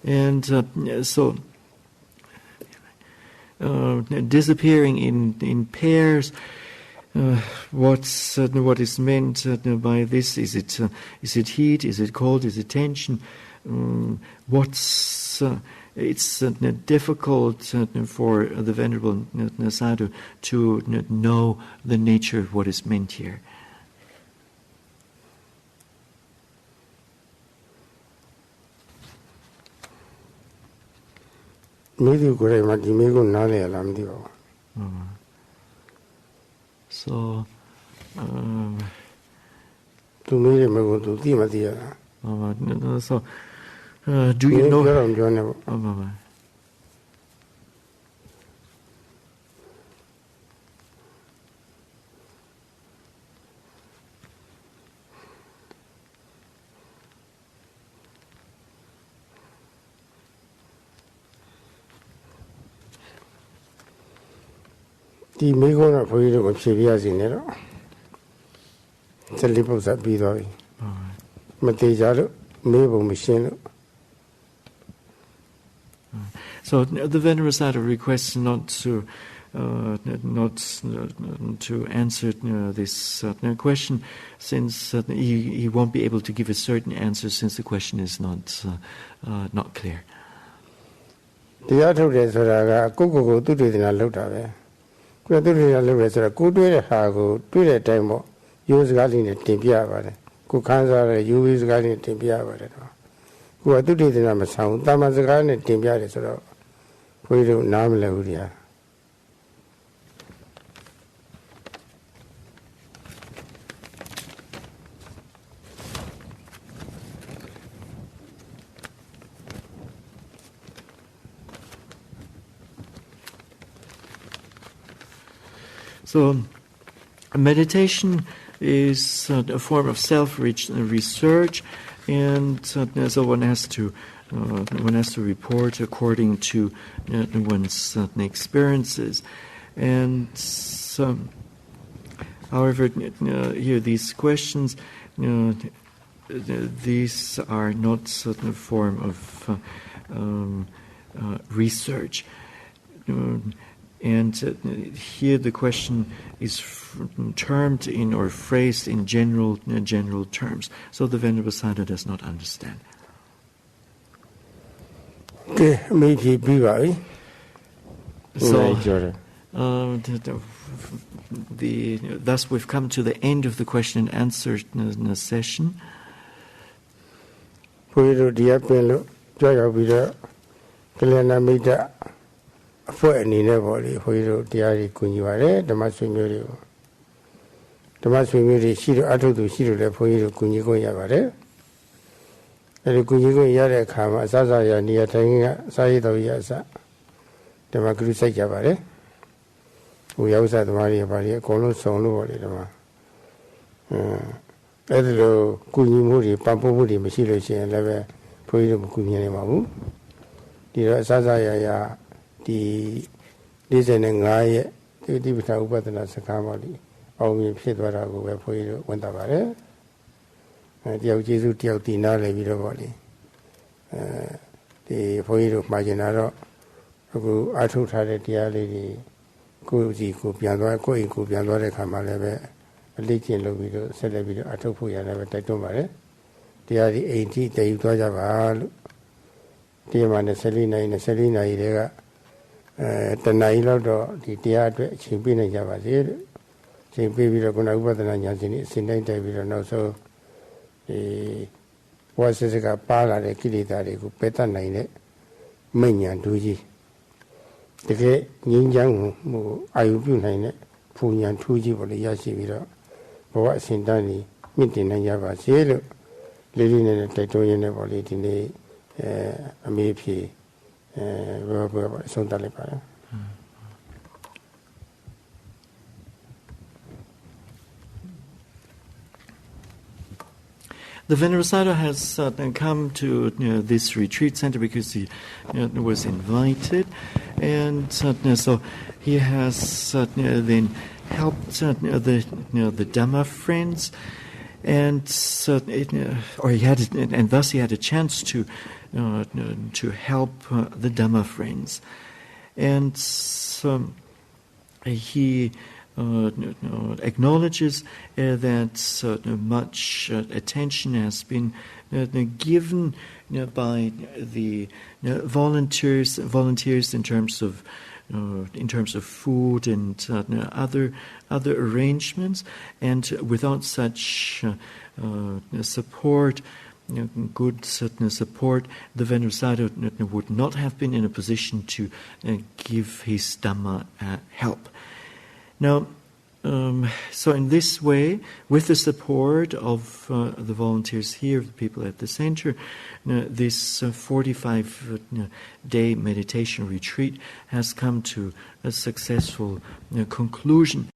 And so disappearing in pairs, what is meant by this? Is it heat? Is it cold? Is it tension? it's difficult for the Venerable Sadhu to know the nature of what is meant here. So, do you know? The Megona for you of Shivias in it. The lips at Bidoi. Matejaro, Mabel Machine. So the Venerable Sadhu requests not to answer this question, since he won't be able to give a certain answer, since the question is not clear. The other days are go to the Lota. Go to the Lota, go to the Hago, to the time, use garden at Timpia. Go Kansa, you use garden at Timpia. Go to the Namasound, Damazagan at Timpia. We do Namla. So, meditation is a form of self-research, and so one has to report according to one's experiences. And however, here these questions, these are not certain form of research. And here the question is termed in or phrased in general terms. So the Venerable Sadhu does not understand. So, thus we've come to the end of the question and answer session. For any level, for you, Diari Kunyare, the Masumuri. The Masumuri, Shiru Atu to Shiru, for you, Kunyigo Yavare. And the Kunyigo Yare Kama, Sazaya, near Tanga, Sayadaw Yasa. The Makrusa Yavare. We also had Maria Baria, Kolo Sonu, Edro Kunyimuri, Pampuri, Machilo, and Leve, for you, Kunyamabu. The Sazaya. The reason and I did without better as a family. Only Pedra go for you went about it. The Jesu Tio Tinale Vidovoli. The Foyer of Maginaro, who I told her the lady Kuzi Kupiano, Koi Kupiano, Kamaleve, a legion of video, celebrity Atopu, and never take over. They are the 80 days to Java. Dear man, Selina in a Selina idea. The Nailo, the theatre, Chimpina Javazir, Chimpi, Gunagana Yazini, Sinai David, and also the was a pala, the Kilitari, who better nine, Minian Tuji. The gay Ninjang, Ayubunine, Punyan Tuji, or the Yashivira, or what Sindani, Mintin and Javazir, living in a Titoyan evolved in the Amipi. The Venerable Sadhu has come to this retreat center because he was invited, and so he has then helped the Dhamma friends, and thus he had a chance to help the Dhamma friends, and so he acknowledges that much attention has been given by the volunteers in terms of food and other arrangements, and without such support, good support, the Venerable Sayadaw would not have been in a position to give his Dhamma help. Now, so in this way, with the support of the volunteers here, the people at the center, this 45-day meditation retreat has come to a successful conclusion.